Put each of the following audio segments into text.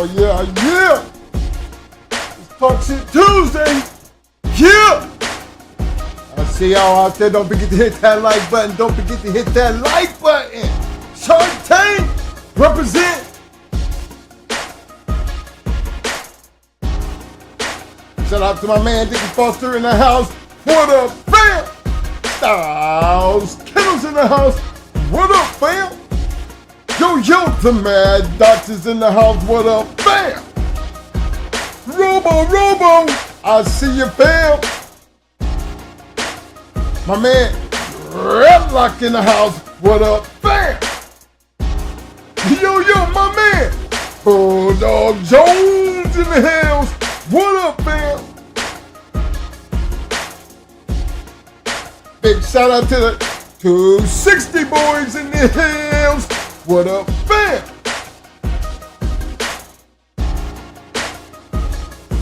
Oh yeah. It's Talk Shit Tuesday. Yeah. I see y'all out there. Don't forget to hit that like button. Don't forget to hit that like button. Shark Tank represent. Shout out to my man Dickie Foster in the house. What up, fam? Styles Kennels in the house. What up, fam? Yo, the Mad Doctor's in the house. What up, fam? Robo, I see you, fam. My man Redlock in the house. What up, fam? Yo, my man Bulldog Jones in the house. What up, fam? Big shout out to the 260 boys in the hills. What up, fam?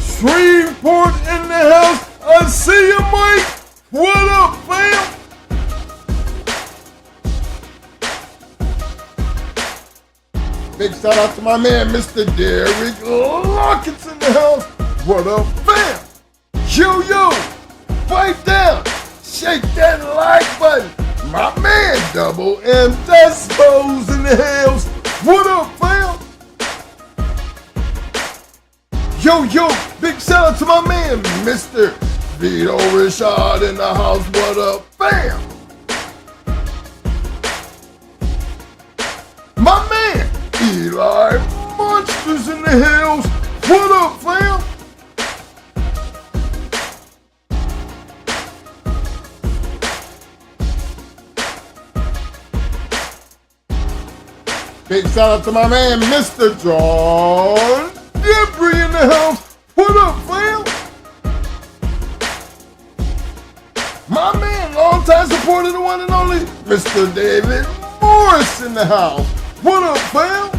Shreveport in the house. I see you, Mike. What up, fam? Big shout out to my man, Mr. Derek Lockets in the house. What up, fam? Yo, fight down. Shake that like button. My man, Double M Despos in the house. What up, fam? Yo, big shout out to my man, Mr. Vito Rashad in the house. What up, fam? My man, Eli Monsters in the hills. What up, fam? Big shout out to my man, Mr. John Debris in the house. What up, fam? My man, long-time supporter, the one and only, Mr. David Morris in the house. What up, fam?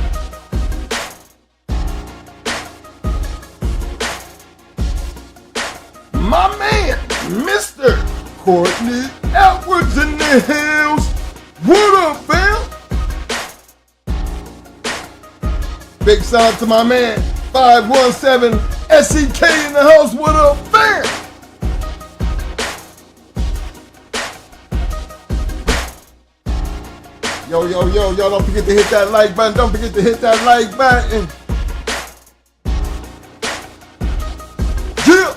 My man, Mr. Courtney Edwards in the hills. What up, fam? Big shout out to my man, 517 SEK in the house. What up, fam? Yo, don't forget to hit that like button. Don't forget to hit that like button. Yeah.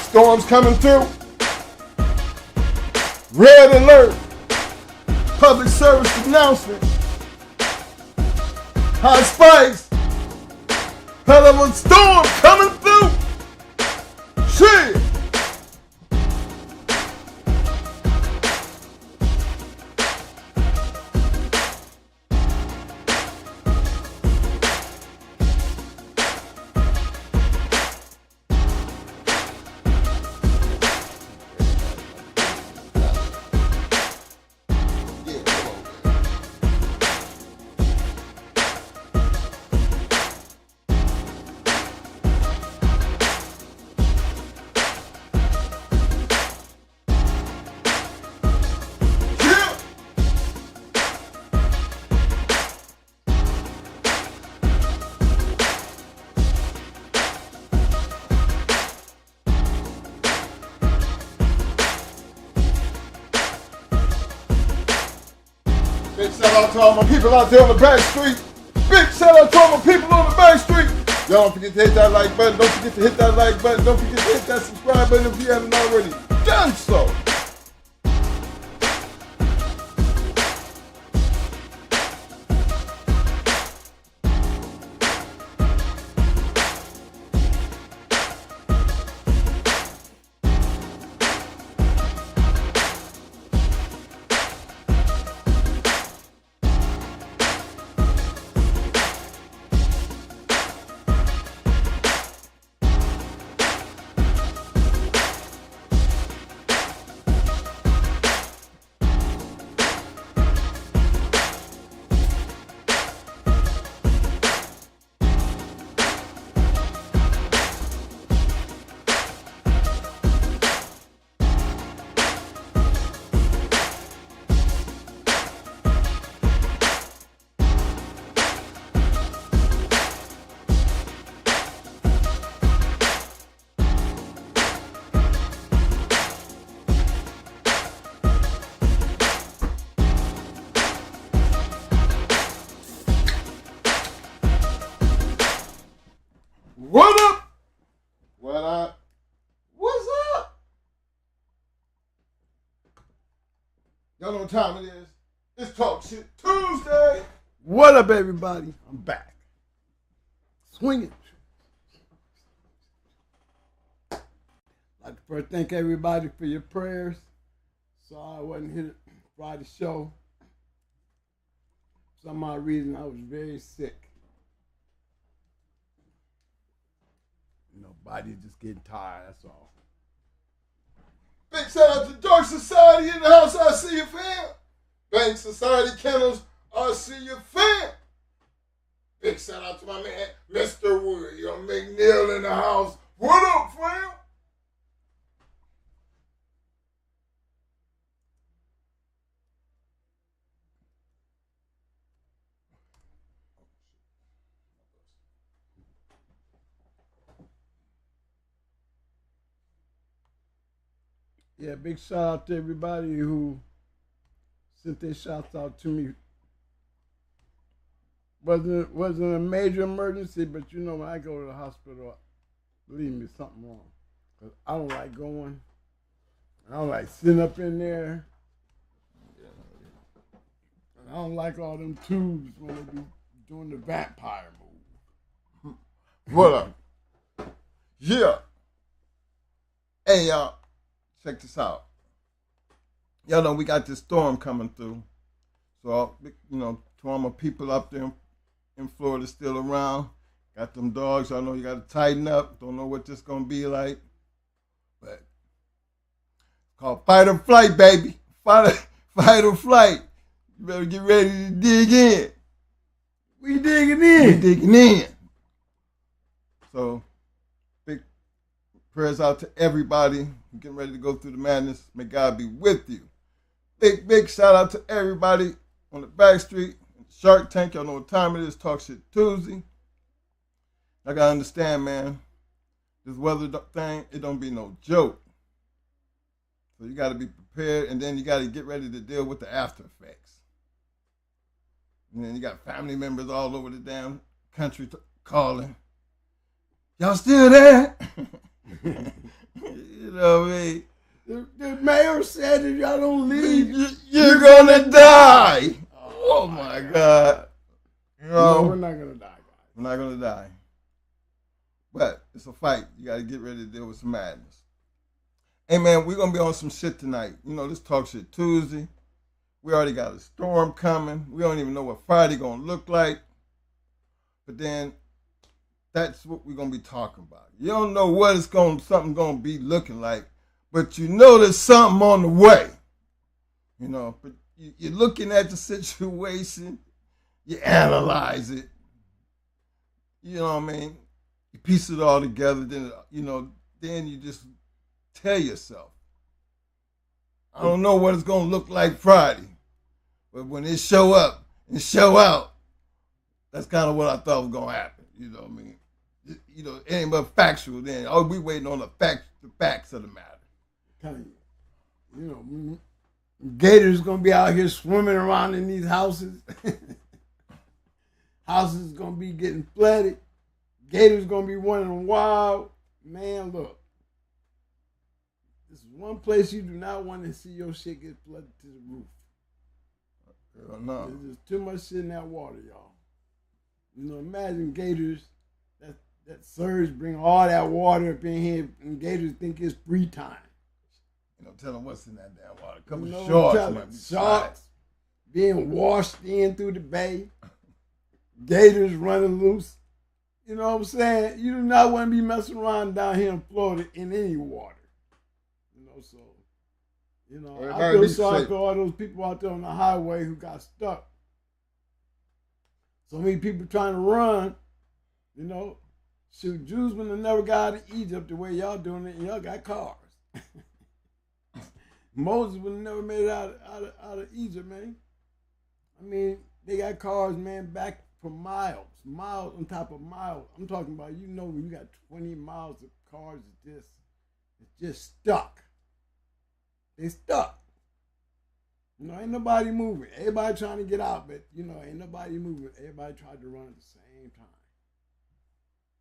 Storms coming through. Red alert. Public service announcement. High spikes. Hell of a storm coming through. Shit. Big shout out to all my people out there on the back street. Big shout out to all my people on the back street. Y'all don't forget to hit that like button. Don't forget to hit that like button. Don't forget to hit that subscribe button if you haven't already done so. What up? What up? What's up? Y'all know what time it is? It's Talk Shit Tuesday. What up, everybody? I'm back. Swinging. I'd like to first thank everybody for your prayers. Sorry I wasn't here Friday show. For some odd reason, I was very sick. Body just getting tired, that's all. Big shout out to Dark Society in the house. I see you, fam. Bank Society Kennels. I see you, fam. Big shout out to my man, Mr. William McNeil in the house. What up, fam? Yeah, big shout out to everybody who sent their shouts out to me. Wasn't a major emergency, but you know when I go to the hospital, believe me, something wrong. 'Cause I don't like going. I don't like sitting up in there. And I don't like all them tubes when they be doing the vampire move. What up? Yeah. Hey, y'all. Check this out. Y'all know we got this storm coming through. So, to all my people up there in Florida still around, got them dogs. Y'all know you got to tighten up. Don't know what this going to be like. But called fight or flight, baby. Fight or flight. You better get ready to dig in. We digging in. We digging in. So, big prayers out to everybody. We're getting ready to go through the madness. May God be with you. Big shout out to everybody on the back street. Shark Tank, y'all know what time it is. Talk Shit Tuesday. I gotta understand, man. This weather thing, it don't be no joke. So you gotta be prepared, and then you gotta get ready to deal with the after effects. And then you got family members all over the damn country calling. Y'all still there? You know what I mean? The mayor said if y'all don't leave, you're gonna die. Oh my God. No, we're not gonna die, guys. We're not gonna die. But it's a fight. You gotta get ready to deal with some madness. Hey man, we're gonna be on some shit tonight. You know, this Talk Shit Tuesday. We already got a storm coming. We don't even know what Friday gonna look like. But then that's what we're gonna be talking about. You don't know what something gonna be looking like, but you know there's something on the way. You know, but you're looking at the situation, you analyze it. You know what I mean? You piece it all together, then you just tell yourself, I don't know what it's gonna look like Friday, but when it show up and show out, that's kind of what I thought was gonna happen. You know what I mean? It ain't but factual then. Oh, we waiting on the facts of the matter. Telling you, gators gonna be out here swimming around in these houses. Houses gonna be getting flooded. Gators gonna be running wild. Man, look. This is one place you do not want to see your shit get flooded to the roof. No. There's just too much shit in that water, y'all. Imagine gators. That surge bring all that water up in here, and gators think it's free time. Tell them what's in that damn water. A couple of sharks. Sharks being washed in through the bay. Gators running loose. You know what I'm saying? You do not want to be messing around down here in Florida in any water. I feel sorry for all those people out there on the highway who got stuck. So many people trying to run, shoot, Jews would have never got out of Egypt the way y'all doing it, and y'all got cars. Moses would have never made it out of Egypt, man. I mean, they got cars, man, back for miles on top of miles. I'm talking about, when you got 20 miles of cars, it's just stuck. They stuck. Ain't nobody moving. Everybody trying to get out, but ain't nobody moving. Everybody tried to run at the same time.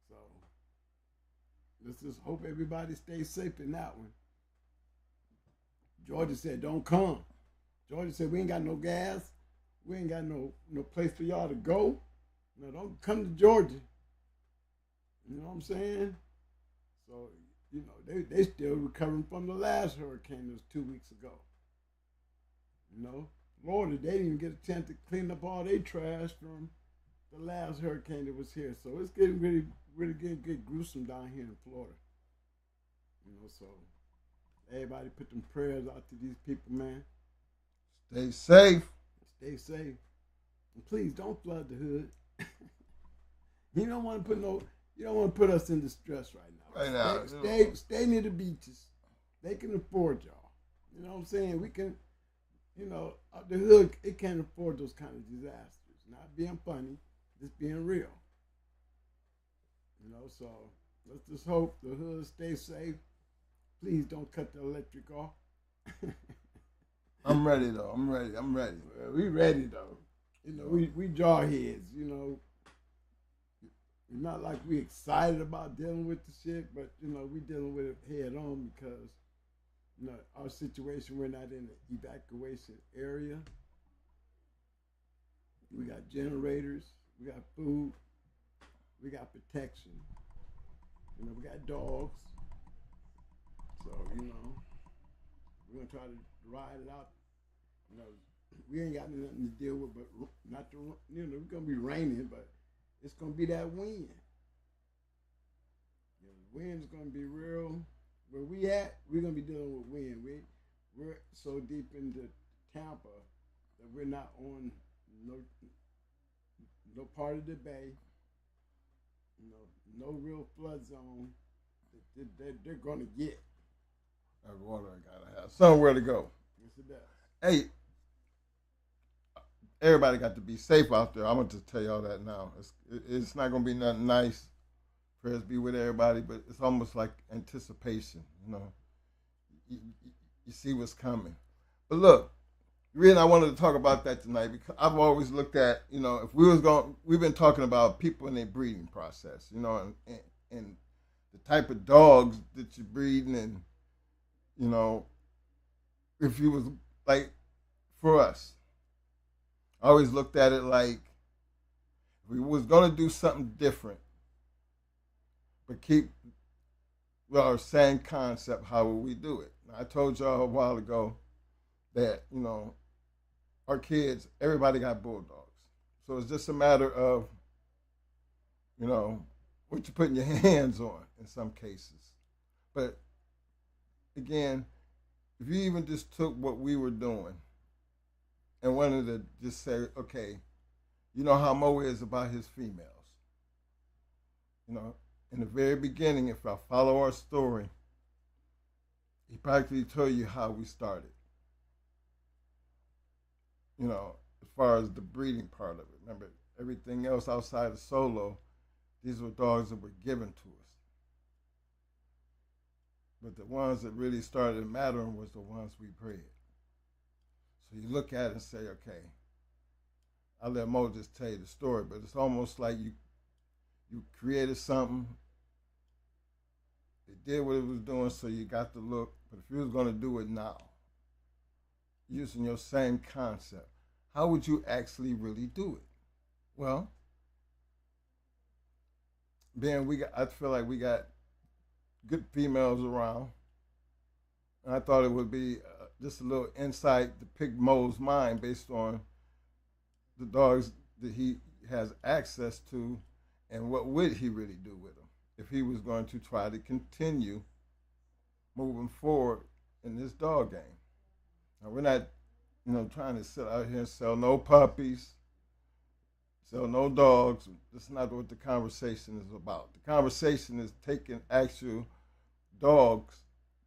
So, let's just hope everybody stays safe in that one. Georgia said, don't come. Georgia said, we ain't got no gas. We ain't got no place for y'all to go. No, don't come to Georgia. You know what I'm saying? So, you know, they still recovering from the last hurricane that was 2 weeks ago. You know, Florida, they didn't even get a chance to clean up all their trash from the last hurricane that was here. So it's getting really getting gruesome down here in Florida. You know, so everybody put them prayers out to these people, man. Stay safe. Stay safe. And please don't flood the hood. You don't want to put us in distress right now. Right now. Stay near the beaches. They can afford y'all. You know what I'm saying? We can, you know, the hood, it can't afford those kind of disasters. Not being funny, just being real. You know, so let's just hope the hood stays safe. Please don't cut the electric off. I'm ready though. I'm ready. Well, we ready though. You know, we jarheads, you know. It's not like we excited about dealing with the shit, but you know, we dealing with it head on because, you know, our situation, we're not in the evacuation area. We got generators, we got food, we got protection. You know, we got dogs. So, you know, we're gonna try to ride it out. You know, we ain't got nothing to deal with, but not to, you know, it's gonna be raining, but it's gonna be that wind. You know, the wind's gonna be real. Where we at, we're gonna be dealing with wind. We're so deep into Tampa that we're not on no part of the bay. You know, no real flood zone that they're gonna get. That water gotta have somewhere to go. Yes, it does. Hey, everybody got to be safe out there. I'm going to tell y'all that now. It's not going to be nothing nice. Prayers be with everybody, but it's almost like anticipation. You know, you see what's coming. But look, the reason I wanted to talk about that tonight because I've always looked at, you know, if we've been talking about people in their breeding process, you know, and the type of dogs that you're breeding, and you know, if you was like for us. I always looked at it like if we was going to do something different, but keep our same concept, how would we do it? I told y'all a while ago that, you know, our kids, everybody got bulldogs. So it's just a matter of, you know, what you're putting your hands on in some cases. But again, if you even just took what we were doing and wanted to just say, okay, you know how Mo is about his females. You know, in the very beginning, if I follow our story, he practically told you how we started. You know, as far as the breeding part of it. Remember, everything else outside of solo, these were dogs that were given to us. But the ones that really started mattering was the ones we bred. So you look at it and say, okay, I'll let Mo just tell you the story, but it's almost like you created something, it did what it was doing, so you got the look, but if you was going to do it now, using your same concept, how would you actually really do it? Well, I feel like we got good females around, and I thought it would be just a little insight to pick Mo's mind based on the dogs that he has access to and what would he really do with them if he was going to try to continue moving forward in this dog game. Now, we're not, you know, trying to sit out here and sell no puppies, sell no dogs. That's not what the conversation is about. The conversation is taking actual dogs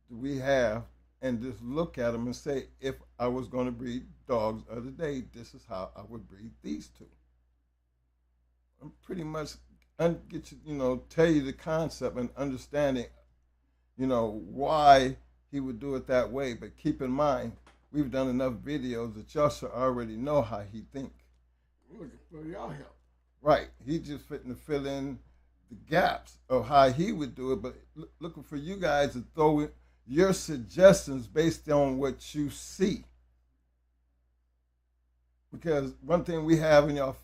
that we have and just look at them and say, if I was going to breed dogs of the day, this is how I would breed these two. I'm pretty much get you know, tell you the concept and understanding, you know, why he would do it that way. But keep in mind, we've done enough videos that y'all should already know how he think. I'm looking for y'all help. Right. He just fitting to fill in the gaps of how he would do it, but looking for you guys to throw in your suggestions based on what you see. Because one thing we have in y'all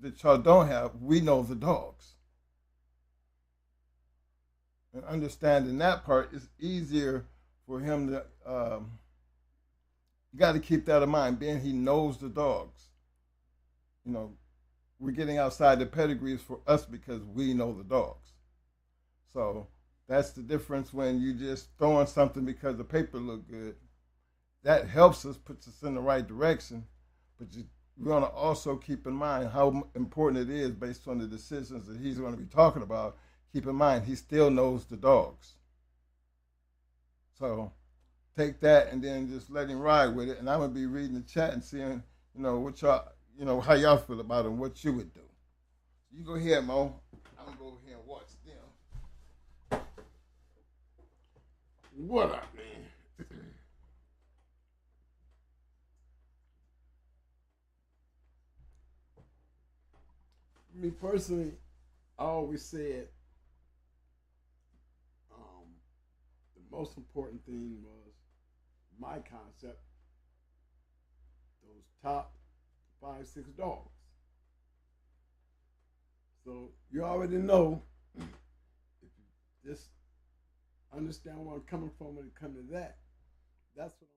that y'all don't have, we know the dogs. And understanding that part is easier for him to. You got to keep that in mind, being he knows the dogs. You know, we're getting outside the pedigrees for us because we know the dogs. So that's the difference when you just throwing something because the paper look good. That helps us, puts us in the right direction, but we're going to also keep in mind how important it is based on the decisions that he's going to be talking about. Keep in mind, he still knows the dogs. So take that and then just let him ride with it. And I'm going to be reading the chat and seeing, what y'all, how y'all feel about it and what you would do. You go ahead, Mo. I'm going to go over here and watch them. What up, man? Me personally, I always said the most important thing was my concept, those top 5, 6 dogs. So you already know, if you just understand where I'm coming from when it comes to that, that's what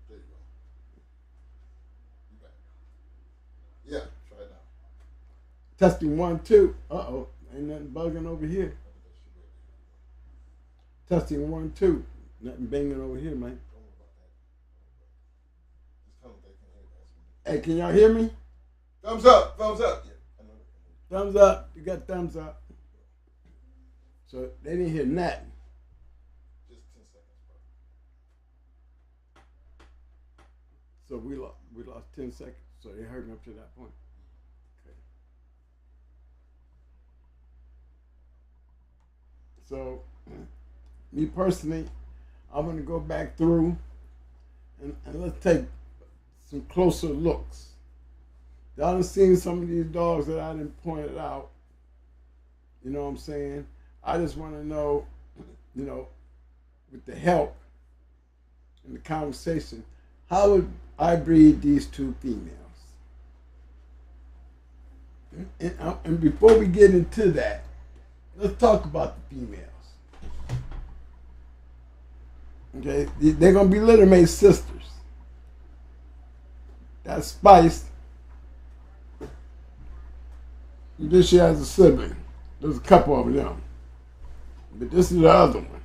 There you go. You back. Yeah, try it out. testing 1, 2. Uh-oh, ain't nothing bugging over here. Testing 1, 2. Nothing banging over here, man. Hey, can y'all hear me? Thumbs up, thumbs up. Yeah, thumbs up. You got thumbs up. So they didn't hear nothing. Just 10 seconds, bro. So we lost 10 seconds. So they heard me up to that point. Okay. So me personally, I'm gonna go back through and let's take some closer looks. Y'all done seen some of these dogs that I didn't point out. You know what I'm saying? I just want to know, with the help and the conversation, how would I breed these 2 females? And before we get into that, let's talk about the females. Okay, they're gonna be litter-mate sisters. That's Spice. And then she has a sibling. There's a couple of them, but this is the other one.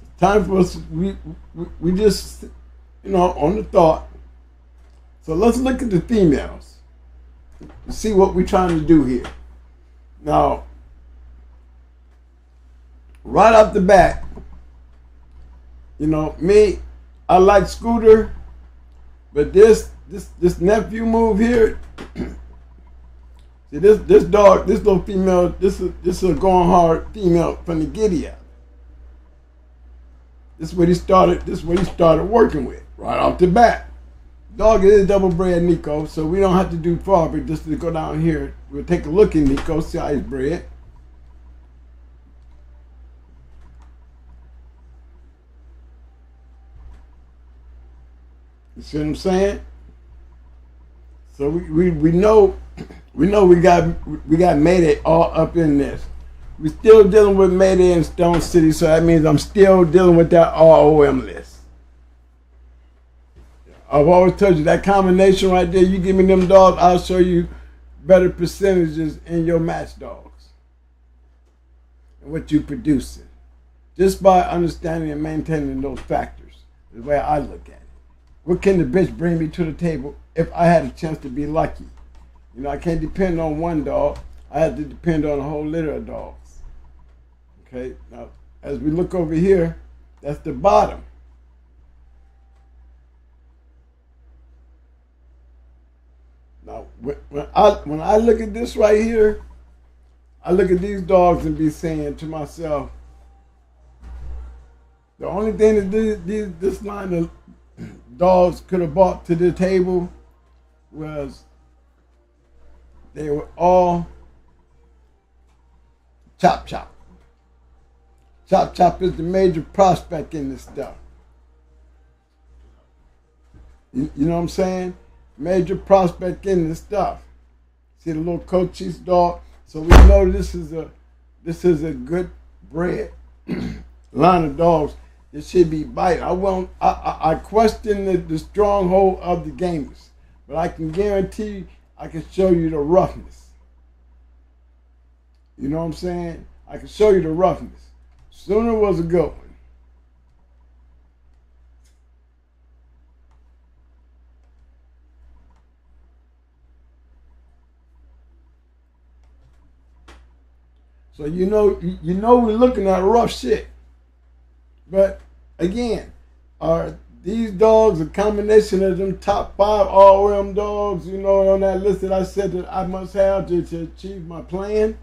It's time for us. We just on the thought. So let's look at the females and see what we're trying to do here. Now, right off the bat, me, I like Scooter, but this nephew move here. See, this dog, this little female, this is a going hard female from the giddy up. This is what he started working with right off the bat. Dog is double bred Nico, so we don't have to do far, but just to go down here, we'll take a look at Nico, see how he's bred. You see what I'm saying? So we know We know we got Mayday all up in this. We're still dealing with Mayday in Stone City, so that means I'm still dealing with that ROM list. I've always told you that combination right there, you give me them dogs, I'll show you better percentages in your match dogs and what you're producing. Just by understanding and maintaining those factors is the way I look at it. What can the bitch bring me to the table if I had a chance to be lucky? You know, I can't depend on one dog. I have to depend on a whole litter of dogs. Okay, now as we look over here, that's the bottom. Now, when I look at this right here, I look at these dogs and be saying to myself, the only thing that this line of dogs could have brought to the table was they were all Chop Chop. Chop Chop is the major prospect in this stuff. You know what I'm saying? Major prospect in this stuff. See the little Cochise dog? So we know this is a good bred line of dogs that should be biting. I question the stronghold of the gamers, but I can guarantee I can show you the roughness. You know what I'm saying? I can show you the roughness. Sooner was a good one. So you know we're looking at rough shit. But again, are these dogs a combination of them top 5 ROM dogs, you know, on that list that I said that I must have to achieve my plan?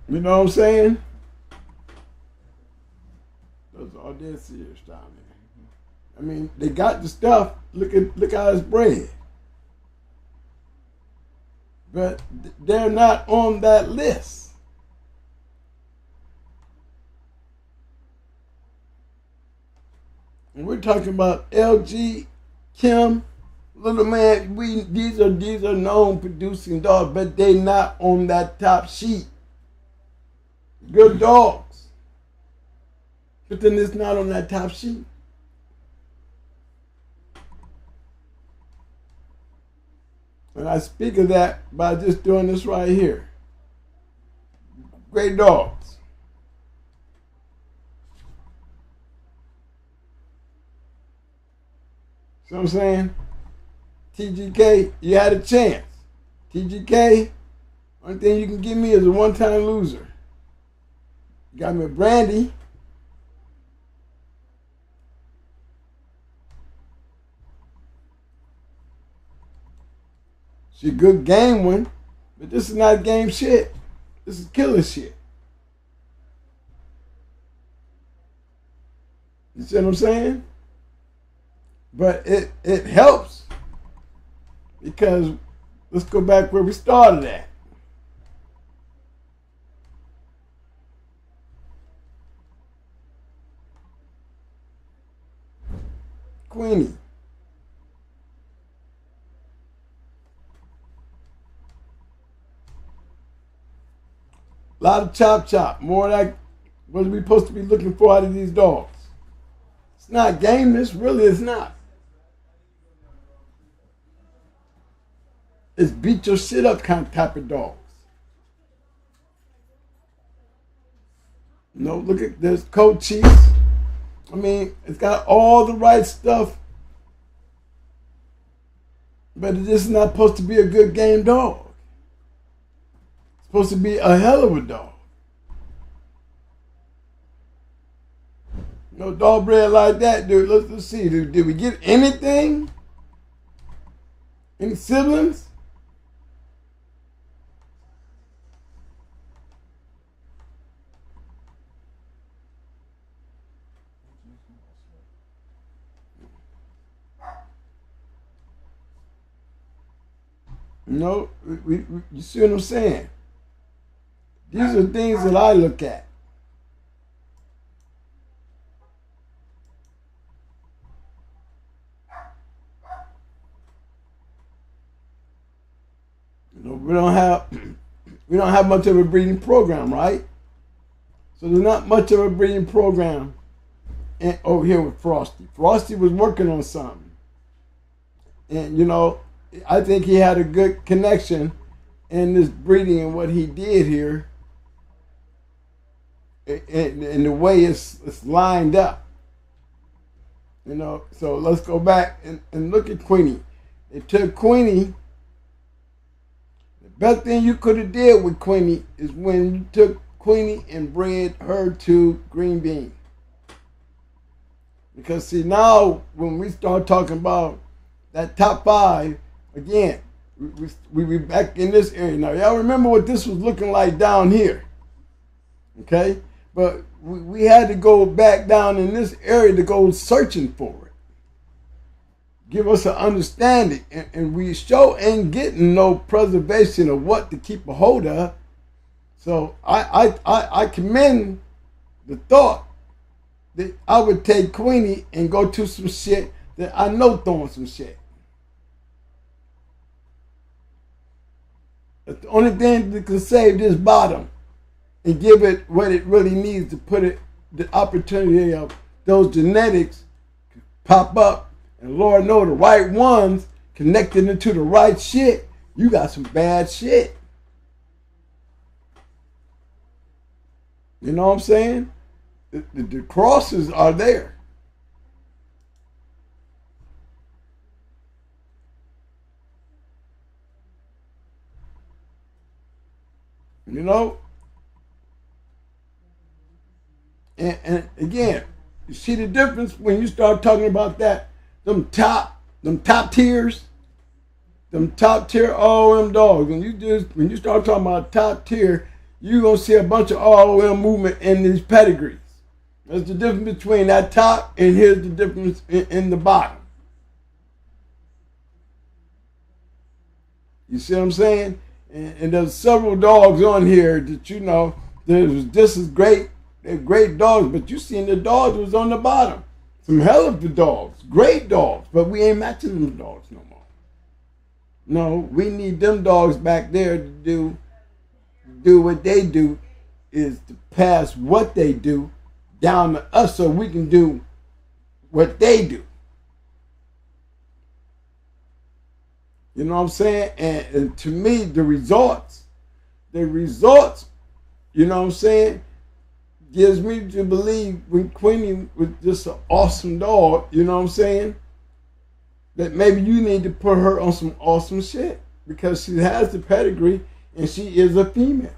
You know what I'm saying? Those are dead serious down there. I mean, they got the stuff. Look how it's bred. But they're not on that list. And we're talking about LG, Kim, Little Man. These are known producing dogs, but they not on that top sheet. Good dogs, but then it's not on that top sheet. And I speak of that by just doing this right here. Great dogs. See what I'm saying? TGK, you had a chance. TGK, only thing you can give me is a one-time loser. You got me a Brandy. She a good game one, but this is not game shit. This is killer shit. You see what I'm saying? But it helps because let's go back where we started at. Queenie. A lot of chop, more like what are we supposed to be looking for out of these dogs? It's not gameness, really it's not. It's beat your shit up kind of type of dogs. You know, look at this Cochise. I mean, it's got all the right stuff, but it is not supposed to be a good game dog. It's supposed to be a hell of a dog. No dog bred like that, dude. Let's see. Did we get anything? Any siblings? No, you see what I'm saying? These are things that I look at. we don't have much of a breeding program, right? So there's not much of a breeding program over here with Frosty. Frosty was working on something. And, I think he had a good connection in this breeding and what he did here and the way it's lined up. So let's go back and look at Queenie. They took Queenie. The best thing you could have did with Queenie is when you took Queenie and bred her to Green Bean. Because see, now when we start talking about that top 5, again, we back in this area. Now, y'all remember what this was looking like down here. Okay? But we had to go back down in this area to go searching for it. Give us an understanding. And we sure ain't getting no preservation of what to keep a hold of. So I commend the thought that I would take Queenie and go to some shit that I know throwing some shit. That's the only thing that can save this bottom and give it what it really needs to put it, the opportunity of those genetics pop up, and Lord know the right ones connected into the right shit. You got some bad shit. You know what I'm saying? The crosses are there. And again, you see the difference when you start talking about that, them top tiers, them top tier ROM dogs. When you start talking about top tier, you're gonna see a bunch of ROM movement in these pedigrees. That's the difference between that top, and here's the difference in the bottom. You see what I'm saying? And there's several dogs on here that this is great. They're great dogs, but you seen the dogs was on the bottom. Some hell of the dogs, great dogs, but we ain't matching them dogs no more. No, we need them dogs back there to do what they do, is to pass what they do down to us so we can do what they do. You know what I'm saying? And to me, the results, you know what I'm saying, gives me to believe when Queenie was just an awesome dog, you know what I'm saying, that maybe you need to put her on some awesome shit because she has the pedigree and she is a female.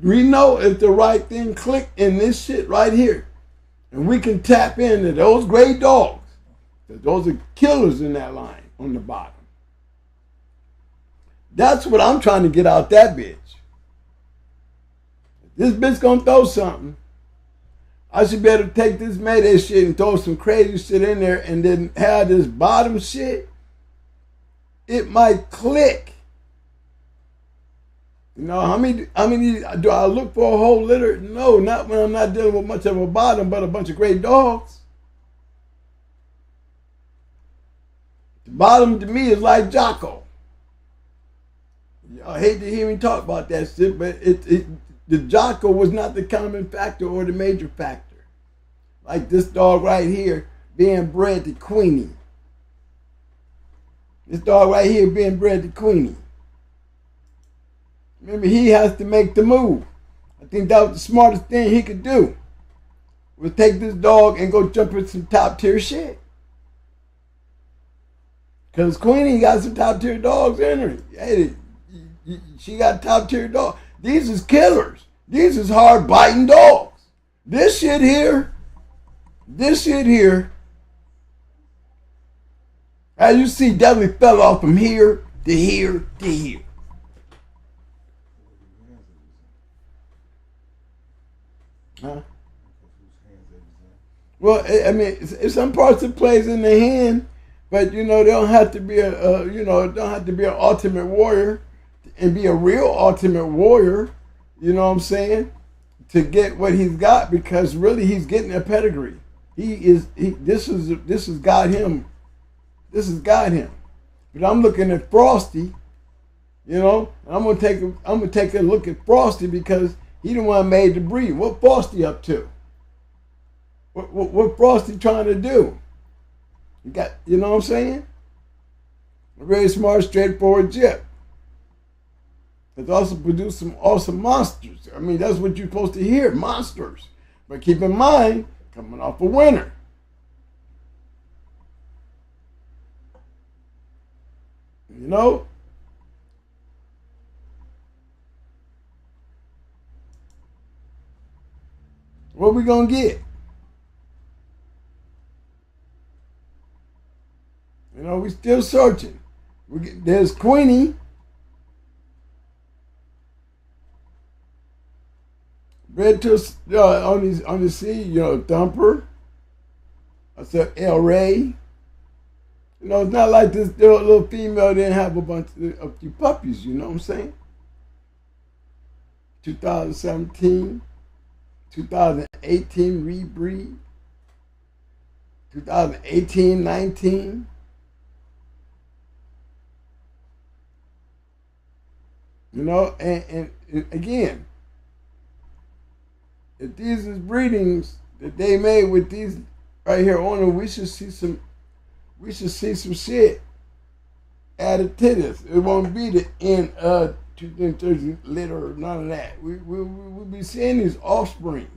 We know if the right thing click in this shit right here, and we can tap into those great dogs, because those are killers in that line on the bottom. That's what I'm trying to get out that bitch. This bitch gonna throw something. I should be able to take this Mayday shit and throw some crazy shit in there and then have this bottom shit. It might click. How many do I look for a whole litter? No, not when I'm not dealing with much of a bottom, but a bunch of great dogs. The bottom to me is like Jocko. I hate to hear me talk about that shit, but the Jocko was not the common factor or the major factor. Like this dog right here being bred to Queenie. This dog right here being bred to Queenie. Remember, he has to make the move. I think that was the smartest thing he could do. Was take this dog and go jump in some top tier shit. Because Queenie got some top tier dogs in her. Hey, she got top tier dogs. These is killers. These is hard biting dogs. This shit here, as you see, definitely fell off from here to here to here. Huh? Well, I mean, some parts it plays in the hand, but they don't have to be don't have to be an ultimate warrior and be a real ultimate warrior. You know what I'm saying? To get what he's got, because really he's getting a pedigree. This has got him. This has got him. But I'm looking at Frosty, You know, and I'm gonna take a look at Frosty because he the one made the breed. What Frosty up to? What Frosty trying to do? You know what I'm saying? A very smart, straightforward Jip. It's also produced some awesome monsters. I mean, that's what you're supposed to hear, monsters. But keep in mind, coming off a winner. You know? What we gonna get? You know, we still searching. There's Queenie. Bred to on the sea, you know, Thumper. I said El Rey. You know, it's not like this little female didn't have a few puppies, you know what I'm saying? 2017, 2018 rebreed, 2018, 19. You know, and again, if these is breedings that they made with these right here on them, we should see some shit added to this. It won't be the end of 2030 litter or none of that. We'll be seeing these offsprings.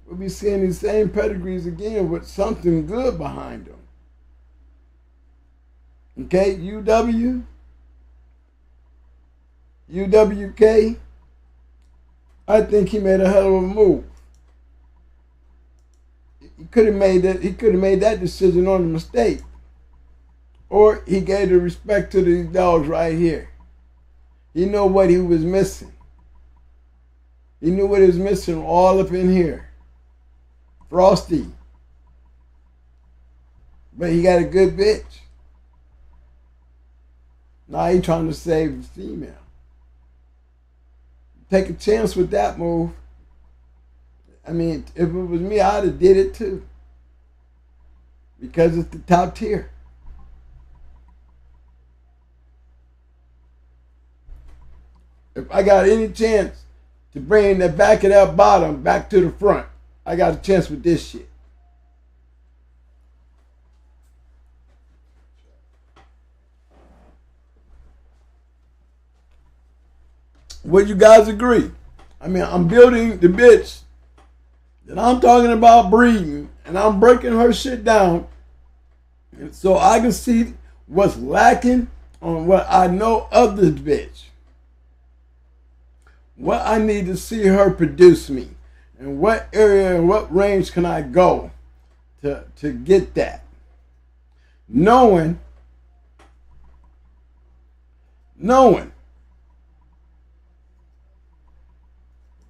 We'll be seeing these same pedigrees again with something good behind them. Okay, UWK, I think he made a hell of a move. He could have made that decision on a mistake. Or he gave the respect to these dogs right here. He knew what he was missing. He knew what he was missing all up in here. Frosty. But he got a good bitch. Now he trying to save the female. Take a chance with that move. I mean, if it was me, I'd have did it too. Because it's the top tier. If I got any chance to bring the back of that bottom back to the front, I got a chance with this shit. Would you guys agree? I mean, I'm building the bitch that I'm talking about breeding, and I'm breaking her shit down so I can see what's lacking on what I know of this bitch. What I need to see her produce me, and what area and what range can I go to get that. Knowing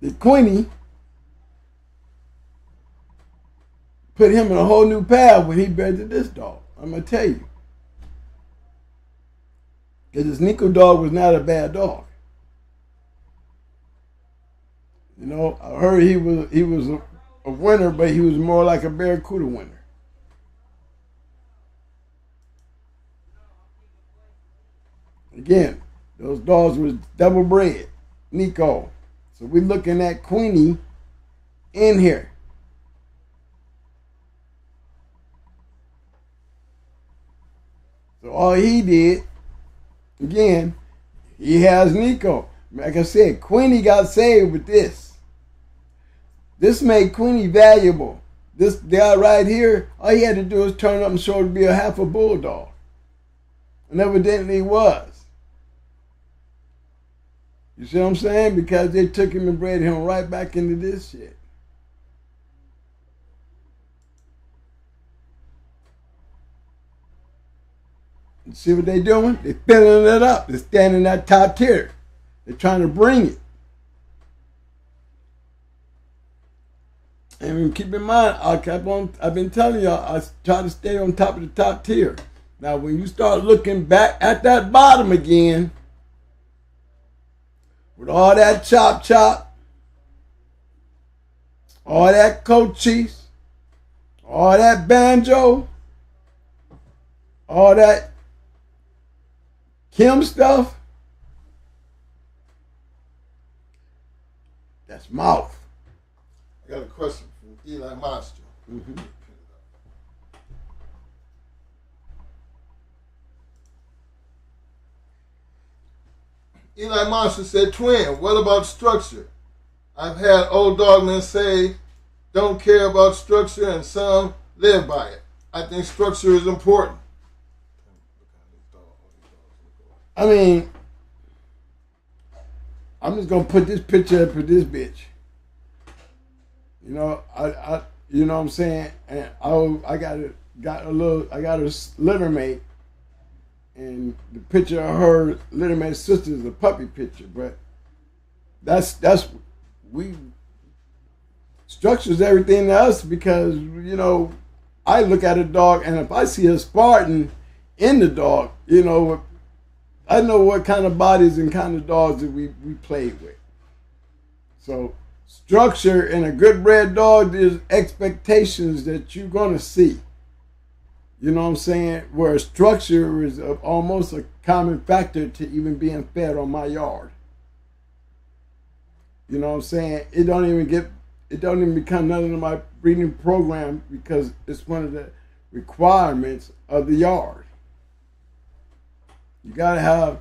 that Queenie put him in a whole new path when he bred to this dog. I'm going to tell you. Because this Nico dog was not a bad dog. You know, I heard he was a winner, but he was more like a Barracuda winner. Again, those dogs was double bred. Nico. So we're looking at Queenie in here. So all he did, again, he has Nico. Like I said, Queenie got saved with this. This made Queenie valuable. This guy right here, all he had to do was turn up and show to be a half a bulldog. And evidently he was. You see what I'm saying? Because they took him and bred him right back into this shit. You see what they doing? They're filling it up. They're standing that top tier. They're trying to bring it. And keep in mind, I've been telling y'all, I try to stay on top of the top tier. Now, when you start looking back at that bottom again, with all that chop, all that Cochise, all that banjo, all that Kim stuff, That's mouth. I got a question from Eli Monster. Mm-hmm. Eli Monster said, twin, what about structure? I've had old dogmen say don't care about structure and some live by it. I think structure is important. I mean, I'm just gonna put this picture up for this bitch. You know, you know what I'm saying? And I got a littermate, and the picture of her littermate's sister is a puppy picture, but we structures everything to us because, you know, I look at a dog and if I see a Spartan in the dog, you know, I know what kind of bodies and kind of dogs that we played with. So structure in a good bred dog, there's expectations that you're going to see. You know what I'm saying? Where structure is almost a common factor to even being fed on my yard. You know what I'm saying? It don't even become none of my breeding program because it's one of the requirements of the yard. You gotta have,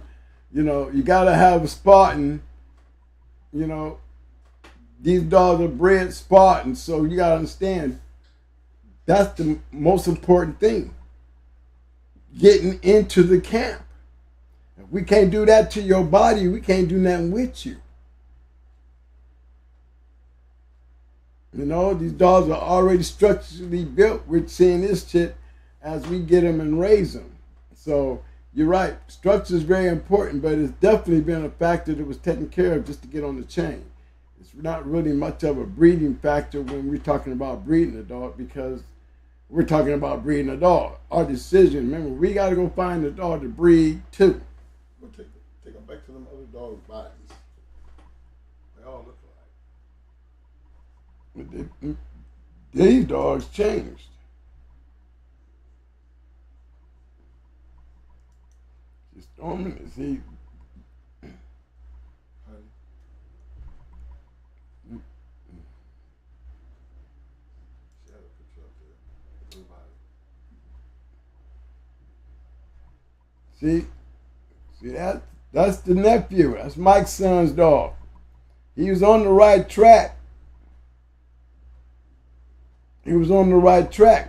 you know, a Spartan. You know, these dogs are bred Spartan, so you gotta understand that's the most important thing. Getting into the camp. If we can't do that to your body, we can't do nothing with you. You know, these dogs are already structurally built. We're seeing this shit as we get them and raise them. So you're right. Structure is very important, but it's definitely been a factor that was taken care of just to get on the chain. It's not really much of a breeding factor when we're talking about breeding a dog because we're talking about breeding a dog. Our decision, remember, we got to go find a dog to breed too. We'll take them back to them other dogs' bodies. They all look alike. But these dogs changed. Just storming to see. See that's the nephew. That's Mike's son's dog. He was on the right track.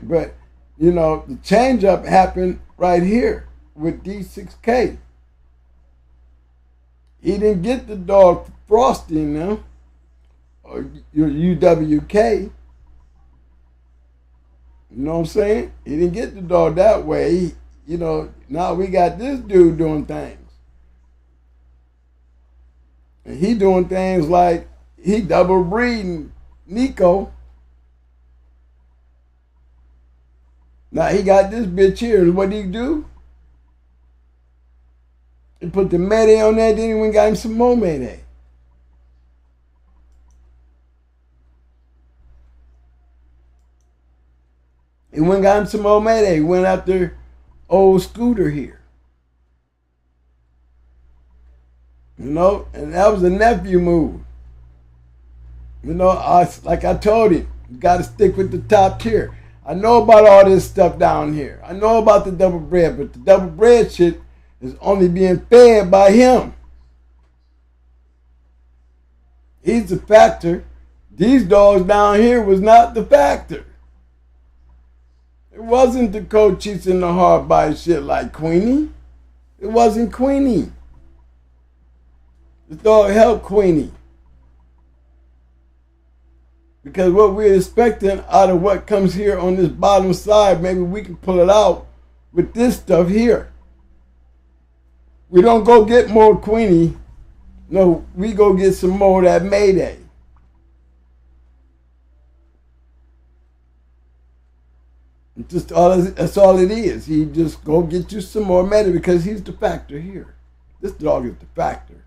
But you know the change up happened right here with D6K. He didn't get the dog Frosty now, or your UWK. You know what I'm saying? He didn't get the dog that way. You know, now we got this dude doing things. And he doing things like he double breeding Nico. Now he got this bitch here. And what he do? He put the Mayday on there, then he went and got him some more Mayday. He went and got him some more Mayday. He went after old Scooter here. You know, and that was a nephew move. You know, like I told him, you got to stick with the top tier. I know about all this stuff down here. I know about the double bred, but the double bred shit is only being fed by him. He's the factor. These dogs down here was not the factor. It wasn't the co-cheats and the hard body shit like Queenie. It wasn't Queenie. The dog helped Queenie. Because what we're expecting out of what comes here on this bottom side, maybe we can pull it out with this stuff here. We don't go get more Queenie. No, we go get some more of that Mayday. That's all it is. He just go get you some more Mayday because he's the factor here. This dog is the factor.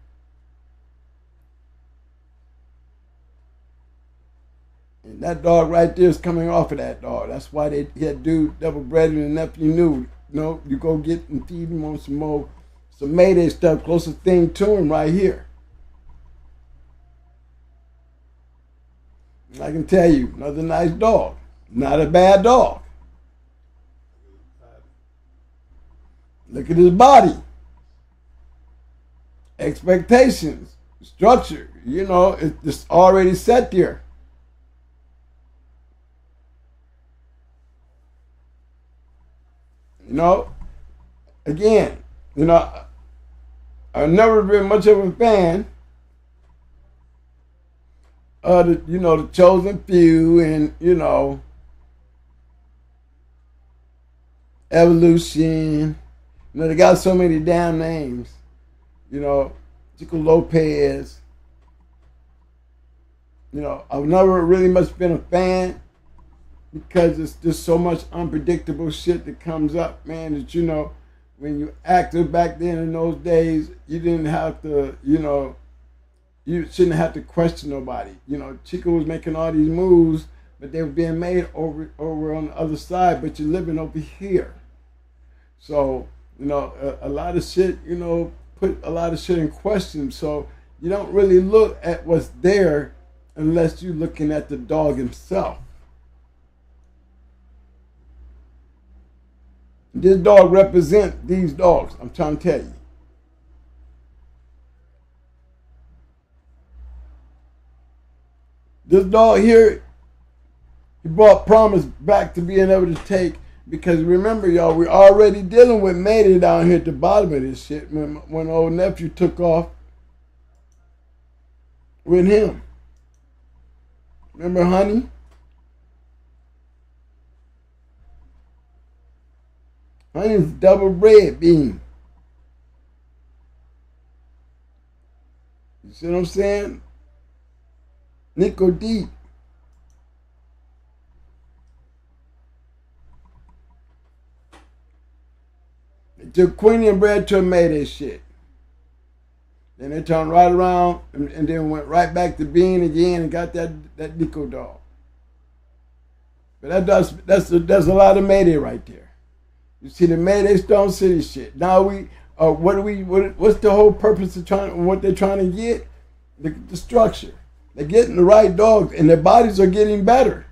And that dog right there is coming off of that dog. That's why they had dude double bred and the nephew knew. No, you go get and feed him on some Mayday stuff, closest thing to him right here. I can tell you, another nice dog. Not a bad dog. Look at his body. Expectations, structure, it's just already set there. Again, I've never been much of a fan of the chosen few and, evolution. They got so many damn names. Chico Lopez. I've never really much been a fan because it's just so much unpredictable shit that comes up, man, that, when you acted back then in those days, you didn't have to, you shouldn't have to question nobody. Chico was making all these moves, but they were being made over on the other side, but you're living over here. So, a lot of shit, put a lot of shit in question. So you don't really look at what's there unless you're looking at the dog himself. This dog represents these dogs, I'm trying to tell you. This dog here, he brought promise back to being able to take, because remember, y'all, we're already dealing with Mayday down here at the bottom of this shit when old nephew took off with him. Remember Honey? Honey's double red bean. You see what I'm saying? Nico Deep. They took Queenie and Brad to a Mayday shit. Then they turned right around and then went right back to Bean again and got that Nico dog. But that's a lot of Mayday right there. You see the Mayday Stone City shit. Now what's the whole purpose of what they're trying to get? The structure. They're getting the right dogs and their bodies are getting better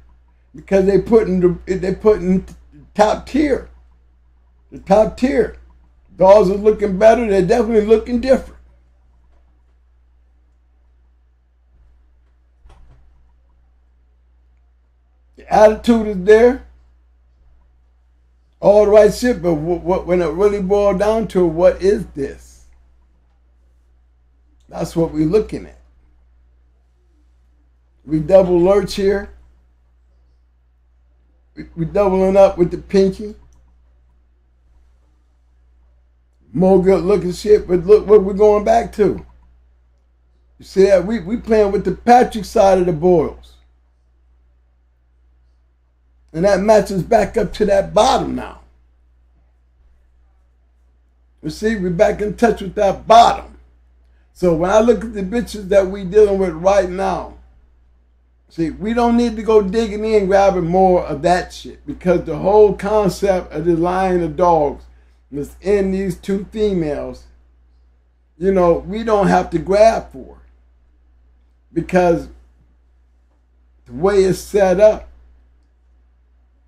because they putting top tier. The top tier. Dogs are looking better. They're definitely looking different. The attitude is there. All the right shit, but when it really boils down to what is this? That's what we're looking at. We double lurch here. We doubling up with the pinky. More good looking shit, but look what we're going back to. You see that? We playing with the Patrick side of the boils. And that matches back up to that bottom now. You see, we're back in touch with that bottom. So when I look at the bitches that we dealing with right now, see, we don't need to go digging in grabbing more of that shit, because the whole concept of the line of dogs that's in these two females, we don't have to grab for. Because the way it's set up,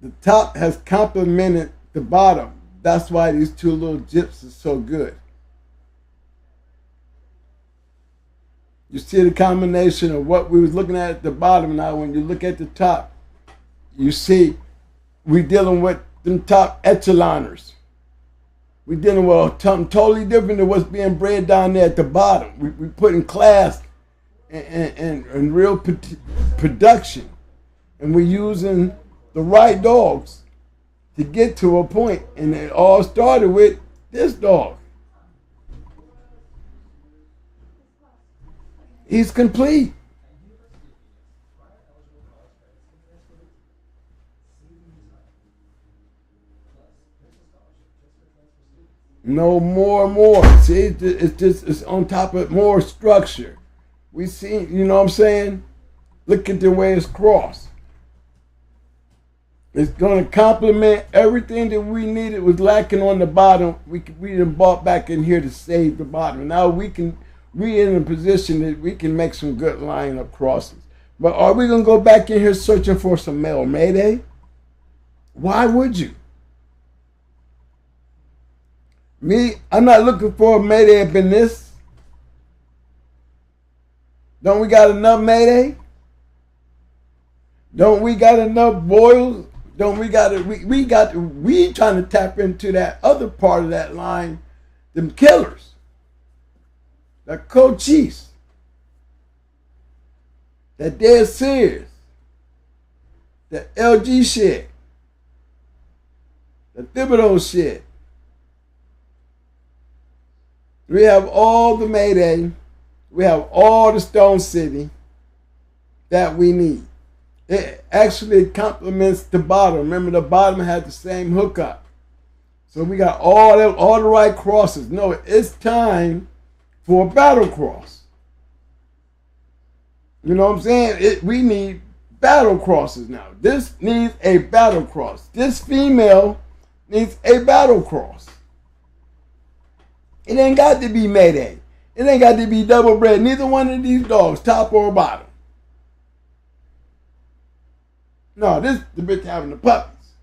the top has complemented the bottom. That's why these two little jips are so good. You see the combination of what we was looking at the bottom. Now when you look at the top, you see we dealing with them top echeloners. We dealing with something totally different than what's being bred down there at the bottom. We putting class and real production. And we're using the right dogs to get to a point. And it all started with this dog. He's complete. No more. See, it's on top of more structure. We see, you know what I'm saying? Look at the way it's crossed. It's going to complement everything that we needed was lacking on the bottom. We done bought back in here to save the bottom. Now we in a position that we can make some good line-up crosses. But are we going to go back in here searching for some male mayday? Why would you? Me, I'm not looking for a mayday up in this. Don't we got enough mayday? Don't we got enough boils? Don't we got it? We trying to tap into that other part of that line, them killers, the coaches, that dead serious, the LG shit, the Thibodeau shit. We have all the mayday. We have all the Stone City that we need. It actually complements the bottom. Remember, the bottom had the same hookup. So we got all the right crosses. No, it's time for a battle cross. You know what I'm saying? We need battle crosses now. This needs a battle cross. This female needs a battle cross. It ain't got to be Mayday. It ain't got to be double bred. Neither one of these dogs, top or bottom. No, this is the bitch having the puppies.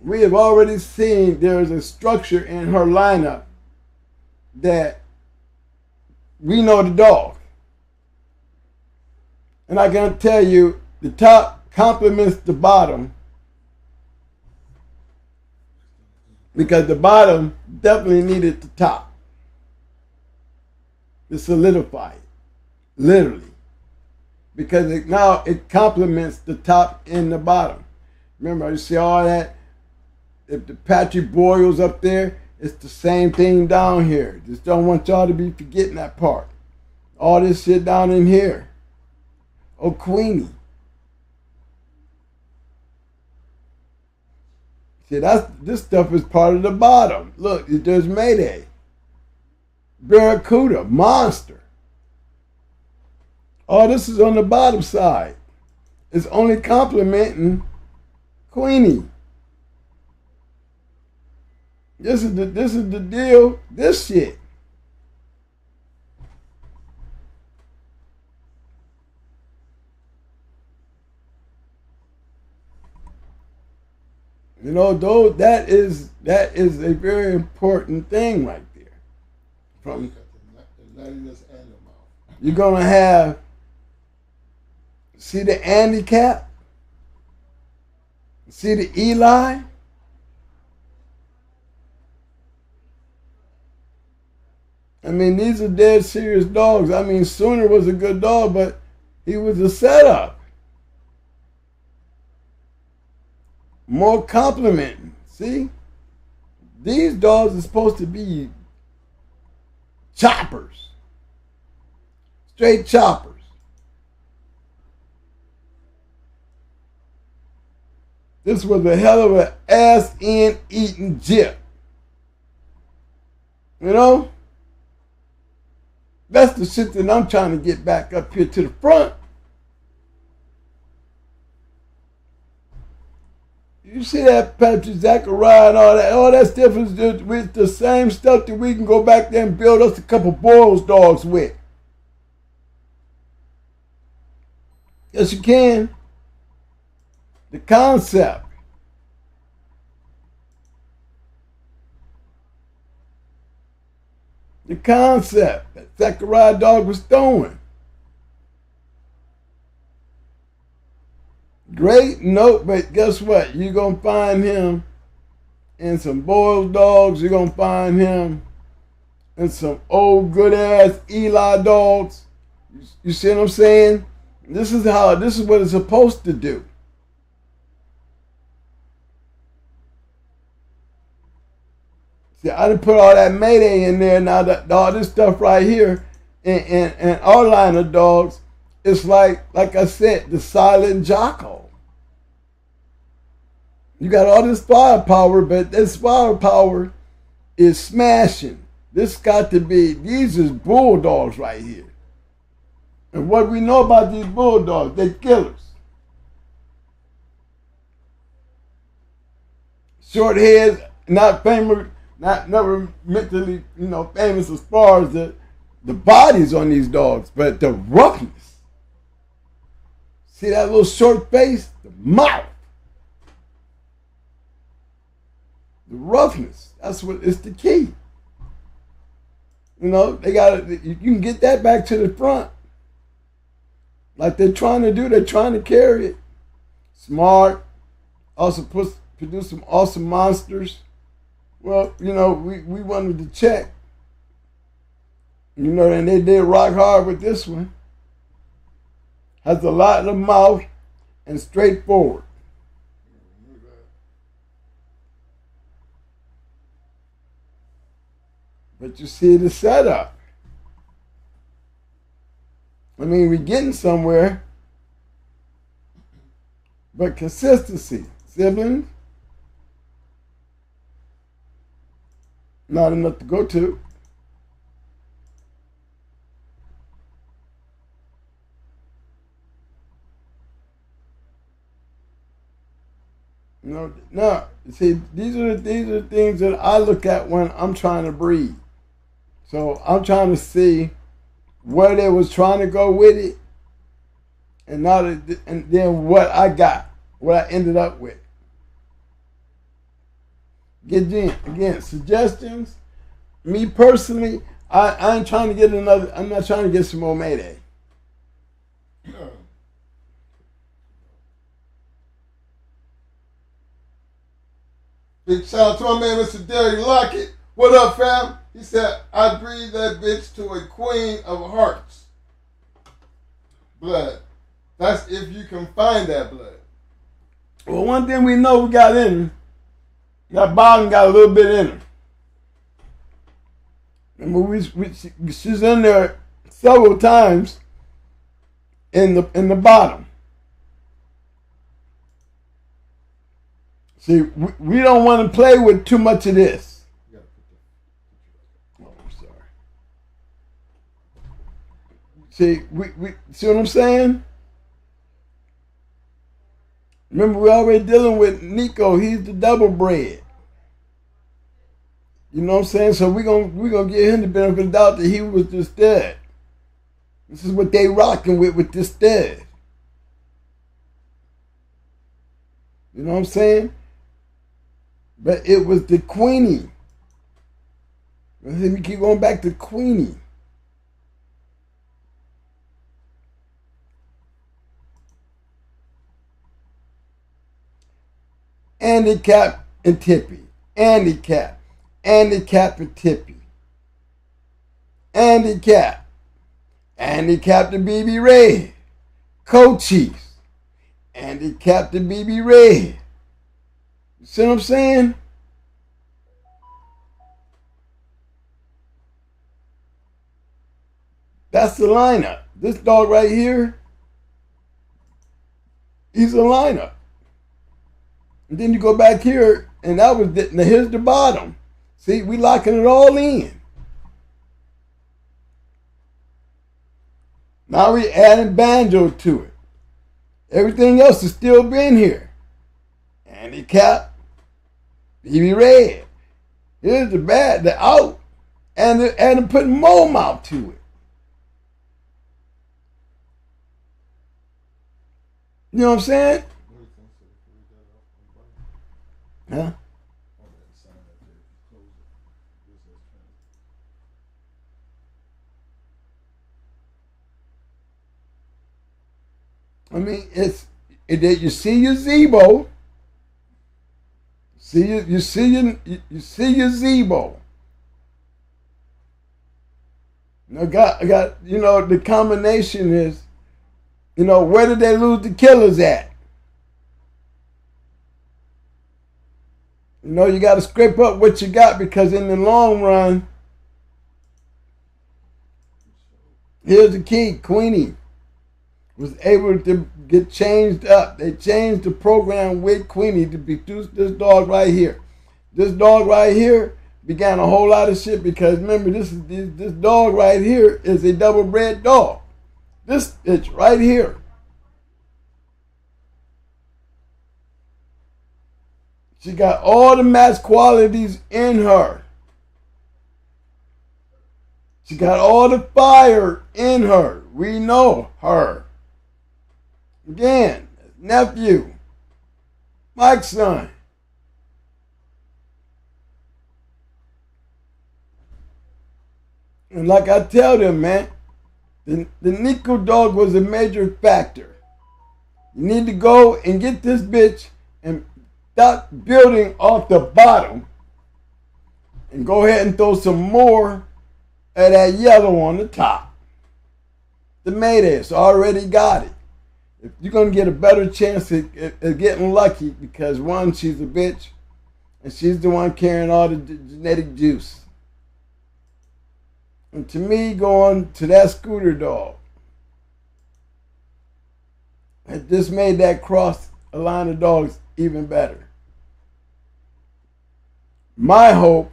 We have already seen there's a structure in her lineup that we know the dog. And I can tell you, the top complements the bottom, because the bottom definitely needed the top to solidify it, literally. Because now it complements the top and the bottom. Remember, you see all that? If the Patrick Boyles up there, it's the same thing down here. Just don't want y'all to be forgetting that part. All this shit down in here. Oh, Queenie. See, this stuff is part of the bottom. Look, there's Mayday, Barracuda, Monster. All this is on the bottom side. It's only complementing Queenie. This is the deal. This shit. You know, though, that is a very important thing right there. From you're gonna have, see the handicap, see the Eli. I mean, these are dead serious dogs. I mean, Sooner was a good dog, but he was a setup. More complimenting. See? These dogs are supposed to be choppers. Straight choppers. This was a hell of an ass-in eating jip. You know? That's the shit that I'm trying to get back up here to the front. You see that Patrick Zachariah and all that stuff is just with the same stuff that we can go back there and build us a couple Boyles dogs with. Yes, you can. The concept. The concept that Zachariah dog was throwing. Great note, but guess what? You're going to find him in some Boyles dogs. You're going to find him in some old good-ass Eli dogs. You see what I'm saying? This is what it's supposed to do. See, I didn't put all that Mayday in there. Now that all this stuff right here and our line of dogs, it's like I said, the silent Jocko. You got all this firepower, but this firepower is smashing. This got to be, these is bulldogs right here. And what we know about these bulldogs, they're killers. Short heads, not famous, never mentally, famous as far as the bodies on these dogs, but the roughness. See that little short face? The mouth. The roughness. That's what is the key. You know, they got you can get that back to the front. Like they're trying to do, they're trying to carry it. Smart. Also produce some awesome monsters. Well, you know, we wanted to check. You know, and they did rock hard with this one. Has a lot of mouth and straightforward. But you see the setup. I mean, we're getting somewhere. But consistency. Siblings. Not enough to go to. No. See, these are the things that I look at when I'm trying to breed. So I'm trying to see where they was trying to go with it, and then what I got, what I ended up with. Again, suggestions. Me personally, I ain't trying to get another. I'm not trying to get some more Mayday. Big shout out to my man, Mr. Derry Lockett. What up, fam? He said, I breed that bitch to a queen of hearts. Blood. That's if you can find that blood. Well, one thing we know we got in her, that bottom got a little bit in her. Remember, she's in there several times in the bottom. See, we don't want to play with too much of this. Oh, I'm sorry. See, we see what I'm saying? Remember, we're already dealing with Nico. He's the double bred. You know what I'm saying? So we're gonna give him the benefit of the doubt that he was the stud. This is what they rocking with this stud. You know what I'm saying? But it was the Queenie. We keep going back to Queenie. Handicap and Tippy. Handicap. Handicap and Tippy. Handicap. Handicap to BB Red. Co-chiefs. Handicap to BB Red. You see what I'm saying? That's the lineup. This dog right here, he's a lineup. And then you go back here, and that was now here's the bottom. See, we locking it all in. Now we adding banjo to it. Everything else has still been here. Handicap, BB Red. Here's the out, and putting more mouth to it. You know what I'm saying? Huh? I mean, you see your Zebo. You see your Zebo. Now got you know, the combination is, you know, where did they lose the killers at? You know, you got to scrape up what you got, because in the long run, here's the key. Queenie was able to get changed up. They changed the program with Queenie to produce this dog right here. This dog right here began a whole lot of shit, because remember, this dog right here is a double bred dog. This bitch right here. She got all the match qualities in her. She got all the fire in her. We know her. Again, nephew, Mike's son. And like I tell them, man, the Nico dog was a major factor. You need to go and get this bitch and start building off the bottom and go ahead and throw some more of that yellow on the top. The Maydays already got it. If you're going to get a better chance of getting lucky, because one, she's a bitch, and she's the one carrying all the genetic juice. And to me, going to that Scooter dog, it just made that cross a line of dogs even better. My hope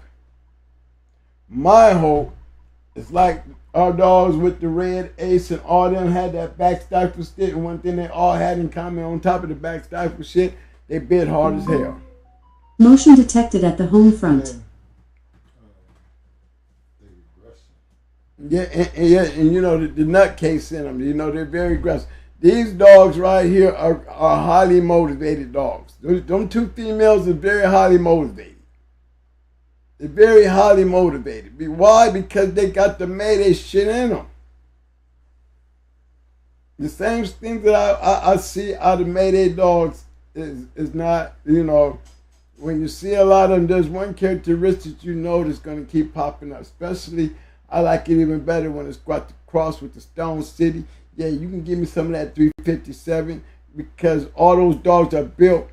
is like our dogs with the red ace and all them had that back stifle stick, and one thing they all had in common on top of the back stifle shit, they bit hard as hell. Motion detected at the home front. Yeah, and you know the nutcase in them. You know they're very aggressive. These dogs right here are highly motivated dogs. Them two females are very highly motivated. They're very highly motivated. Why? Because they got the Mayday shit in them. The same thing that I see out of Mayday dogs is not, you know, when you see a lot of them, there's one characteristic you know that's going to keep popping up. Especially, I like it even better when it's got the cross with the Stone City. Yeah, you can give me some of that 357 because all those dogs are built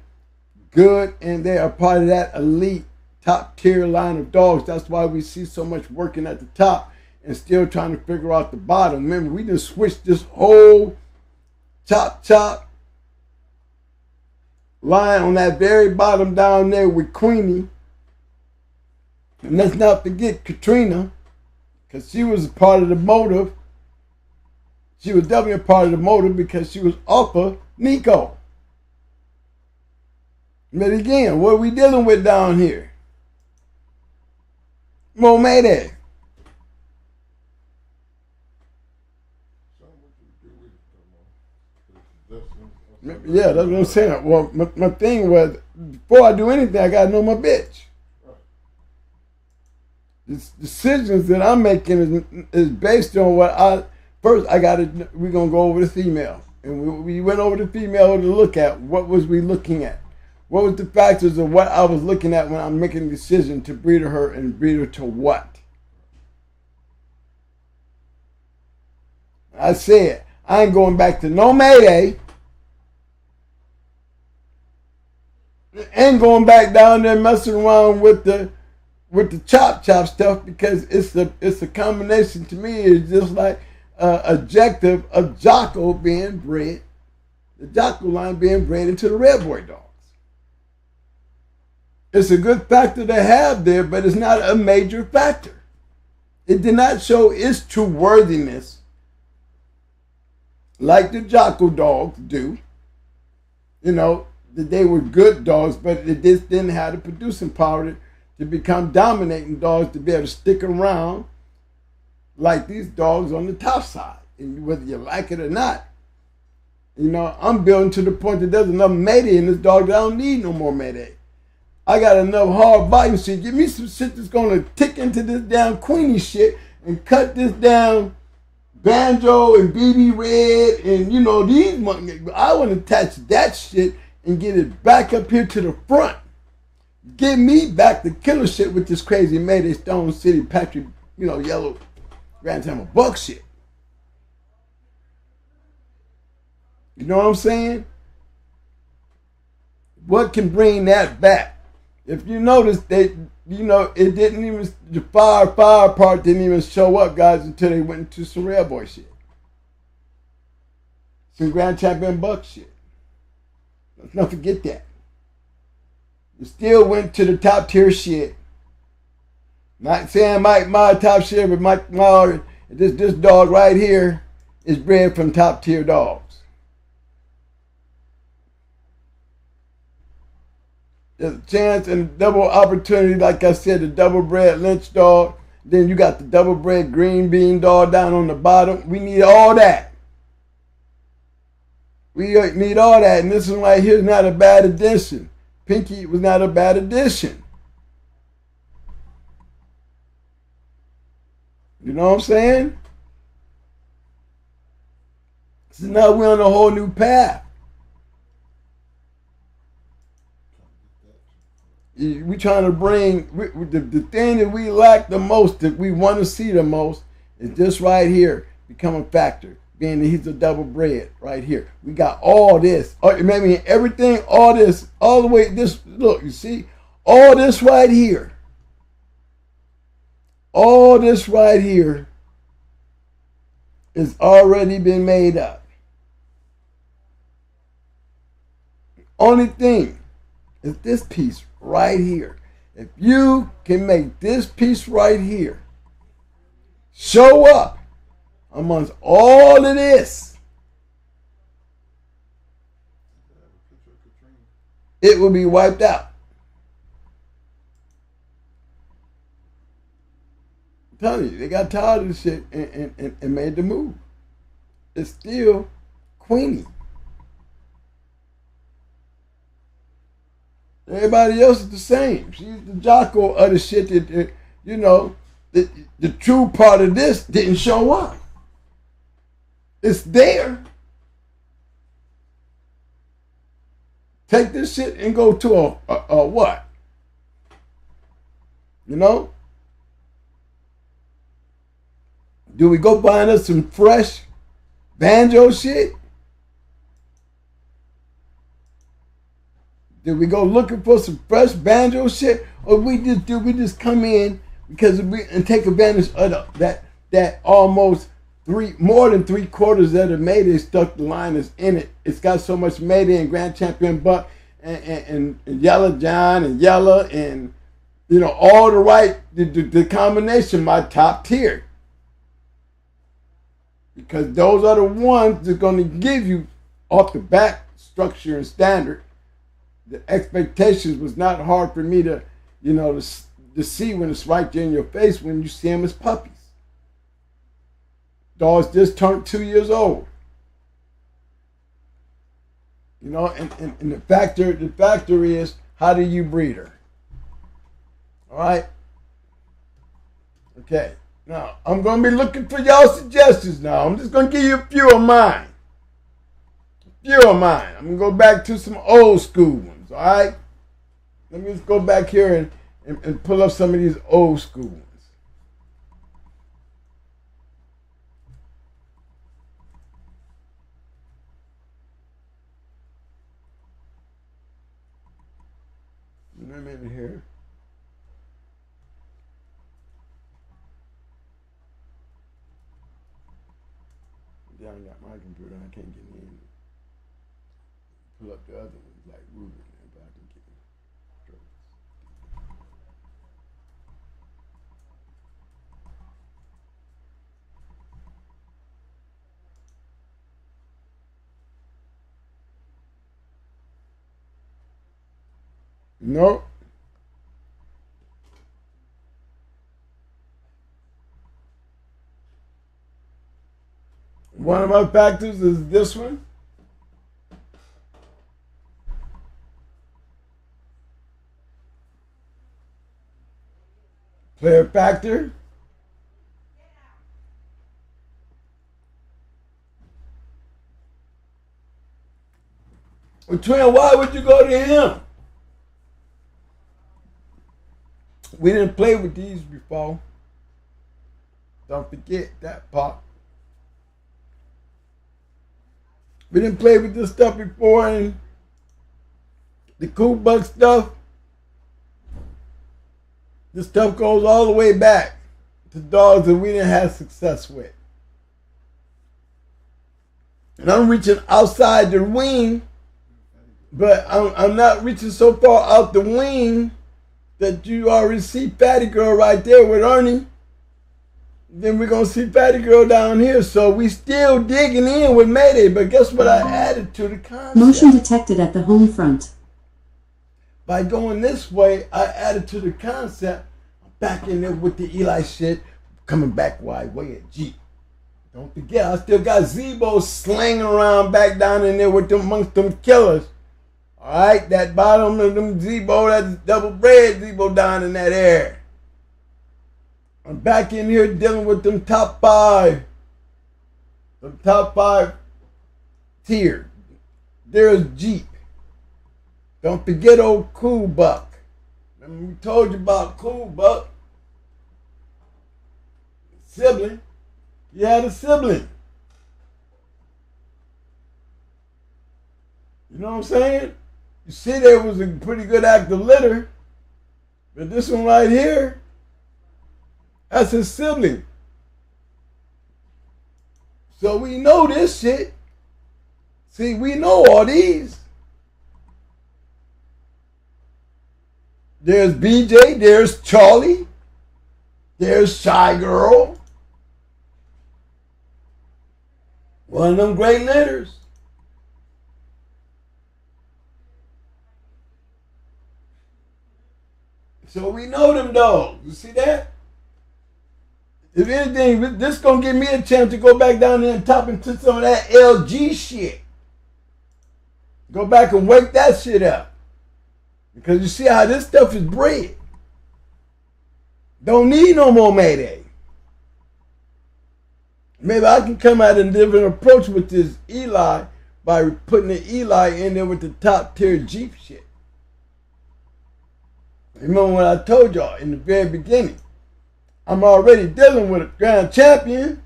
good and they are part of that elite top tier line of dogs. That's why we see so much working at the top and still trying to figure out the bottom. Remember, we just switched this whole chop line on that very bottom down there with Queenie. And let's not forget Katrina, because she was a part of the motive. She was definitely a part of the motive because she was off of Nico. But again, what are we dealing with down here? More Mayday. Yeah, that's what I'm saying. Well, my thing was, before I do anything, I got to know my bitch. The decisions that I'm making is based on what first, we're going to go over the female. And we went over the female to look at what was we looking at. What was the factors of what I was looking at when I'm making a decision to breed her and breed her to what? I said, I ain't going back to no Mayday. Ain't going back down there messing around with the chop stuff because it's a combination to me. It's just like objective of Jocko being bred, the Jocko line being bred into the Red Boy dogs. It's a good factor to have there, but it's not a major factor. It did not show its true worthiness like the Jocko dogs do. You know, that they were good dogs, but it just didn't have the producing power to become dominating dogs to be able to stick around like these dogs on the top side. And whether you like it or not, you know, I'm building to the point that there's enough Mayday in this dog that I don't need no more Mayday. I got enough hard biting shit. Give me some shit that's going to tick into this damn Queenie shit and cut this down Banjo and BB Red and, you know, these monkeys. I want to attach that shit and get it back up here to the front. Give me back the killer shit with this crazy Mayday Stone City Patrick, you know, yellow Grand Time of Buck shit. You know what I'm saying? What can bring that back? If you notice, it didn't even, the fire part didn't even show up, guys, until they went into some Red Boy shit. Some Grand Champion Buck shit. Let's not forget that. You still went to the top tier shit. Not saying my top tier, but this dog right here is bred from top tier dogs. There's a chance and double opportunity, like I said, the double bred Lynch dog. Then you got the double bred green bean dog down on the bottom. We need all that. We need all that. And this one right here is not a bad addition. Pinky was not a bad addition. You know what I'm saying? So now we're on a whole new path. We trying to bring the thing that we lack the most, that we want to see the most, is this right here become a factor. Being that he's a double bread right here. We got all this. Maybe everything, all this, all the way. This, look, you see? All this right here. All this right here is already been made up. Only thing is this piece right here. If you can make this piece right here show up amongst all of this, it will be wiped out. I'm telling you, they got tired of this shit and made the move. It's still Queenie. Everybody else is the same. She's the jocko of the shit that, you know, the true part of this didn't show up. It's there. Take this shit and go to a what? You know? Do we go find us some fresh banjo shit? Did we go looking for some fresh banjo shit? Or we just come in because and take advantage of that almost more than 3/4 of the Mayday stuck the line is in it. It's got so much Mayday and Grand Champion Buck and Yellow John and Yella and, you know, all the right, the combination, my top tier. Because those are the ones that's going to give you off the back structure and standard. The expectations was not hard for me to, you know, to see when it's right there in your face when you see them as puppies. Dogs just turned 2 years old. You know, and the factor is, how do you breed her? All right? Okay. Now, I'm going to be looking for y'all suggestions now. I'm just going to give you a few of mine. I'm going to go back to some old school ones, all right? Let me just go back here and pull up some of these old school ones. I'm in here. Yeah, I got my computer. I can't get in. Pull up the other ones like Ruben, but I can get in. Nope. One of my factors is this one. Player factor. Well, Trent, why would you go to him? We didn't play with these before. Don't forget that part. We didn't play with this stuff before, and the cool buck stuff. This stuff goes all the way back to dogs that we didn't have success with. And I'm reaching outside the wing, but I'm not reaching so far out the wing that you already see Fatty Girl right there with Ernie. Then we're going to see Fatty Girl down here. So we still digging in with Mayday. But guess what I added to the concept? Motion detected at the home front. By going this way, I added to the concept. I'm back in there with the Eli shit. Coming back wide way at Jeep. Don't forget, I still got Zebo slinging around back down in there with them amongst them killers. All right, that bottom of them Zebo, that's double bread Zebo down in that area. I'm back in here dealing with them top five. The top five tier. There's Jeep. Don't forget old Cool Buck. Remember we told you about Cool Buck. Sibling. He had a sibling. You know what I'm saying? You see there was a pretty good active litter. But this one right here, that's his sibling. So we know this shit. See, we know all these. There's BJ, there's Charlie, there's Shy Girl. One of them great litters. So we know them dogs. You see that? If anything, this gonna give me a chance to go back down there and tap into some of that LG shit. Go back and wake that shit up. Because you see how this stuff is bred. Don't need no more Mayday. Maybe I can come at a different approach with this Eli by putting the Eli in there with the top tier Jeep shit. Remember when I told y'all in the very beginning, I'm already dealing with a grand champion.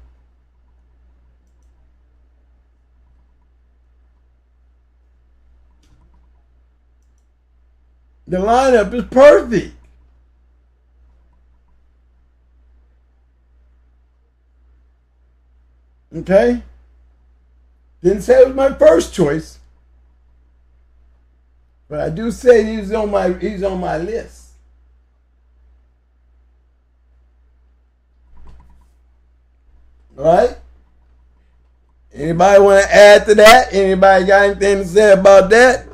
The lineup is perfect. Okay? Didn't say it was my first choice. But I do say he's on my list. All right? Anybody want to add to that? Anybody got anything to say about that?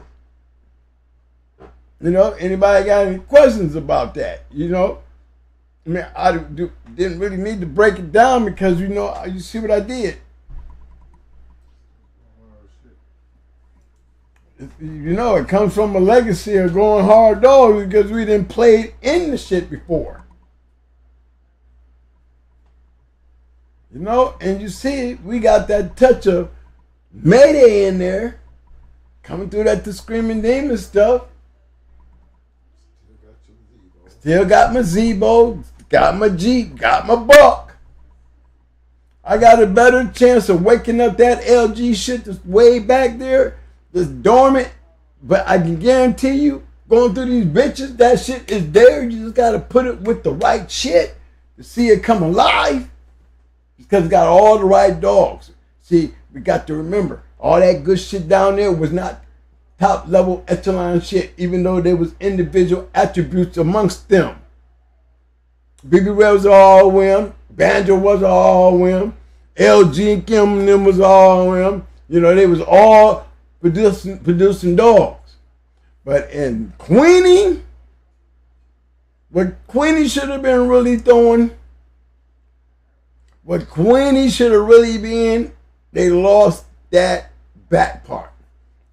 You know, anybody got any questions about that? You know, I mean, I didn't really need to break it down because, you know, you see what I did. You know, it comes from a legacy of going hard dogs because we didn't play in the shit before. You know, and you see, we got that touch of Mayday in there, coming through that the Screaming Demon stuff. Still got my Zebo, got my Jeep, got my Buck. I got a better chance of waking up that LG shit that's way back there, that's dormant. But I can guarantee you, going through these bitches, that shit is there. You just got to put it with the right shit to see it come alive. Because it's got all the right dogs. See, we got to remember, all that good shit down there was not top level echelon shit, even though there was individual attributes amongst them. BB Red was all whim, Banjo was all whim, LG and Kim and them was all whim. You know, they was all producing dogs. But in Queenie, what Queenie should have been really throwing, what Queenie should have really been, they lost that back part.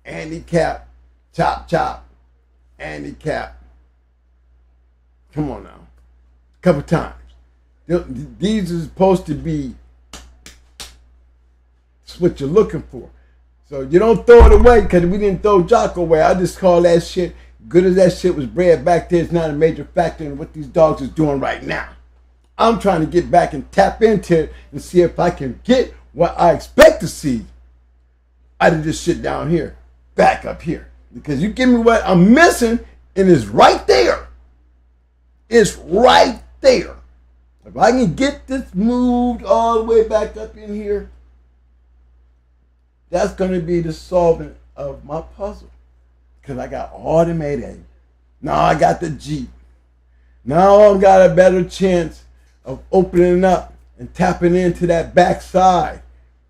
Handicap, chop, chop, handicap. Come on now. A couple times. These are supposed to be what you're looking for. So you don't throw it away because we didn't throw Jock away. I just call that shit, good as that shit was bred back there, it's not a major factor in what these dogs is doing right now. I'm trying to get back and tap into it and see if I can get what I expect to see out of this shit down here. Back up here, because you give me what I'm missing and it's right there. It's right there. If I can get this moved all the way back up in here, that's going to be the solving of my puzzle. Because I got all the Mayday. Now I got the Jeep. Now I've got a better chance of opening up and tapping into that backside.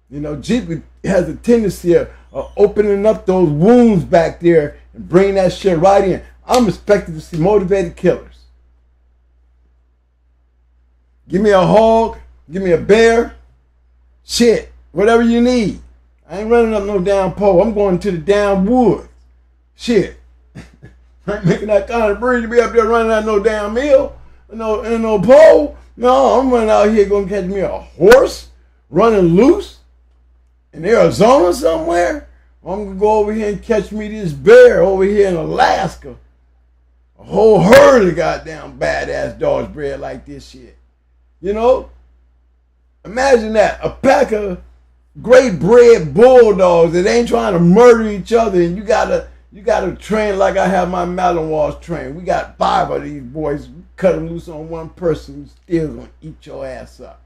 You know, Jeep has a tendency of opening up those wounds back there and bringing that shit right in. I'm expecting to see motivated killers. Give me a hog, give me a bear, Shit, whatever you need. I ain't running up no damn pole. I'm going to the damn woods. Shit. I ain't making that kind of breed to be up there running out no damn mill. No pole. No, I'm running out here going to catch me a horse running loose in Arizona somewhere. I'm going to go over here and catch me this bear over here in Alaska. A whole herd of goddamn badass dogs bred like this shit. You know? Imagine that. A pack of great bred bulldogs that ain't trying to murder each other, and you gotta train like I have my Malinois trained. We got 5 of these boys. Cut them loose on one person who's still gonna eat your ass up.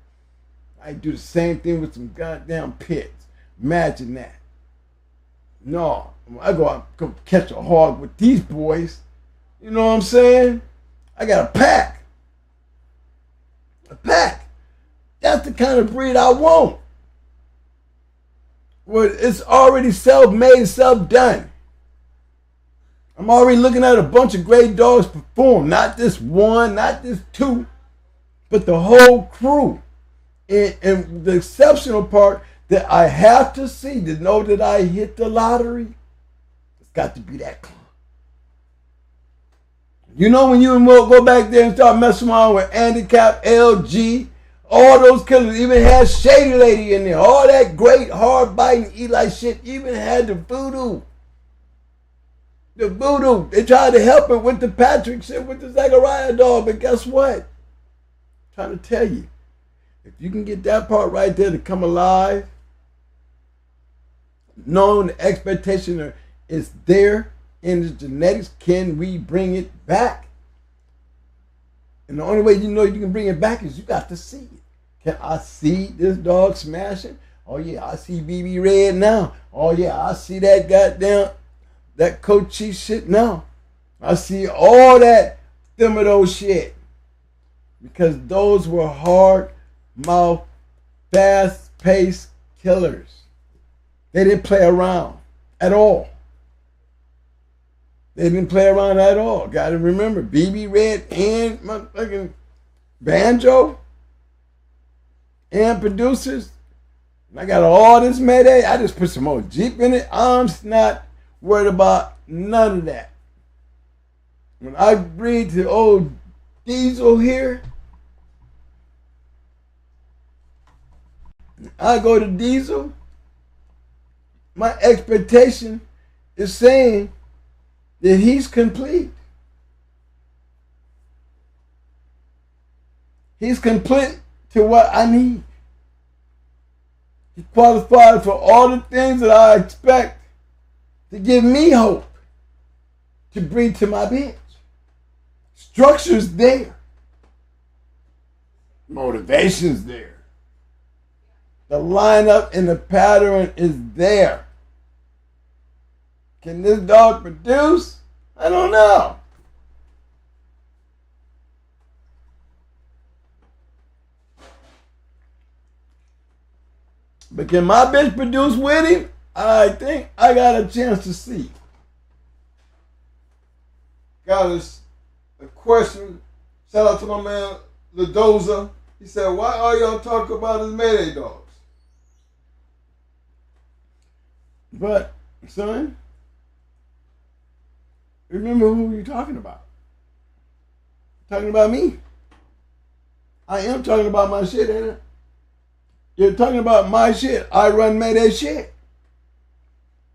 I do the same thing with some goddamn pits. Imagine that. No, I go out go catch a hog with these boys. You know what I'm saying? I got a pack. A pack. That's the kind of breed I want. Where it's already self-made, self-done. I'm already looking at a bunch of great dogs perform. Not this one, not this 2, but the whole crew. And the exceptional part that I have to see to know that I hit the lottery, it's got to be that club. You know when you go back there and start messing around with Handicap, LG, all those killers, even had Shady Lady in there. All that great, hard-biting, Eli shit, even had the voodoo. The voodoo. They tried to help it with the Patrick shit, with the Zachariah dog, but guess what? I'm trying to tell you, if you can get that part right there to come alive, knowing the expectation is there in the genetics, can we bring it back? And the only way you know you can bring it back is you got to see it. Can I see this dog smashing? Oh yeah, I see BB Red now. Oh yeah, I see that goddamn, that Cochise shit now. I see all that Thibodeau shit. Because those were hard mouth, fast paced killers. They didn't play around at all. They didn't play around at all. Gotta remember, BB Red and motherfucking Banjo and producers. I got all this Mayday. I just put some more Jeep in it. I'm not worried about none of that. When I breed to old Diesel here, I go to Diesel, my expectation is saying that he's complete. He's complete to what I need. He qualified for all the things that I expect to give me hope to breed to my bitch. Structure's there. Motivation's there. The lineup and the pattern is there. Can this dog produce? I don't know. But can my bitch produce with him? I think I got a chance to see. Got a question. Shout out to my man Ladoza. He said, why are y'all talking about his Mayday dogs? But, son, remember who you're talking about. Talking about me. I am talking about my shit, ain't it? You're talking about my shit. I run Mayday shit.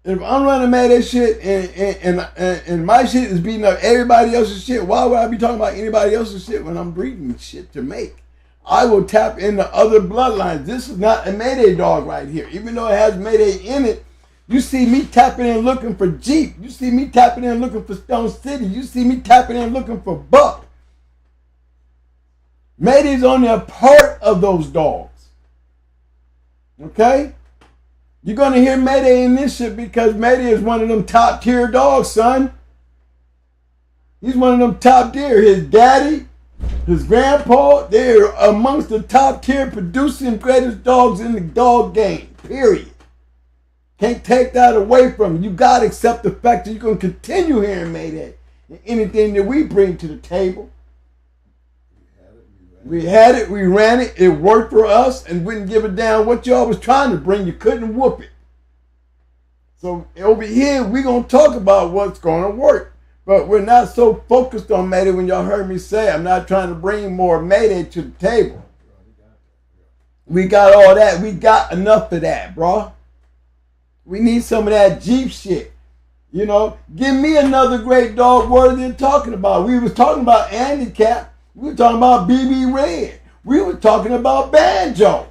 If I'm running Mayday shit and my shit is beating up everybody else's shit, why would I be talking about anybody else's shit when I'm breeding shit to make? I will tap into other bloodlines. This is not a Mayday dog right here. Even though it has Mayday in it, you see me tapping in looking for Jeep. You see me tapping in looking for Stone City. You see me tapping in looking for Buck. Mayday's only a part of those dogs. Okay? You're going to hear Mayday in this shit because Mayday is one of them top tier dogs, son. He's one of them top tier. His daddy, his grandpa, they're amongst the top tier producing greatest dogs in the dog game, period. Can't take that away from you. You got to accept the fact that you're going to continue hearing Mayday in anything that we bring to the table. We had it, we ran it, it worked for us, and wouldn't give a damn what y'all was trying to bring. You couldn't whoop it. So over here, we're going to talk about what's going to work. But we're not so focused on Mayday. When y'all heard me say, I'm not trying to bring more Mayday to the table. We got all that. We got enough of that, bro. We need some of that Jeep shit. You know, give me another great dog worthy of talking about. We was talking about handicap. We were talking about BB Red. We were talking about Banjo.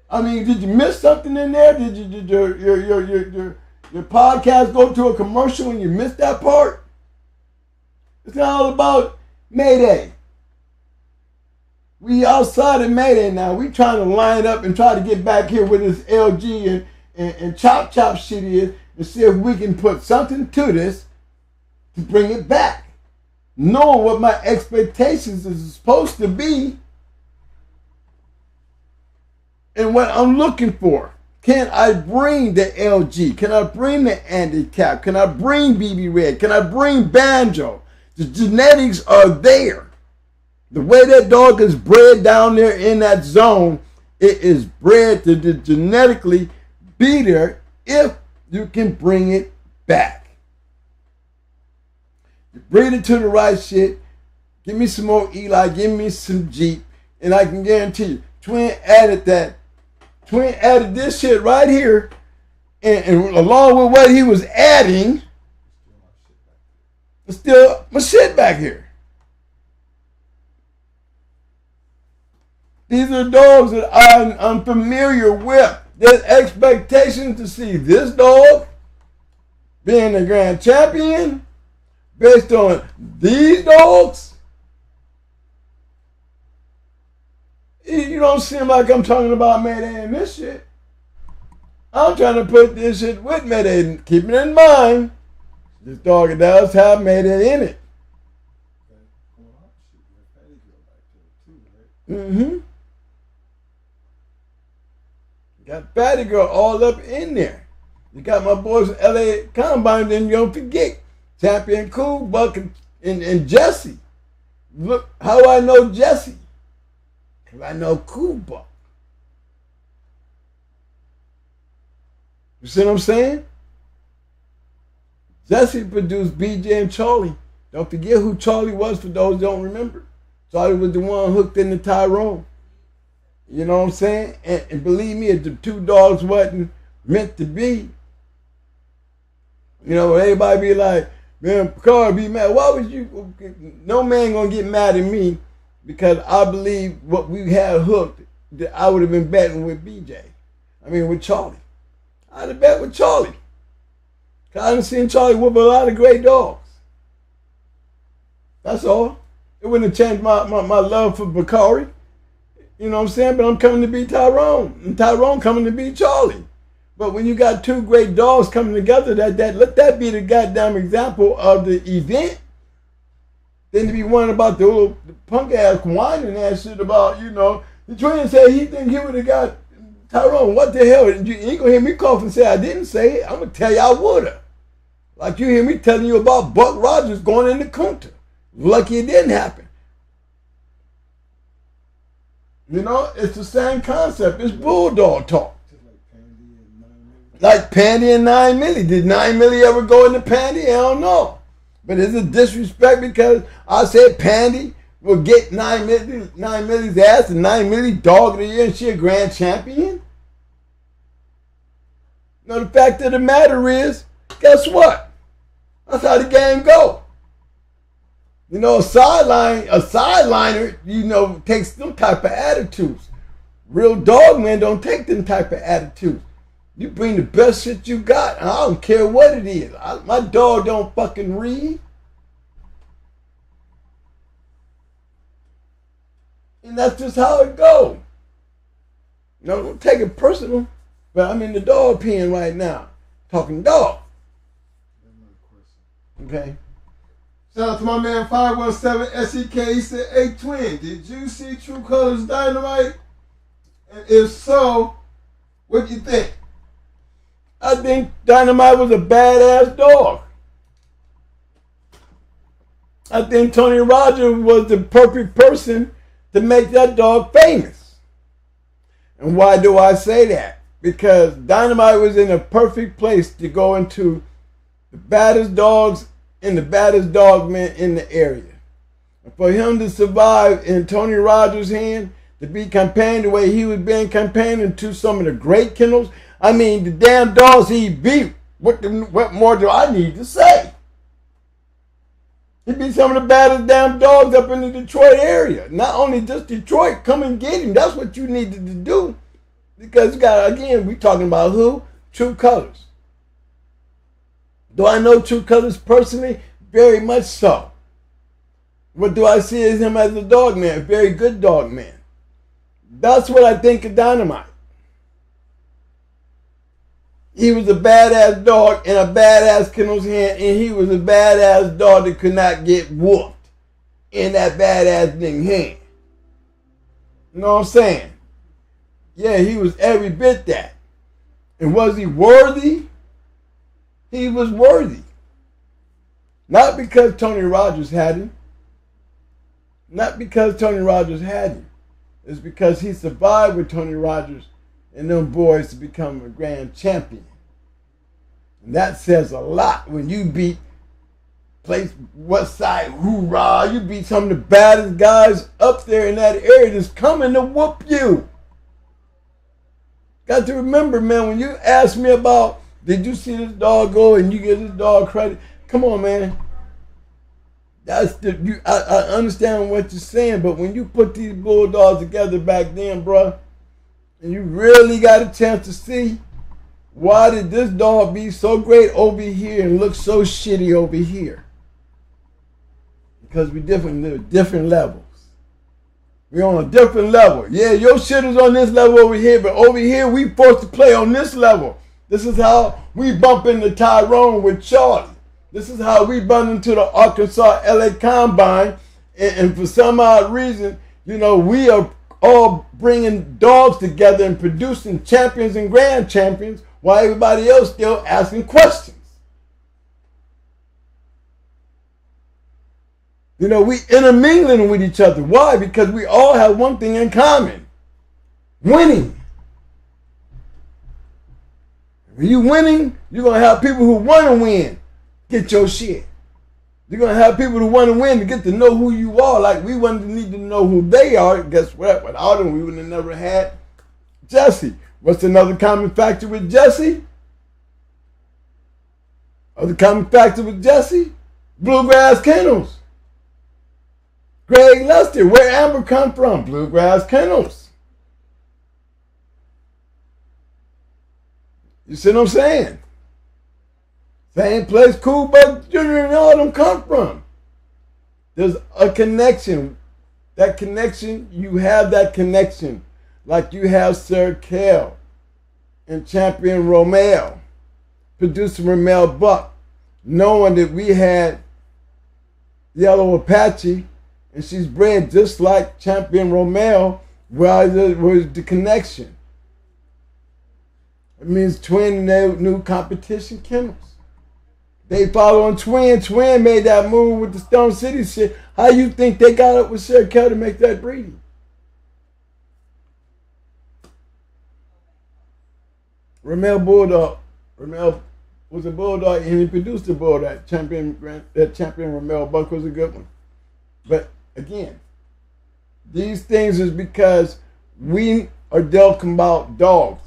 I mean, did you miss something in there? Did your podcast go to a commercial and you missed that part? It's not all about Mayday. We outside of Mayday now. We trying to line up and try to get back here with this LG and chop shit is and see if we can put something to this to bring it back. Knowing what my expectations is supposed to be and what I'm looking for. Can I bring the LG? Can I bring the handicap? Can I bring BB Red? Can I bring Banjo? The genetics are there. The way that dog is bred down there in that zone, it is bred to genetically be there if you can bring it back. You breed it to the right shit. Give me some more Eli. Give me some Jeep. And I can guarantee you, Twin added that. Twin added this shit right here. And along with what he was adding, there's still my shit back here. These are dogs that I'm familiar with. There's expectations to see this dog being the grand champion based on these dogs. You don't seem like I'm talking about Mayday and this shit. I'm trying to put this shit with Mayday, keeping in mind this dog does have Mayday in it. Mm-hmm. Got Fatty Girl all up in there. You got my boys from LA Combine, then you don't forget Champion Cool Buck and Jesse. Look how I know Jesse. Because I know Cool Buck. You see what I'm saying? Jesse produced BJ and Charlie. Don't forget who Charlie was for those who don't remember. Charlie was the one hooked into Tyrone. You know what I'm saying? And believe me, if the two dogs wasn't meant to be, you know, everybody be like, man, Carl be mad. Why would you? No man gonna get mad at me because I believe what we had hooked, that I would have been betting with BJ. I mean, with Charlie. I'd have bet with Charlie. Because I done seen Charlie whoop a lot of great dogs. That's all. It wouldn't have changed my love for Bakari. You know what I'm saying? But I'm coming to beat Tyrone. And Tyrone coming to beat Charlie. But when you got two great dogs coming together, let that be the goddamn example of the event. Then to be worrying about the little punk ass whining ass shit about, you know, the Twin said he think he would have got Tyrone. What the hell? You ain't gonna hear me cough and say I didn't say it. I'm gonna tell you I woulda. Like you hear me telling you about Buck Rogers going into Kunta. Lucky it didn't happen. You know, it's the same concept. It's bulldog talk. Like Pandy and 9 Milli. Did 9 Milli ever go into Pandy? I don't know. But is it disrespect because I said Pandy will get 9 Milli's ass and 9 Milli dog of the year and she a grand champion? No, the fact of the matter is, guess what? That's how the game go. You know, a sideliner, you know, takes them type of attitudes. Real dog man don't take them type of attitudes. You bring the best shit you got, and I don't care what it is. My dog don't fucking read. And that's just how it go. You know, don't take it personal, but I'm in the dog pen right now, talking dog. Okay. Shout out to my man 517 SEK. He said, hey, Twin, did you see True Colors Dynamite? And if so, what do you think? I think Dynamite was a badass dog. I think Tony Rogers was the perfect person to make that dog famous. And why do I say that? Because Dynamite was in a perfect place to go into the baddest dogs and the baddest dogmen in the area. And for him to survive in Tony Rogers' hand, to be campaigned the way he was being campaigned into some of the great kennels, I mean, the damn dogs he beat, what more do I need to say? He beat some of the baddest damn dogs up in the Detroit area. Not only just Detroit, come and get him. That's what you needed to do. Because you got, again, we talking about who? True Colors. Do I know True Colors personally? Very much so. What do I see as him as a dog man? A very good dog man. That's what I think of Dynamite. He was a badass dog in a badass kennel's hand, and he was a badass dog that could not get whooped in that badass thing hand. You know what I'm saying? Yeah, he was every bit that. And was he worthy? He was worthy. Not because Tony Rogers had him. Not because Tony Rogers had him. It's because he survived with Tony Rogers and them boys to become a grand champion. And that says a lot when you beat place Westside Hoorah. You beat some of the baddest guys up there in that area that's coming to whoop you. Got to remember, man, when you ask me about, did you see this dog go and you give this dog credit? Come on, man. I understand what you're saying, but when you put these bulldogs together back then, bro, and you really got a chance to see, why did this dog be so great over here and look so shitty over here? Because we're different levels. We're on a different level. Yeah, your shit is on this level over here, but over here we forced to play on this level. This is how we bump into Tyrone with Charlie. This is how we bump into the Arkansas LA Combine. And for some odd reason, you know, we are all bringing dogs together and producing champions and grand champions while everybody else still asking questions. You know, we intermingling with each other. Why? Because we all have one thing in common. Winning. When you winning, you're going to have people who want to win get your shit. You're going to have people who want to win to get to know who you are. Like we wanted to need to know who they are. Guess what? Without them, we would have never had Jesse. What's another common factor with Jesse? Other common factor with Jesse? Bluegrass Kennels. Greg Lester, where Amber come from? Bluegrass Kennels. You see what I'm saying? Same place Cool Buck Jr. and all them come from. There's a connection. That connection, you have that connection. Like you have Sir Kel and Champion Romeo, producer Romeo Buck, knowing that we had Yellow Apache, and she's bred just like Champion Romeo. Well, there was the connection. It means Twin and their new competition kennels. They follow on Twin. Twin made that move with the Stone City shit. How you think they got up with Sir Kel to make that breeding? Romeo Bulldog. Romeo was a bulldog, and he produced the bulldog. That champion Romeo Buck was a good one. But again, these things is because we are dealt about dogs.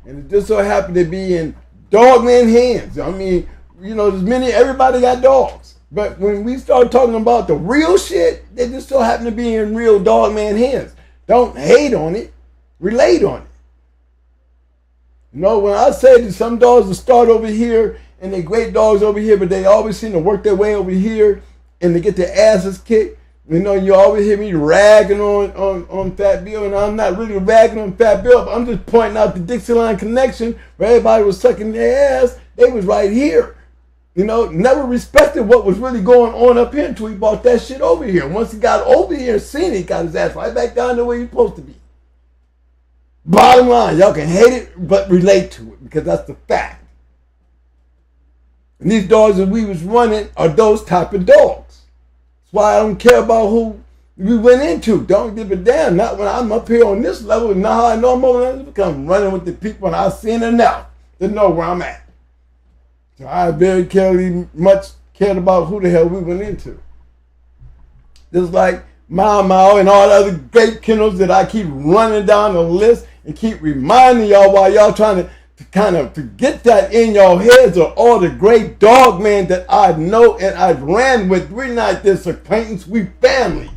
And it just so happened to be in dogman hands. I mean, you know, everybody got dogs. But when we start talking about the real shit, they just so happen to be in real dogman hands. Don't hate on it, relate on it. You know, when I say that some dogs will start over here and they're great dogs over here, but they always seem to work their way over here and they get their asses kicked. You know, you always hear me ragging on Fat Bill, and I'm not really ragging on Fat Bill, but I'm just pointing out the Dixieland connection where everybody was sucking their ass. They was right here. You know, never respected what was really going on up here until he brought that shit over here. Once he got over here and seen it, he got his ass right back down to where he's supposed to be. Bottom line, y'all can hate it, but relate to it, because that's the fact. And these dogs that we was running are those type of dogs. That's why I don't care about who we went into. Don't give a damn. Not when I'm up here on this level. Not how I know I'm over there. Become running with the people and I've seen enough to know where I'm at. So I very much cared about who the hell we went into. Just like Mao and all the other great kennels that I keep running down the list and keep reminding y'all while y'all trying to kind of to get that in your heads of all the great dog men that I know and I've ran with. We're not just acquaintance, we family.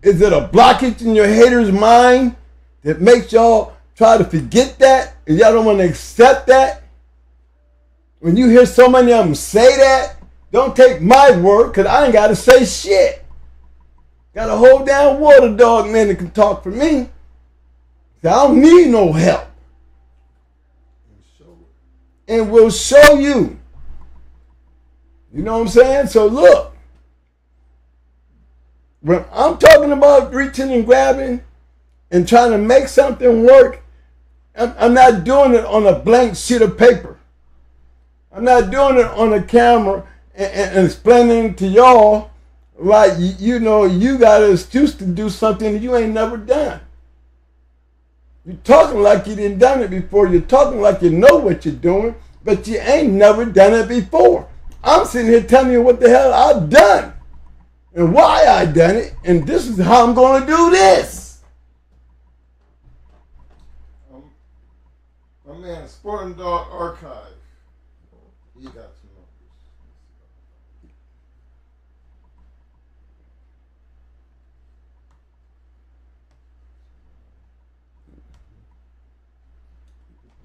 Is it a blockage in your haters' mind that makes y'all try to forget that and y'all don't want to accept that? When you hear so many of them say that, don't take my word, because I ain't got to say shit. Got a whole damn water dog man that can talk for me. I don't need no help. And we'll show you. You know what I'm saying? So look, when I'm talking about reaching and grabbing and trying to make something work, I'm not doing it on a blank sheet of paper. I'm not doing it on a camera and explaining to y'all, like, you know, you got an excuse to do something that you ain't never done. You're talking like you didn't done it before. You're talking like you know what you're doing, but you ain't never done it before. I'm sitting here telling you what the hell I've done and why I done it, and this is how I'm going to do this. My man, Sporting Dog Archive. He got some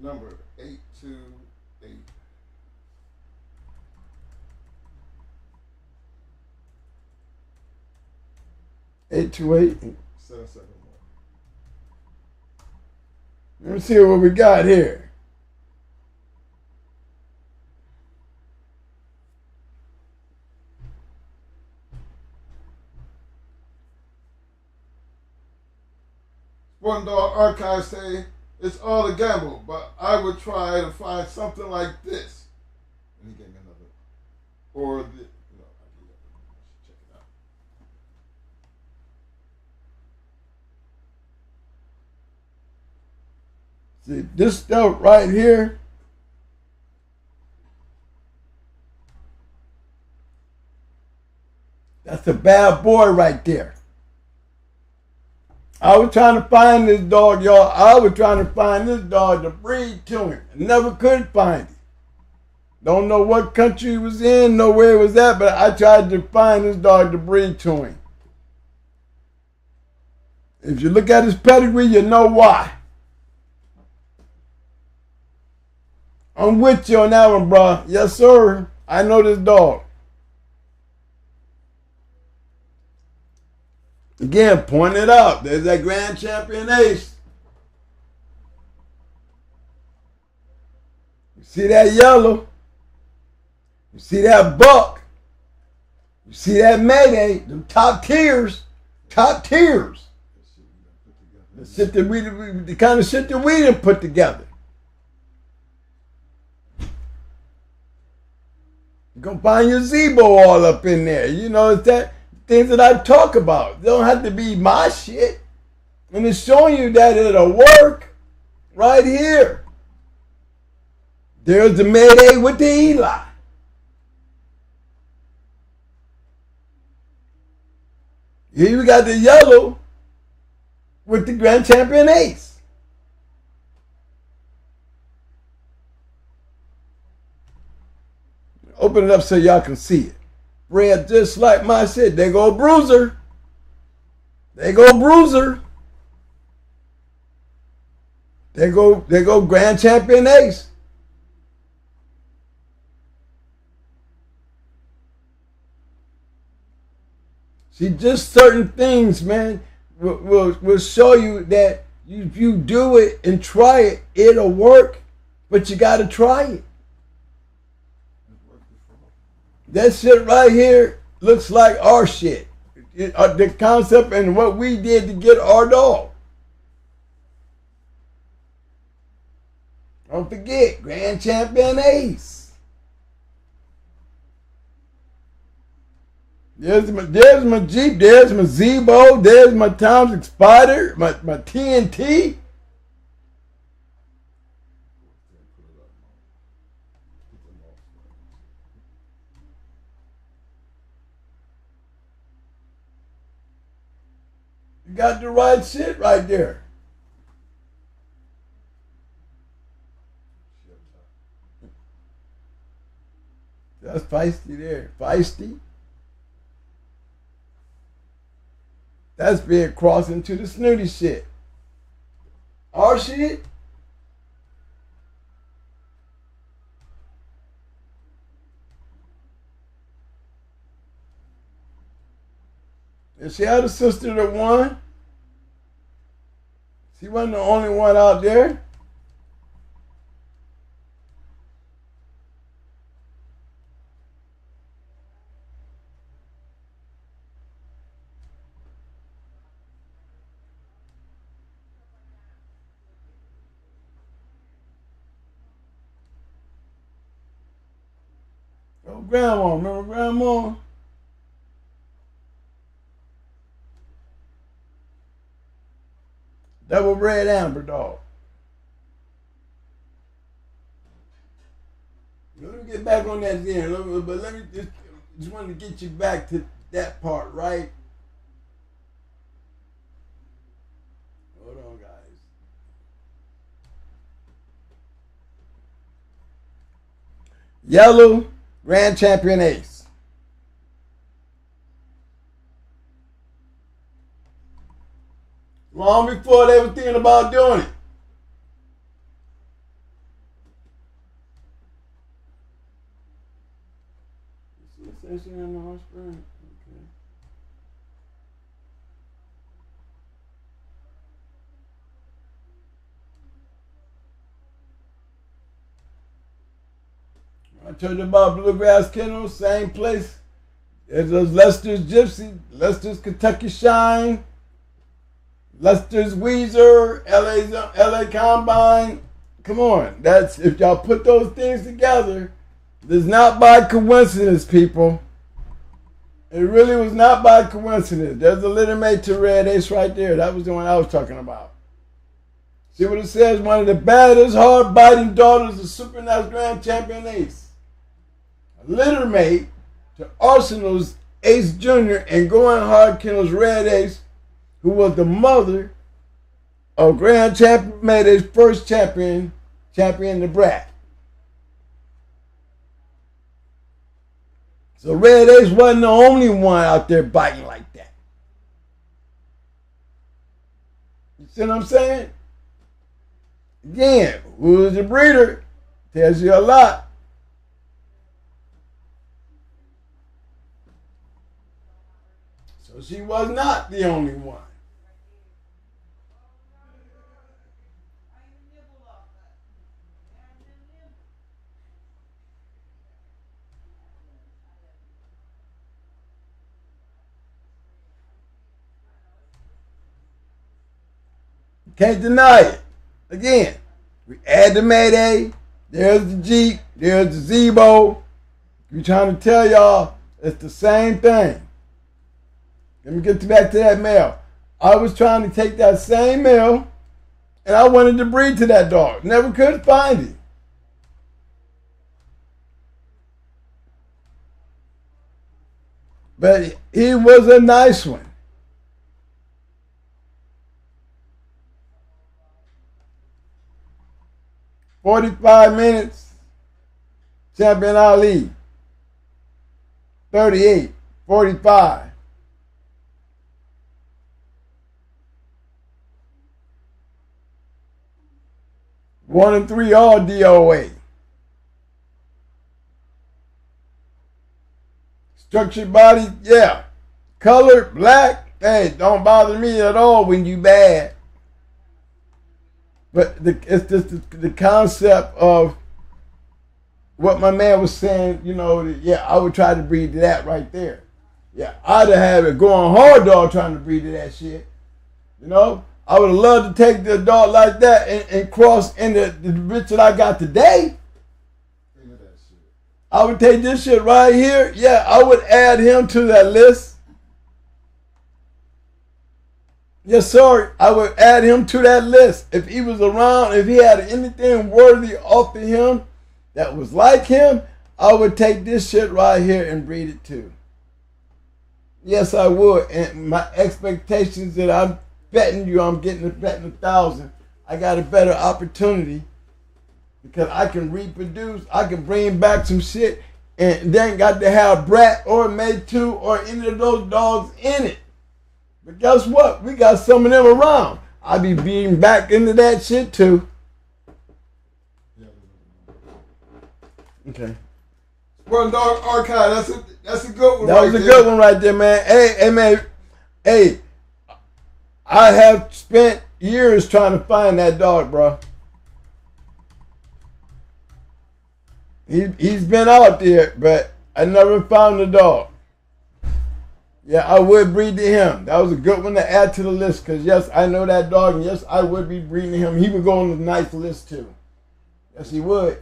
numbers. Number 828. 828. 771. Let me see what we got here. Sporting Dog Archive say it's all a gamble, but I would try to find something like this. And he gave me another. Or the, no, check it out. See, this stuff right here, that's a bad boy right there. I was trying to find this dog, y'all. I was trying to find this dog to breed to him. I never could find him. Don't know what country he was in, know where he was at, but I tried to find this dog to breed to him. If you look at his pedigree, you know why. I'm with you on that one, bro. Yes, sir. I know this dog. Again, point it out. There's that Grand Champion Ace. You see that yellow? You see that buck? You see that Mayday? Them top tiers. Top tiers. The shit that the kind of shit that we didn't put together. You're going to find your Zebo all up in there. You know, it's that things that I talk about. They don't have to be my shit. And it's showing you that it'll work right here. There's the Mayday with the Eli. Here we got the yellow with the Grand Champion Ace. Open it up so y'all can see it. Red just like my shit. There go Bruiser. There go Bruiser. There go Grand Champion Ace. See, just certain things, man, will show you that if you do it and try it, it'll work, but you got to try it. That shit right here looks like our shit. The concept and what we did to get our dog. Don't forget, Grand Champion Ace. There's my Jeep. There's my Zebo. There's my Toxic Spider. My TNT. You got the right shit right there. That's feisty there. Feisty. That's being crossed into the snooty shit. Our shit. Is she had a sister that won? She wasn't the only one out there. Oh, grandma, remember grandma? Double red amber dog. Let me get back on that then, but let me just want to get you back to that part, right? Hold on, guys. Yellow Grand Champion Ace. Long before they were thinking about doing it. I told you about Bluegrass Kennels, same place. There's Lester's Gypsy, Lester's Kentucky Shine, Lester's Weezer, LA Combine. Come on, that's if y'all put those things together. It's not by coincidence, people. It really was not by coincidence. There's a little mate to Red Ace right there. That was the one I was talking about. See what it says? One of the baddest, hard-biting daughters of Super Nice Grand Champion Ace. A litter mate to Arsenal's Ace Jr. and Going Hard Kennels Red Ace, who was the mother of Grand Champion Mayday's first champion the Brat. So Red Ace wasn't the only one out there biting like that. You see what I'm saying? Again, who was the breeder tells you a lot. So she was not the only one. Can't deny it. Again, we add the Mayday, there's the Jeep, there's the Zebo. We're trying to tell y'all it's the same thing. Let me get back to that male. I was trying to take that same male and I wanted to breed to that dog. Never could find him. But he was a nice one. "45 minutes, Champion Ali. 38, 45. One and three all DOA. Structured body, yeah. Color, black, hey, don't bother me at all when you bad. But it's just the concept of what my man was saying, you know, yeah, I would try to breed to that right there. Yeah, I'd have it going hard dog trying to breed to that shit. You know, I would have loved to take the dog like that and cross into the bitch that I got today. I would take this shit right here. Yeah, I would add him to that list. Yes, sir. I would add him to that list. If he was around, if he had anything worthy off of him that was like him, I would take this shit right here and breed it too. Yes, I would. And my expectations that I'm betting you I'm betting 1,000. I got a better opportunity because I can reproduce. I can bring back some shit and then got to have Brat or Mate 2 or any of those dogs in it. But guess what? We got some of them around. I be beating back into that shit too. Okay. One Dog Archive. That's a good one. That was a good one right there, man. Hey, man. Hey, I have spent years trying to find that dog, bro. He's been out there, but I never found the dog. Yeah, I would breed to him. That was a good one to add to the list because, yes, I know that dog, and yes, I would be breeding him. He would go on the nice list, too. Yes, he would.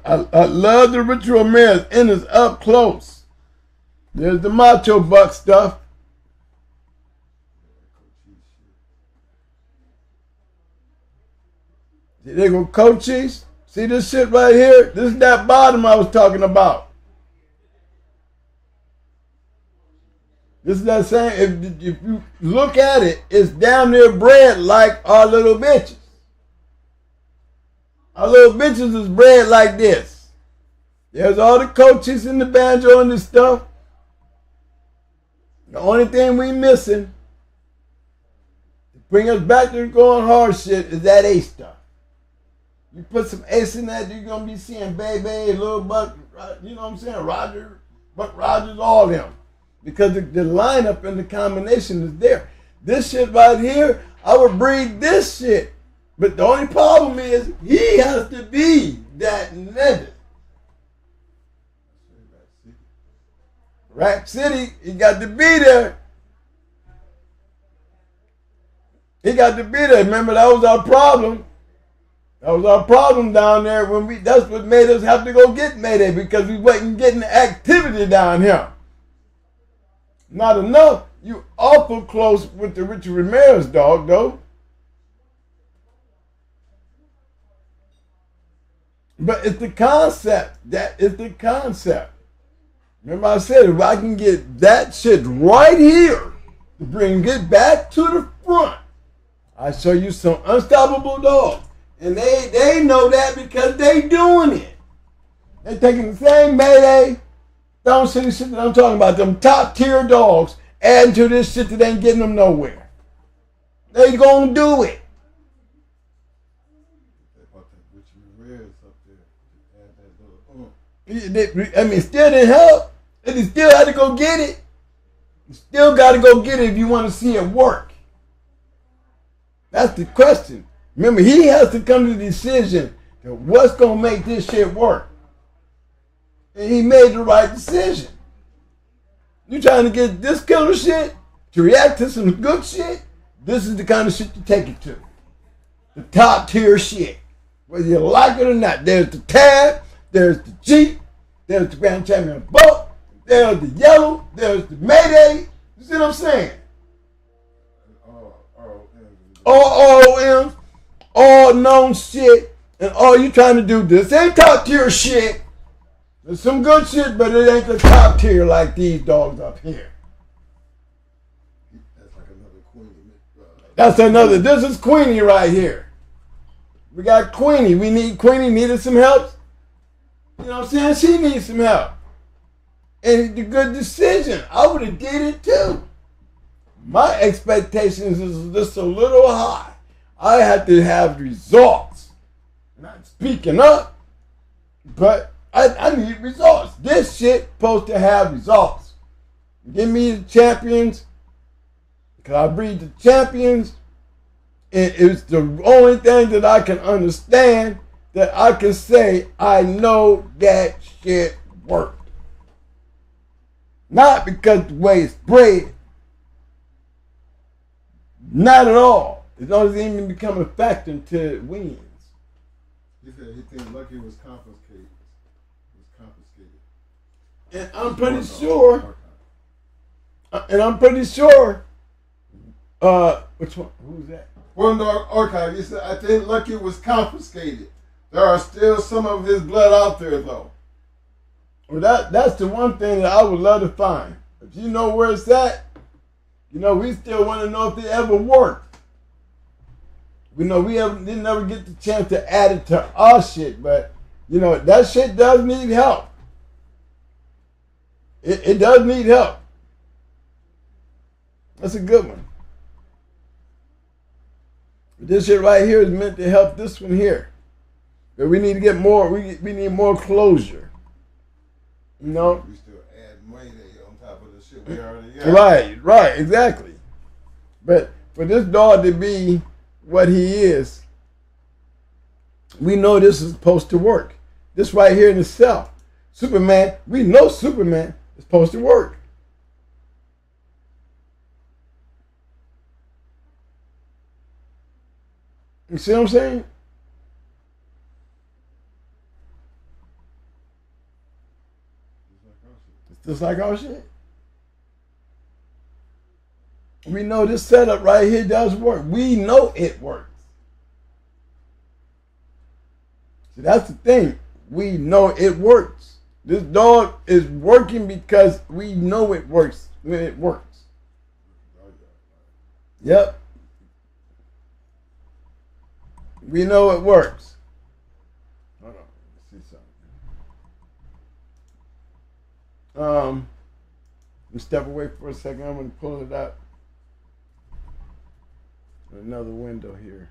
I love the Richard Ramirez, and it's up close. There's the Macho Buck stuff. See, they go Cochise. See this shit right here? This is that bottom I was talking about. This is that same, if you look at it, it's damn near bred like our little bitches. Our little bitches is bred like this. There's all the coaches and the banjo and the stuff. The only thing we missing to bring us back to the going hard shit is that ace stuff. You put some ace in that, you're going to be seeing Baby, Little Buck, you know what I'm saying, Roger, Buck Rogers, all them. Because the lineup and the combination is there. This shit right here, I would breed this shit. But the only problem is he has to be that nigga. Rack City, he got to be there. He got to be there. Remember, that was our problem. That was our problem down there when that's what made us have to go get Mayday because we wasn't getting the activity down here. Not enough. You awful close with the Richard Ramirez dog, though. But it's the concept. That is the concept. Remember I said, if I can get that shit right here to bring it back to the front, I show you some unstoppable dogs. And they know that because they doing it. They taking the same Mayday, don't see the shit that I'm talking about, them top tier dogs, adding to this shit that ain't getting them nowhere. They gonna do it. I mean, still didn't help. And he still had to go get it. You still got to go get it if you want to see it work. That's the question. Remember, he has to come to the decision that what's going to make this shit work. And he made the right decision. You trying to get this killer shit to react to some good shit? This is the kind of shit you take it to. The top tier shit. Whether you like it or not. There's the tab. There's the Jeep, there's the Grand Champion Buck, there's the Yellow, there's the Mayday. You see what I'm saying? All ROMs, all known shit, and all you trying to do, this ain't top tier shit. There's some good shit, but it ain't the top tier like these dogs up here. That's like another Queenie. That's another, this is Queenie right here. We got Queenie. We need Queenie, needed some help. You know what I'm saying? She needs some help. And it's a good decision. I would have did it too. My expectations is just a little high. I had to have results. Not speaking up, but I need results. This shit supposed to have results. Give me the champions, because I breed the champions. And it's the only thing that I can understand that I can say I know that shit worked. Not because the way it's sprayed. Not at all. It doesn't even become a factor until it wins. He said he thinks Lucky was confiscated. And I'm pretty sure. Which one? Who's that? One Dog Archive. He said, I think Lucky was confiscated. There are still some of his blood out there, though. Well, that's the one thing that I would love to find. If you know where it's at, we still want to know if it ever worked. We know didn't never get the chance to add it to our shit, but that shit does need help. It does need help. That's a good one. This shit right here is meant to help this one here. But we need to get more. We need more closure. We still add money on top of the shit we already got. Right, exactly. But for this dog to be what he is, we know this is supposed to work. This right here in itself. Superman, we know Superman is supposed to work. You see what I'm saying? It's just like our shit. We know this setup right here does work. We know it works. See, that's the thing. We know it works. This dog is working because we know it works when it works. Yep. We know it works. Hold on. Let's see something. Let me step away for a second. I'm going to pull it up. Another window here.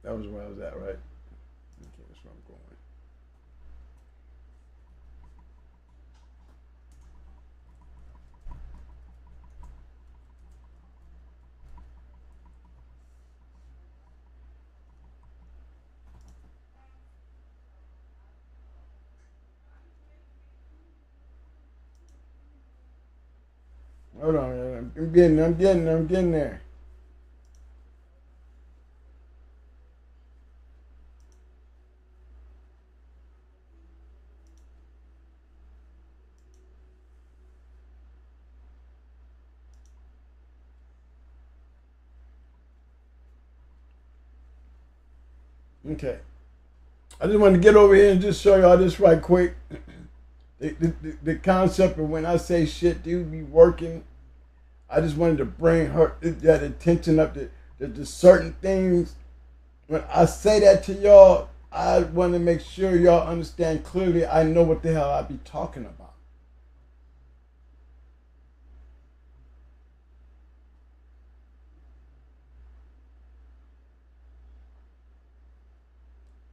That was where I was at, right? Okay, that's where I'm going. Hold on, I'm getting there. Okay. I just wanted to get over here and just show y'all this right quick. The concept of when I say shit do be working, I just wanted to bring that attention up to certain things. When I say that to y'all, I want to make sure y'all understand clearly I know what the hell I be talking about.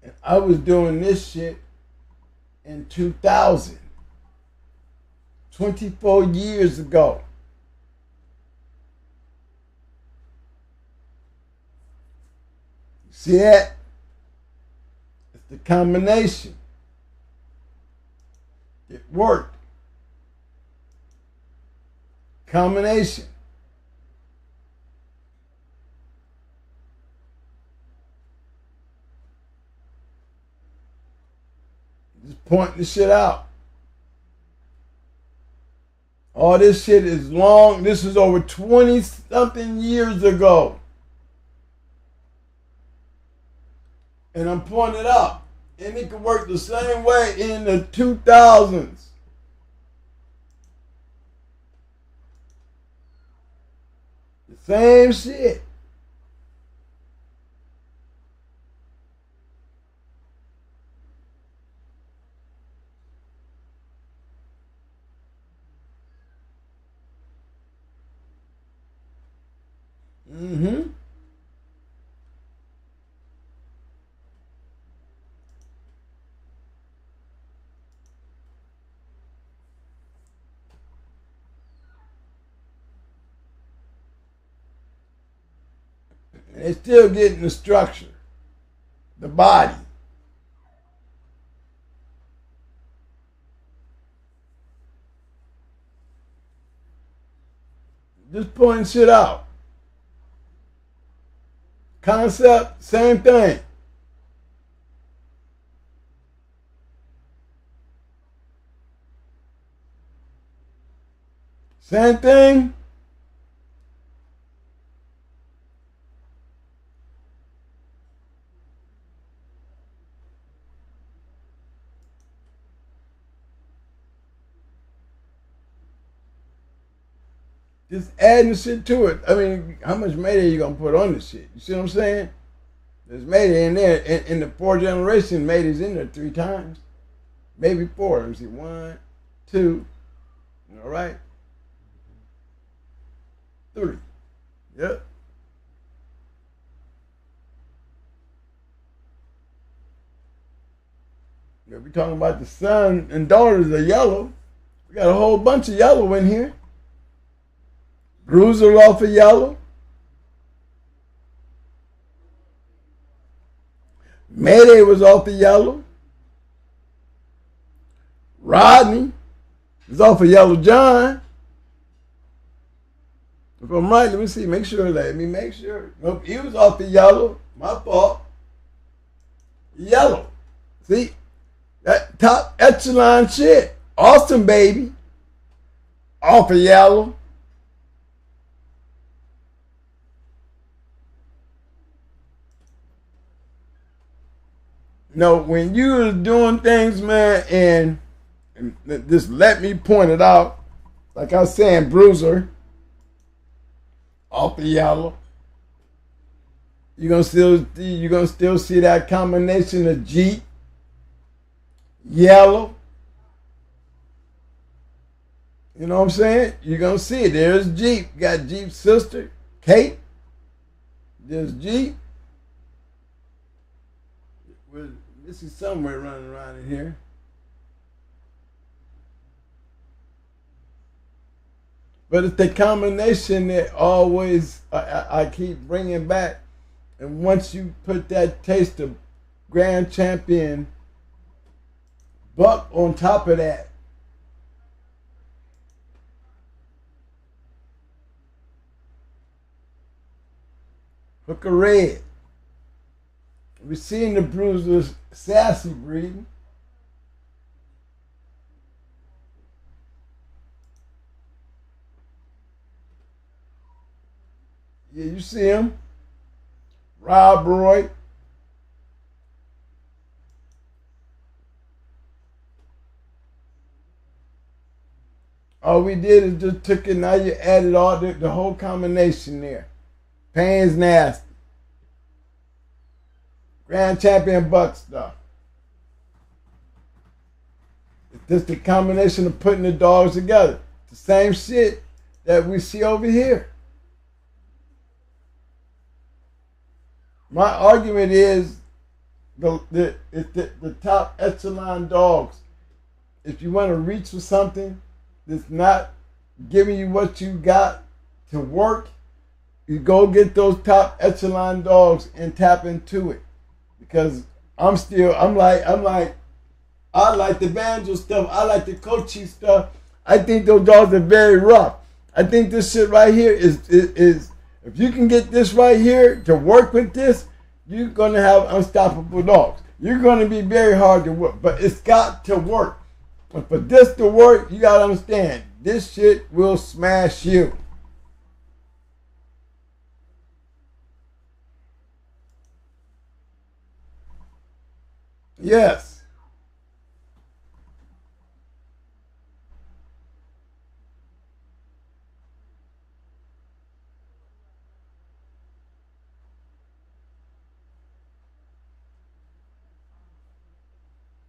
And I was doing this shit in 2000, 24 years ago. See that? It's the combination. It worked. Combination. Just pointing the shit out. All this shit is long. This is over 20 something years ago. And I'm pointing it out. And it could work the same way in the 2000s. The same shit. Mm-hmm. And they still getting the structure, the body. Just pointing shit out. Concept, same thing. Same thing. Just adding shit to it. I mean, how much Mayday you gonna put on this shit? You see what I'm saying? There's Mayday in there. In the 4th generation, Mayday's in there 3 times. Maybe 4. Let me see. 1, 2. All right. 3. Yep. We're talking about the son and daughters of yellow. We got a whole bunch of yellow in here. Bruiser off of yellow. Mayday was off of yellow. Rodney was off of Yellow John. If I'm right, let me see. Make sure. Let me make sure. Nope, he was off the yellow. My fault. Yellow. See? That top echelon shit. Awesome, baby. Off of yellow. You know, when you was doing things, man, and just let me point it out, like I was saying, Bruiser, off the yellow. You're gonna still see that combination of Jeep, yellow. You know what I'm saying? You're gonna see it. There's Jeep. You got Jeep's sister, Kate. There's Jeep. This is somewhere running around in here. But it's the combination that always I keep bringing back. And once you put that taste of Grand Champion Buck on top of that, Hooker Red. We're seeing the Bruiser's sassy breeding. Yeah, you see him. Rob Roy. All we did is just took it, now you added all the whole combination there. Pain's nasty. Grand Champion Buck stuff. It's just the combination of putting the dogs together. The same shit that we see over here. My argument is the top echelon dogs. If you want to reach for something that's not giving you what you got to work, you go get those top echelon dogs and tap into it. Because I like the banjo stuff. I like the Cochi stuff. I think those dogs are very rough. I think this shit right here is if you can get this right here to work with this, you're going to have unstoppable dogs. You're going to be very hard to work, but it's got to work. And for this to work, you got to understand, this shit will smash you. Yes.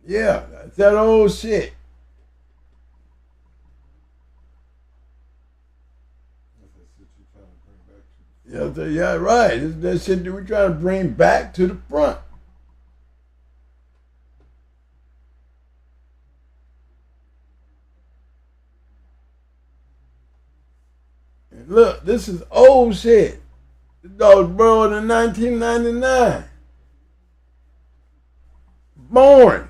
Yeah, that's that old shit. Yeah, right. It's that shit that we're trying to bring back to the front. And look, this is old shit. The dog was born in 1999. Born.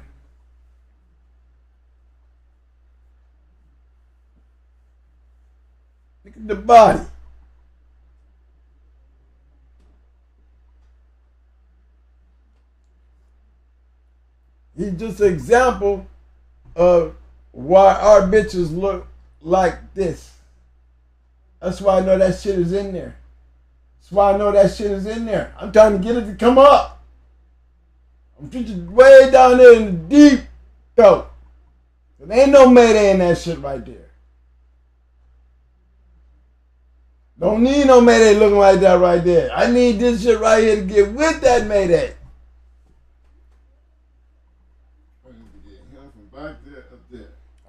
Look at the body. He's just an example of why our bitches look like this. That's why I know that shit is in there. That's why I know that shit is in there. I'm trying to get it to come up. I'm just way down there in the deep throat. There ain't no mayday in that shit right there. Don't need no mayday looking like that right there. I need this shit right here to get with that mayday.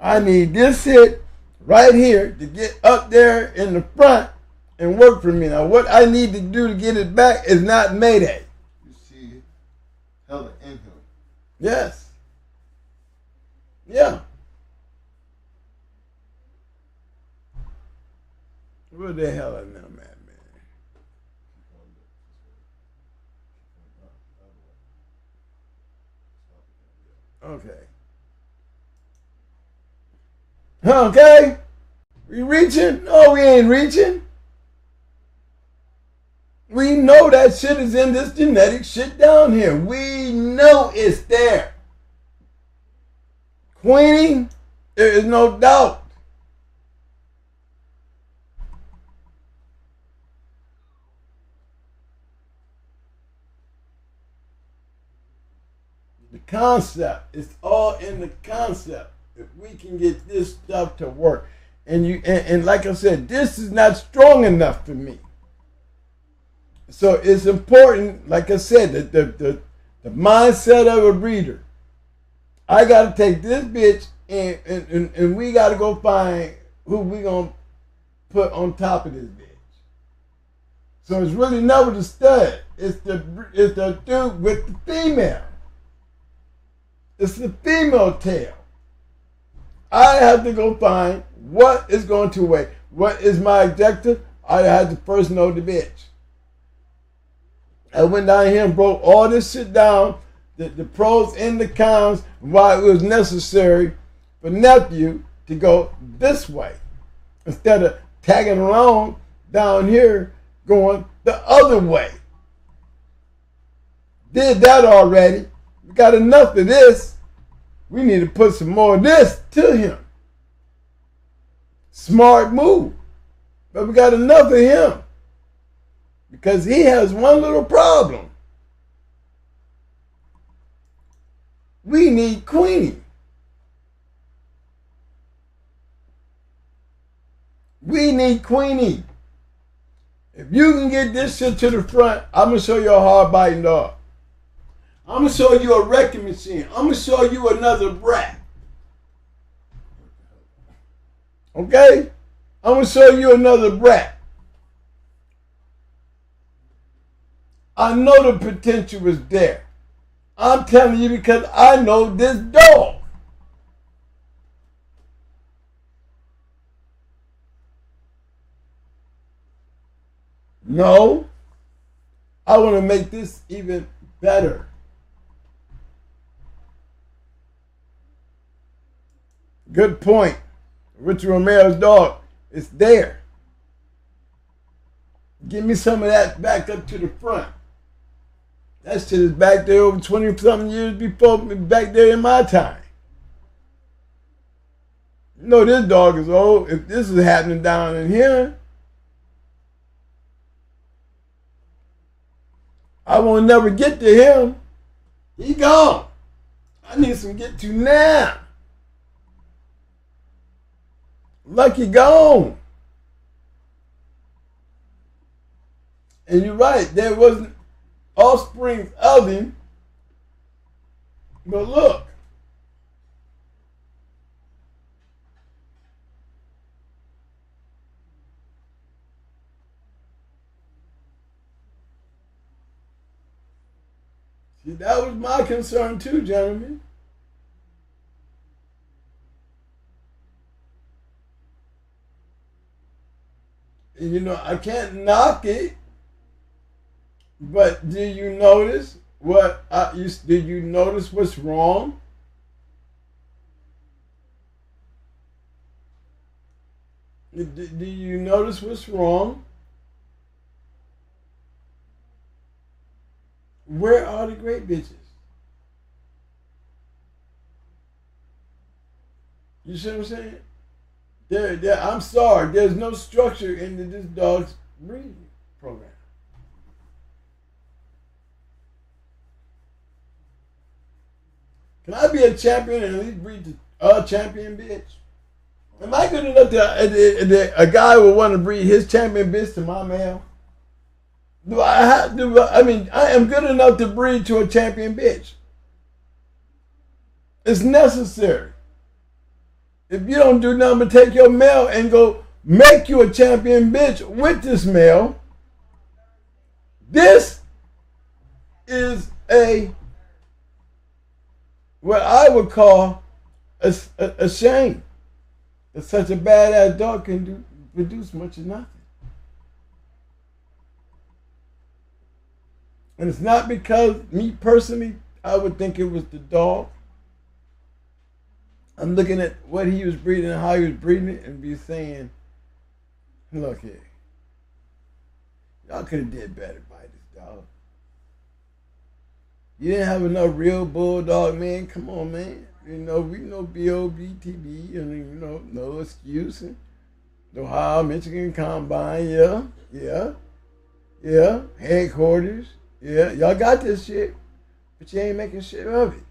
I need this shit right here to get up there in the front and work for me. Now, what I need to do to get it back is not mayday. You see hella in him. Yes. Yeah. Where the hell am I at, man? Okay. Okay. We reaching? No, we ain't reaching. We know that shit is in this genetic shit down here. We know it's there. Queenie, there is no doubt. The concept, it's all in the concept. If we can get this stuff to work. And like I said, this is not strong enough for me. So it's important, like I said, the mindset of a breeder. I got to take this bitch and we got to go find who we going to put on top of this bitch. So it's really never the stud. It's the dude with the female. It's the female tail. I have to go find what is going to weigh. What is my objective? I had to first know the bitch. I went down here and broke all this shit down, the pros and the cons, why it was necessary for nephew to go this way instead of tagging along down here going the other way. Did that already. We got enough of this. We need to put some more of this to him. Smart move. But we got enough of him. Because he has one little problem. We need Queenie. We need Queenie. If you can get this shit to the front, I'm going to show you a hard biting dog. I'm going to show you a wrecking machine. I'm going to show you another brat. Okay? I'm going to show you another brat. I know the potential is there. I'm telling you because I know this dog. No. I want to make this even better. Good point. Richard Romero's dog is there. Give me some of that back up to the front. That shit is back there over 20-something years before, back there in my time. You know this dog is old. If this is happening down in here, I won't never get to him. He gone. I need some get to now. Lucky gone. And you're right, there wasn't offspring of him. But look. See, that was my concern too, gentlemen. And you know, I can't knock it. But do you notice what? Did you notice what's wrong? Do you notice what's wrong? Where are the great bitches? You see what I'm saying? I'm sorry. There's no structure into this dog's breeding program. Can I be a champion and at least breed a champion bitch? Am I good enough that a guy would want to breed his champion bitch to my male? I mean, I am good enough to breed to a champion bitch. It's necessary. If you don't do nothing but take your male and go make you a champion bitch with this male, this is what I would call a shame that such a badass dog can produce much of nothing. And it's not because, me personally, I would think it was the dog. I'm looking at what he was breeding and how he was breeding it and be saying, look here, y'all could have did better by this dog. You didn't have enough real bulldog, man. Come on, man. You know, we know BOBTB, and you know, no excuse. The Ohio, Michigan Combine, yeah. Headquarters, yeah. Y'all got this shit, but you ain't making shit of it.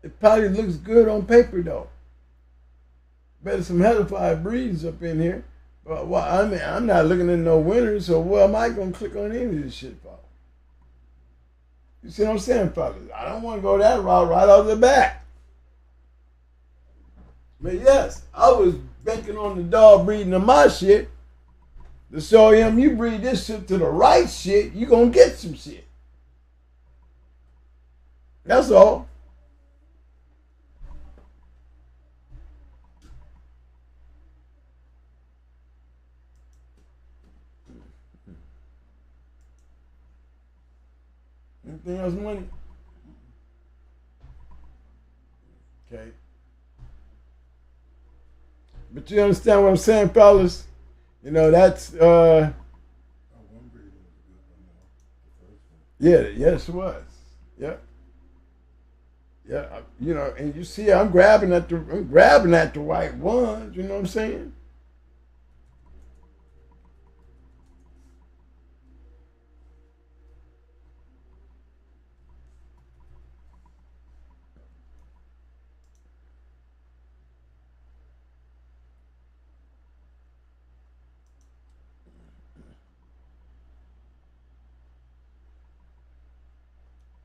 It probably looks good on paper, though. Better some hellified breeds up in here. But well, I mean, I'm not looking at no winners, so what am I gonna click on any of this shit for? You see what I'm saying, fellas? I don't want to go that route right off the bat. But yes, I was banking on the dog breeding of my shit to show him you breed this shit to the right shit, you gonna get some shit. That's all. Anything else, money? Okay. But you understand what I'm saying, fellas? You know, that's, yeah, yes, it was. Yeah. Yeah, you know, and you see I'm grabbing at the right ones, you know what I'm saying?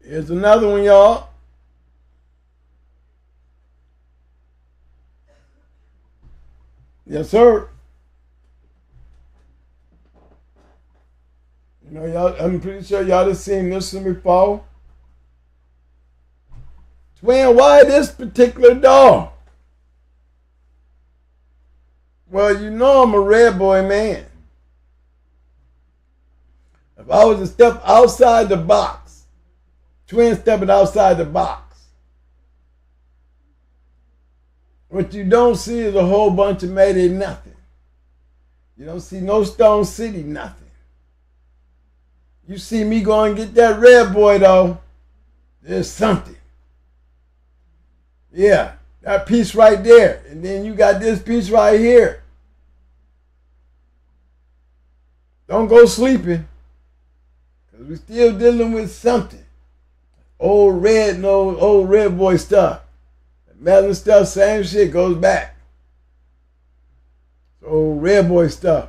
Here's another one, y'all. Yes, sir. You know, y'all, I'm pretty sure y'all have seen this one before. Twin, why this particular dog? Well, you know I'm a red boy man. If I was to step outside the box, Twin stepping outside the box, what you don't see is a whole bunch of Mayday nothing. You don't see no Stone City nothing. You see me go and get that red boy though, there's something. Yeah, that piece right there. And then you got this piece right here. Don't go sleeping, because we're still dealing with something. Old red boy stuff. Melon stuff, same shit, goes back. Old red boy stuff.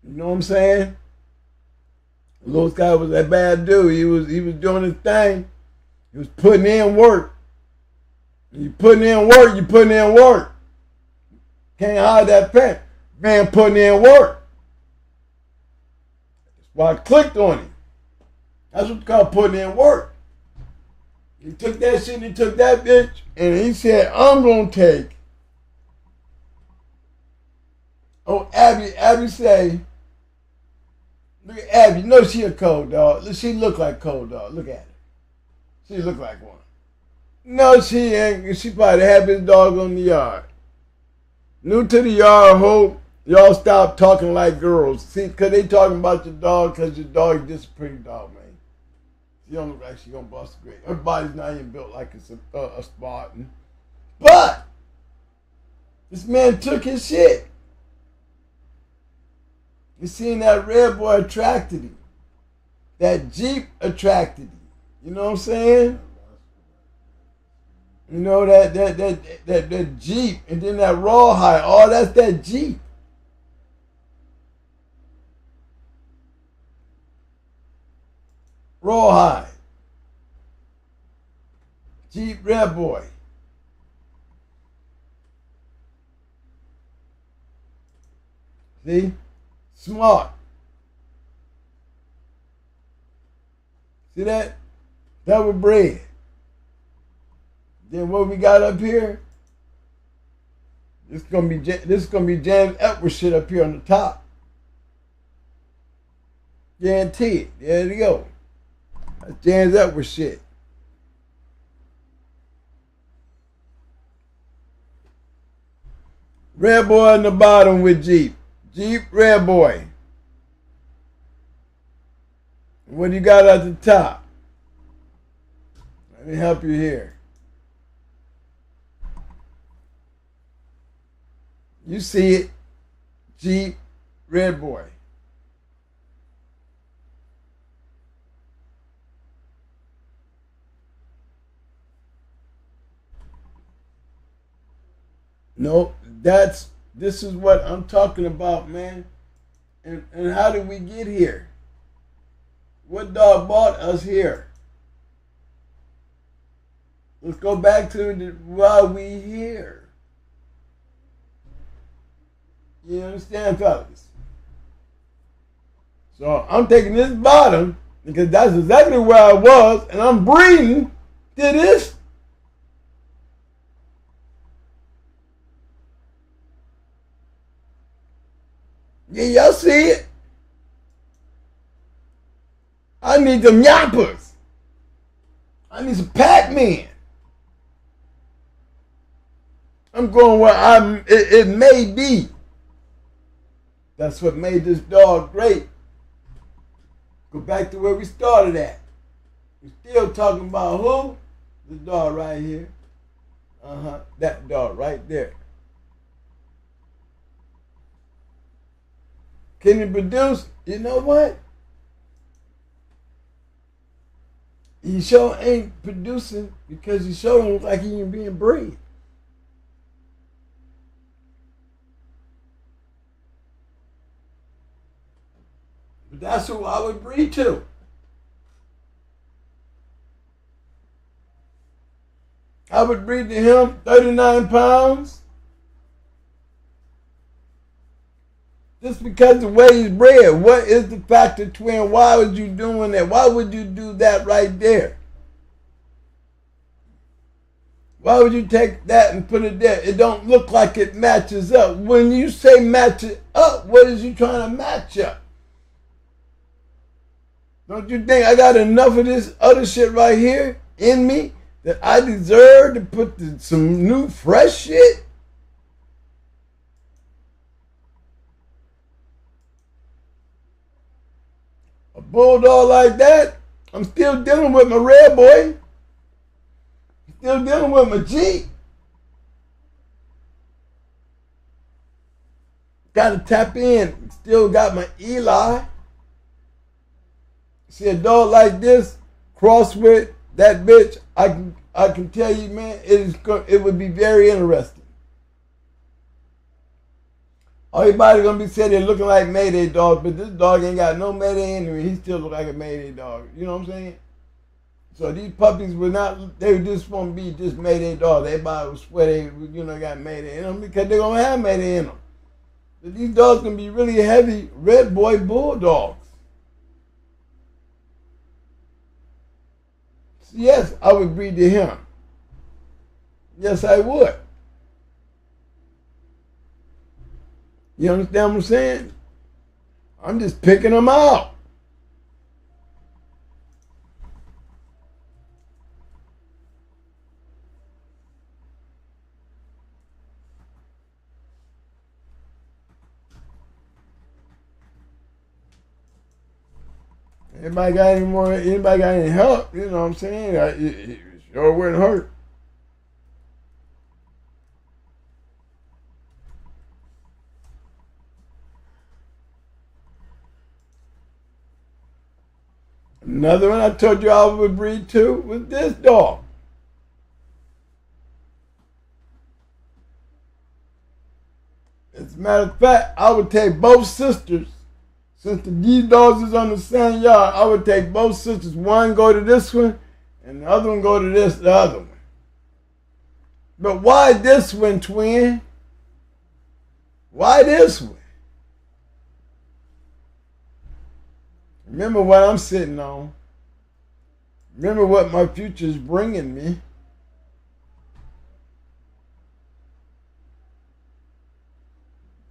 You know what I'm saying? Little guy was that bad dude. He was doing his thing. He was putting in work. You putting in work, you putting in work. Can't hide that fact. Man putting in work. Well, I clicked on him. That's what you call putting in work. He took that shit and he took that bitch and he said, I'm going to take Oh, Abby say, look at Abby. You know she a cold dog. She look like cold dog. Look at her. She look like one. No, she ain't. She probably the happiest dog on the yard. New to the yard, hope y'all stop talking like girls. See, because they talking about your dog because your dog is just a pretty dog, man. She don't look like she gonna bust a great. Her body's not even built like it's a Spartan. But this man took his shit. You seen that red boy attracted him. That Jeep attracted him. You know what I'm saying? You know that Jeep and then that rawhide. Oh, that's that Jeep. Rawhide. Jeep red boy. See? Smart. See that? That was bread. Then what we got up here? This is gonna be James Edwards shit up here on the top. Guarantee it. There you go. That's James Edwards shit. Red boy on the bottom with Jeep. Jeep red boy. What do you got at the top? Let me help you here. You see it. Jeep red boy. No, this is what I'm talking about, man. And how did we get here? What dog bought us here? Let's go back to why we here. You understand, fellas? So I'm taking this bottom because that's exactly where I was, and I'm breathing to this. Yeah, y'all see it? I need them yappers. I need some Pac-Man. I'm going where it may be. That's what made this dog great. Go back to where we started at. We're still talking about who? This dog right here. That dog right there. Can he produce? You know what? He sure ain't producing because he sure don't look like he ain't being bred. But that's who I would breed to. I would breed to him 39 pounds. Just because the way he's bred. What is the factor, twin? Why would you doing that? Why would you do that right there? Why would you take that and put it there? It don't look like it matches up. When you say match it up, what is you trying to match up? Don't you think I got enough of this other shit right here in me that I deserve to put some new fresh shit? A bulldog like that, I'm still dealing with my red boy. Still dealing with my Jeep. Got to tap in. Still got my Eli. See a dog like this, cross with that bitch, I can tell you, man, it would be very interesting. Everybody gonna be saying they're looking like Mayday dogs, but this dog ain't got no Mayday in him. He still look like a Mayday dog. You know what I'm saying? So these puppies would not, they just won't be just Mayday dogs. Everybody would swear they, got Mayday in them because they're gonna have Mayday in them. But these dogs gonna be really heavy red boy bulldogs. So yes, I would breed to him. Yes, I would. You understand what I'm saying? I'm just picking them out. Anybody got any help? You know what I'm saying? It sure wouldn't hurt. Another one I told you I would breed too was this dog. As a matter of fact, I would take both sisters. Since these dogs is on the same yard, I would take both sisters. One go to this one, and the other one go to the other one. But why this one, twin? Why this one? Remember what I'm sitting on. Remember what my future's bringing me.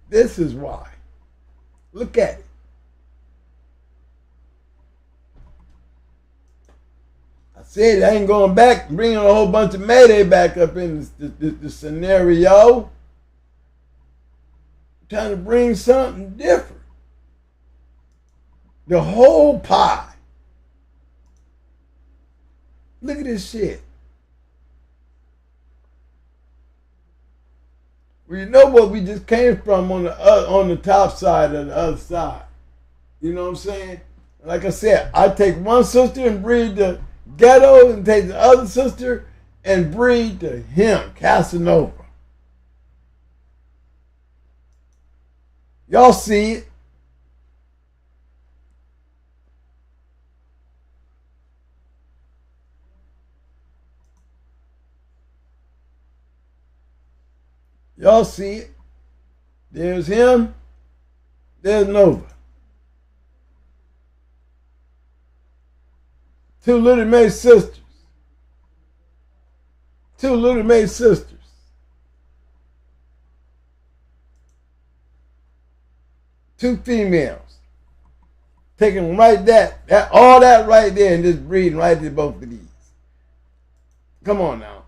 This is why. Look at it. I said I ain't going back, bringing a whole bunch of Mayday back up in the scenario. I'm trying to bring something different. The whole pie. Look at this shit. Well, you know what we just came from on the top side of the other side. You know what I'm saying? Like I said, I take one sister and breed the Ghetto and take the other sister and breed to him, Casanova. Y'all see it? Y'all see it? There's him. There's Nova. Two Little May sisters. Two Little May sisters. Two females. Taking right all that right there and just breeding right to both of these. Come on now.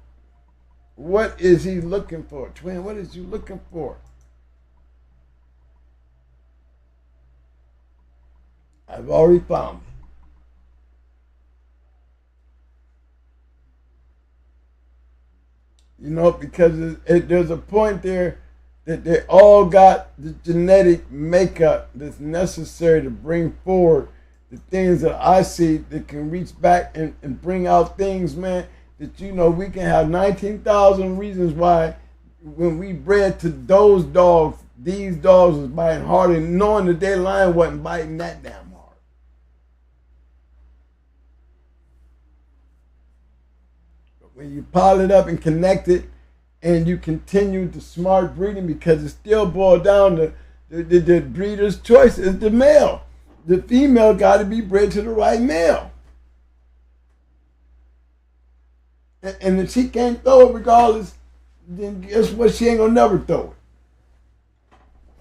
What is he looking for? Twin, what is you looking for? I've already found it. You know, because there's a point there that they all got the genetic makeup that's necessary to bring forward the things that I see that can reach back and bring out things, man, that, you know, we can have 19,000 reasons why when we bred to those dogs, these dogs was biting hard and knowing that their lion wasn't biting that damn hard. When you pile it up and connect it and you continue the smart breeding, because it still boils down to the breeder's choice is the male. The female got to be bred to the right male. And if she can't throw it regardless, then guess what? She ain't going to never throw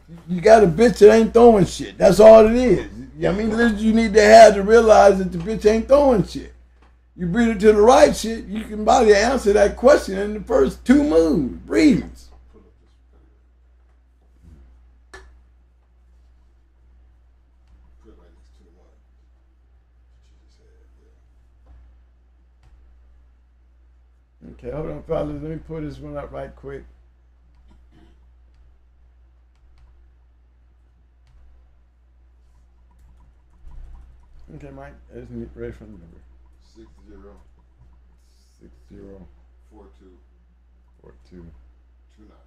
it. You got a bitch that ain't throwing shit. That's all it is. I mean, you need to have to realize that the bitch ain't throwing shit. You breed it to the right shit, you can probably answer that question in the first 2 moves, breedings. Okay, hold on, fellas. Let me pull this one up right quick. Okay, Mike, I just need ready from the number. 60 60 42 42 29.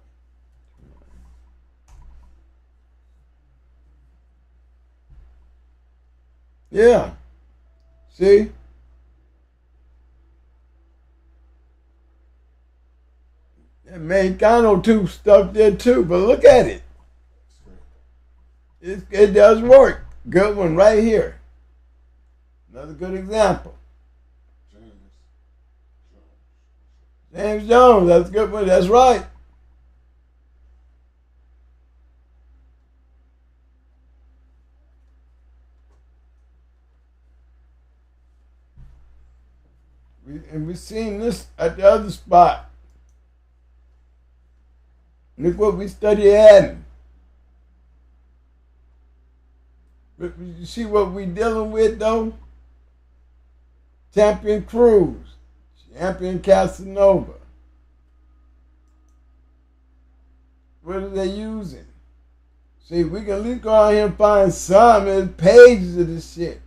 Yeah. See? That Mexicano too stuff there too, but look at it. It does work. Good one right here. Another good example. James Jones, that's a good one. That's right. We seen this at the other spot. Look what we study at. But you see what we dealing with though? Champion Cruz, Champion Casanova. What are they using? See, we can at least go out here and find some pages of this shit.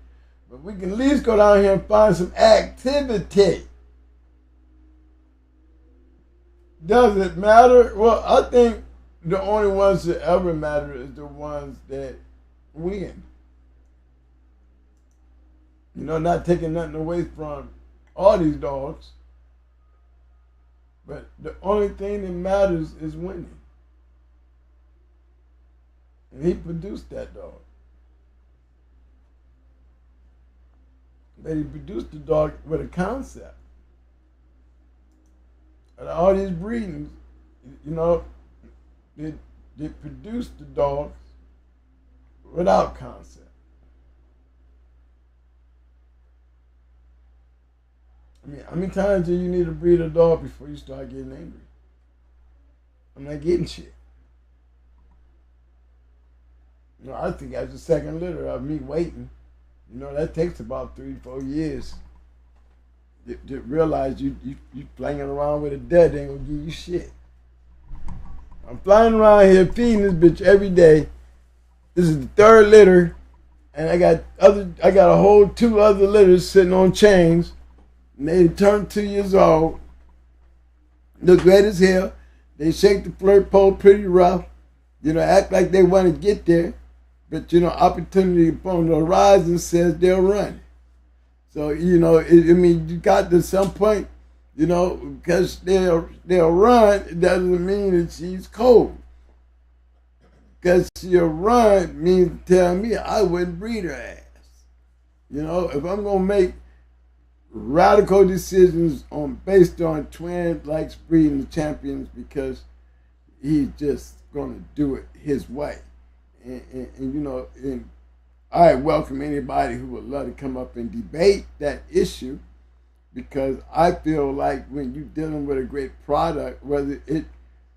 But we can at least go down here and find some activity. Does it matter? Well, I think the only ones that ever matter is the ones that win. You know, not taking nothing away from all these dogs. But the only thing that matters is winning. And he produced that dog. But he produced the dog with a concept. And all these breedings, you know, they produced the dogs without concept. I mean, how many times do you need to breed a dog before you start getting angry? I'm not getting shit. You know, I think that's the second litter of me waiting. You know, that takes about 3-4 years to realize you playing around with a dud ain't gonna give you shit. I'm flying around here feeding this bitch every day. This is the third litter, and I got a whole 2 other litters sitting on chains. And they turn 2 years old. Look great as hell. They shake the flirt pole pretty rough. You know, act like they want to get there. But, you know, opportunity upon the horizon says they'll run. So, you know, I mean, you got to some point, you know, because they'll run, it doesn't mean that she's cold. Because she'll run means tell me I wouldn't breed her ass. You know, if I'm going to make radical decisions based on twin likes breeding the champions because he's just going to do it his way. And you know, and I welcome anybody who would love to come up and debate that issue, because I feel like when you're dealing with a great product, whether it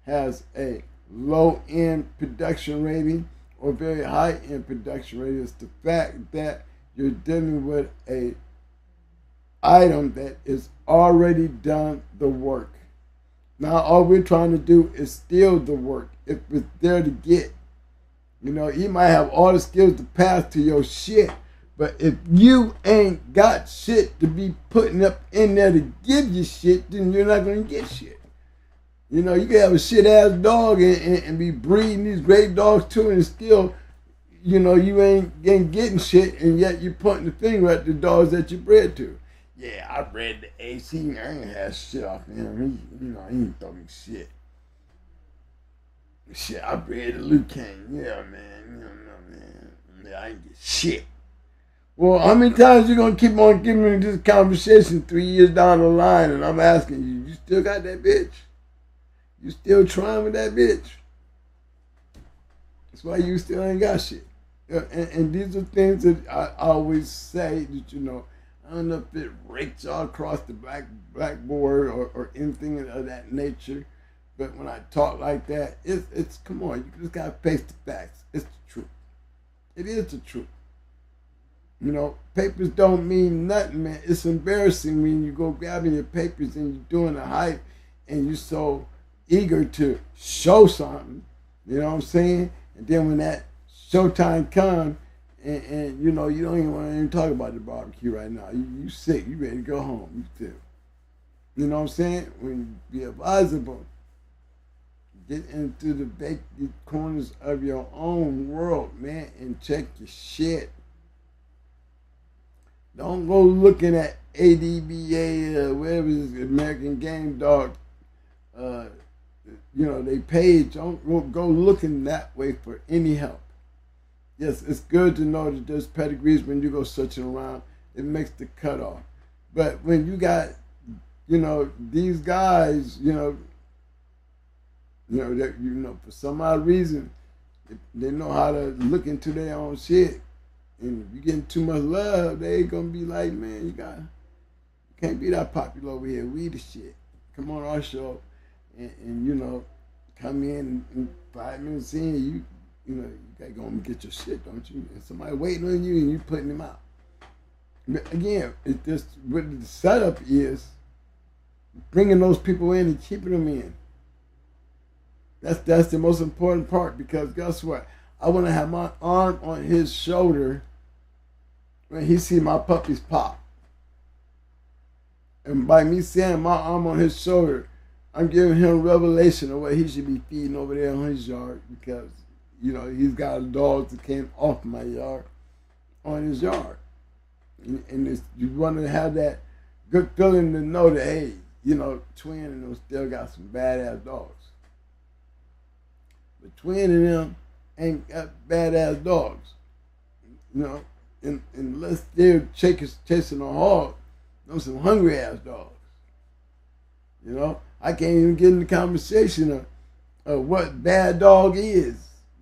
has a low-end production rating or very high-end production rating, it's the fact that you're dealing with a item that is already done the work. Now all we're trying to do is steal the work if it's there to get. You know, he might have all the skills to pass to your shit, but if you ain't got shit to be putting up in there to give you shit, then you're not going to get shit. You know, you can have a shit-ass dog and be breeding these great dogs too, and still, you know, you ain't getting shit, and yet you're pointing the finger at the dogs that you bred to. Yeah, I bred the AC, and I ain't had shit off him. He ain't throw me shit. Shit, I bred the Luke King. Yeah, man. You know, man. Yeah, I ain't get shit. Well, how many times you gonna keep on giving me this conversation 3 years down the line, and I'm asking you, you still got that bitch? You still trying with that bitch? That's why you still ain't got shit. And these are things that I always say that, you know, I don't know if it rakes all across the blackboard or anything of that nature. But when I talk like that, it's come on, you just gotta face the facts. It's the truth. It is the truth. You know, papers don't mean nothing, man. It's embarrassing when you go grabbing your papers and you're doing a hype and you're so eager to show something. You know what I'm saying? And then when that showtime comes, and you know, you don't even want to even talk about the barbecue right now. You sick, you ready to go home. You still. You know what I'm saying? When you be advisable, get into the back corners of your own world, man, and check your shit. Don't go looking at ADBA, whatever it is, American Game Dog, you know, they page. Don't go looking that way for any help. Yes, it's good to know that there's pedigrees when you go searching around. It makes the cutoff. But when you got, you know, these guys, that, for some odd reason, they know how to look into their own shit. And if you're getting too much love, they gonna be like, man, you can't be that popular over here. We the shit. Come on our show, and you know, come in and 5 minutes in, you know, you gotta go and get your shit, don't you? And somebody waiting on you, and you putting them out. But again, it's just what the setup is, bringing those people in and keeping them in. That's the most important part, because guess what? I want to have my arm on his shoulder when he see my puppies pop. And by me saying my arm on his shoulder, I'm giving him revelation of what he should be feeding over there on his yard, because, you know, he's got dogs that came off my yard on his yard. And you want to have that good feeling to know that, hey, you know, Twin and them still got some badass dogs. But Twin and them ain't got badass dogs. You know, unless they're chasing a hog, them some hungry ass dogs. You know, I can't even get in the conversation of what bad dog is.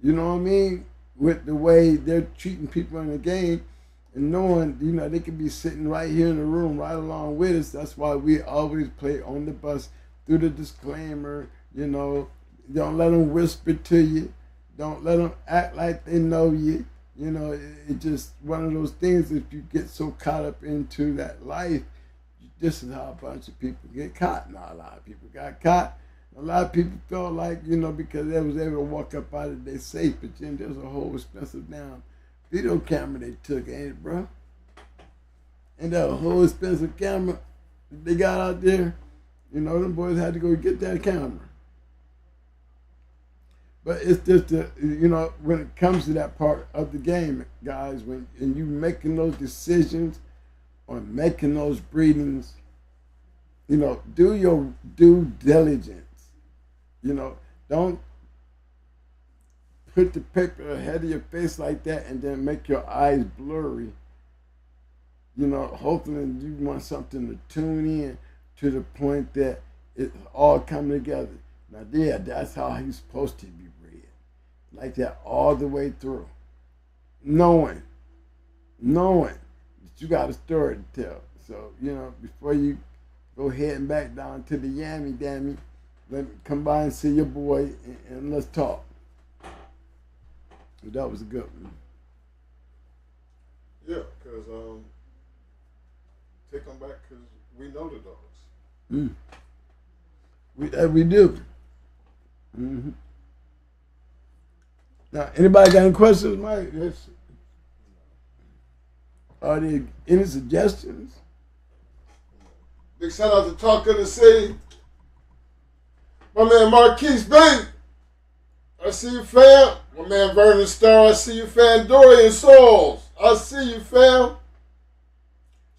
You know what I mean? With the way they're treating people in the game, and knowing, you know, they could be sitting right here in the room right along with us. That's why we always play on the bus through the disclaimer. You know, don't let them whisper to you. Don't let them act like they know you. You know, it's just one of those things. If you get so caught up into that life, this is how a bunch of people get caught. Now, a lot of people got caught. A lot of people felt like, you know, because they was able to walk up out of their safe, but then there's a whole expensive damn video camera they took, ain't it, bro? And that whole expensive camera they got out there, you know, them boys had to go get that camera. But it's just, you know, when it comes to that part of the game, guys, when and you making those decisions or making those breedings, you know, do your due diligence. You know, don't put the paper ahead of your face like that and then make your eyes blurry. You know, hopefully you want something to tune in to the point that it's all coming together. Now, yeah, that's how he's supposed to be bred. Like that all the way through. Knowing that you got a story to tell. So, you know, before you go heading back down to the yammy dammy, let me come by and see your boy and let's talk. That was a good one. Yeah, because take them back because we know the dogs. We do. Mm-hmm. Now, anybody got any questions, Mike? Yes. Are there any suggestions? Big shout out to Talk of the City. My man Marquise Bank. I see you, fam. My man Vernon Starr. I see you, fam. Dorian Souls. I see you, fam.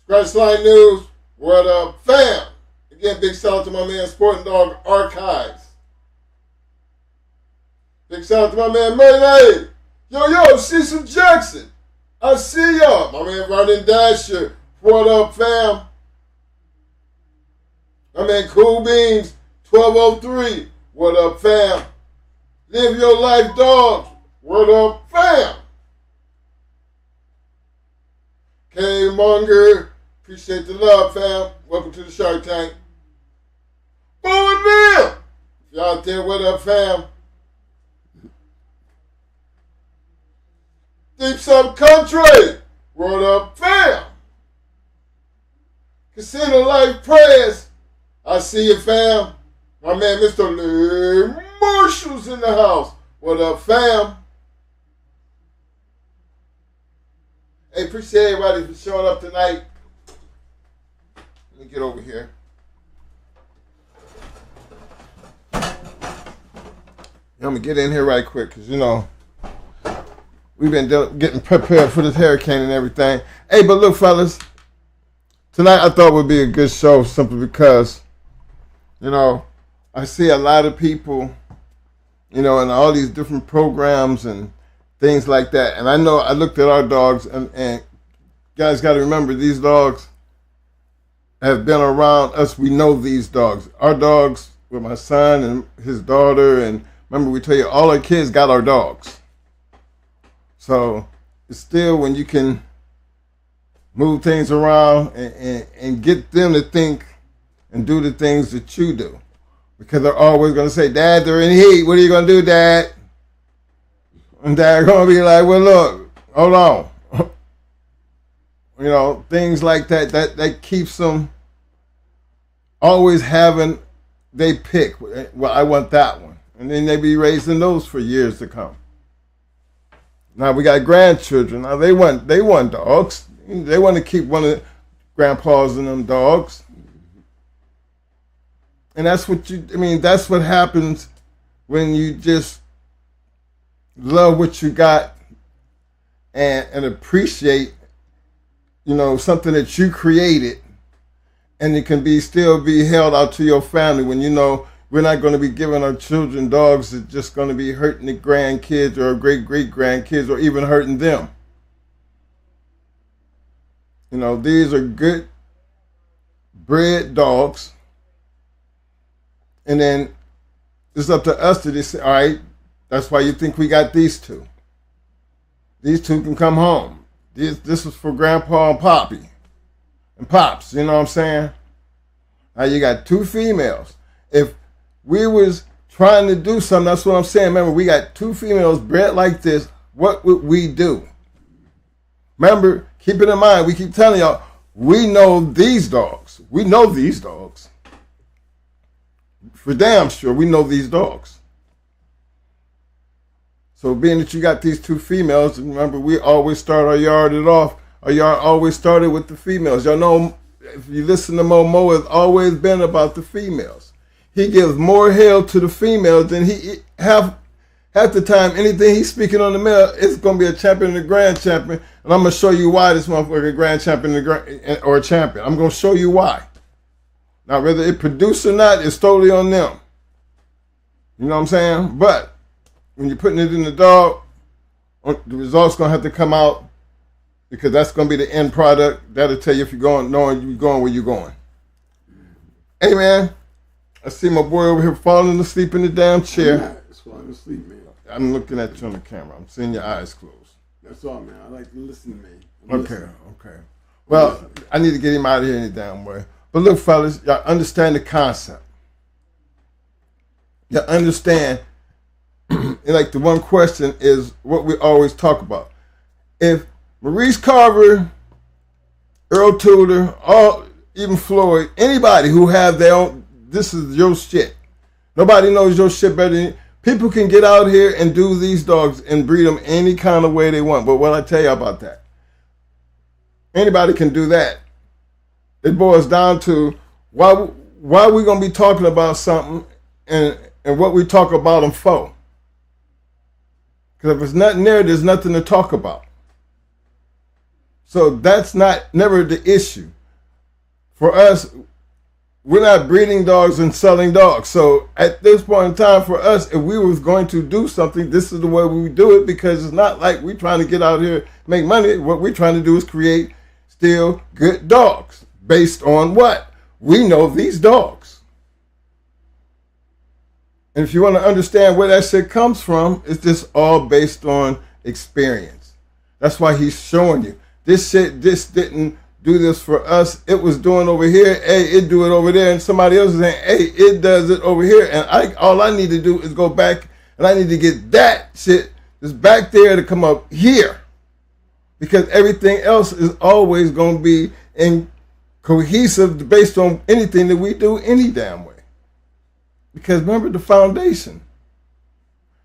Scratch Line News. What up, fam? Again, big shout out to my man Sporting Dog Archives. Big shout out to my man Mayday. Yo, Cecil Jackson. I see y'all. My man Vernon Dasher. What up, fam? My man Cool Beans. 1203. What up, fam? Live your life, dogs. What up, fam? K Monger. Appreciate the love, fam. Welcome to the Shark Tank. Bowenville. If y'all out there, what up, fam? Deep Sub Country. What up, fam? Casino Life Prayers. I see you, fam. My man, Mr. Lee Marshall's in the house. What up, fam? Hey, appreciate everybody for showing up tonight. Let me get over here. I'm going to get in here right quick because, you know, we've been getting prepared for this hurricane and everything. Hey, but look, fellas, tonight I thought would be a good show simply because, you know, I see a lot of people, you know, in all these different programs and things like that. And I know I looked at our dogs, and guys got to remember, these dogs have been around us. We know these dogs. Our dogs with my son and his daughter, and remember we tell you, all our kids got our dogs. So it's still when you can move things around and get them to think and do the things that you do. Because they're always going to say, Dad, they're in heat. What are you going to do, Dad? And Dad going to be like, well, look, hold on. You know, things like that keeps them always having, they pick, well, I want that one. And then they be raising those for years to come. Now we got grandchildren. Now they want dogs. They want to keep one of grandpa's and them dogs. And that's what happens when you just love what you got and appreciate, you know, something that you created, and it can still be held out to your family when you know we're not going to be giving our children dogs that's just going to be hurting the grandkids or great-great-grandkids or even hurting them. You know, these are good bred dogs. And then it's up to us to just say, all right, that's why you think we got these two. These two can come home. This is for Grandpa and Poppy. And Pops, you know what I'm saying? Now you got two females. If we was trying to do something, that's what I'm saying. Remember, we got two females bred like this. What would we do? Remember, keep it in mind. We keep telling y'all, we know these dogs. We know these dogs. For damn sure, we know these dogs. So being that you got these two females, remember, we always start our yard off. Our yard always started with the females. Y'all know, if you listen to Momo, it's always been about the females. He gives more hell to the females than he half the time. Anything he's speaking on the male, it's gonna be a champion and a grand champion, and I'm gonna show you why this motherfucker a grand champion or a champion. I'm gonna show you why. Now, whether it produce or not, it's totally on them. You know what I'm saying? But when you're putting it in the dog, the result's gonna have to come out, because that's gonna be the end product. That'll tell you if you're going, knowing you're going where you're going. Hey man, I see my boy over here falling asleep in the damn chair. That's falling asleep, man. I'm looking at you on the camera. I'm seeing your eyes closed. That's all, man. I like to listen to me. Okay. Well, I need to get him out of here any damn way. But look, fellas, y'all understand the concept. Y'all understand, like the one question is what we always talk about. If Maurice Carver, Earl Tudor, even Floyd, anybody who have their own, this is your shit. Nobody knows your shit better than you. People can get out here and do these dogs and breed them any kind of way they want. But what I tell you about that? Anybody can do that. It boils down to why we gonna be talking about something and what we talk about them for. Because if it's nothing there's nothing to talk about. So that's never the issue. For us, we're not breeding dogs and selling dogs. So at this point in time, for us, if we was going to do something, this is the way we do it, because it's not like we're trying to get out here make money. What we're trying to do is create still good dogs. Based on what? We know these dogs. And if you want to understand where that shit comes from, it's just all based on experience. That's why he's showing you. This didn't do this for us. It was doing over here. Hey, it do it over there. And somebody else is saying, hey, it does it over here. And all I need to do is go back and I need to get that shit that's back there to come up here. Because everything else is always going to be in cohesive based on anything that we do any damn way. Because remember the foundation.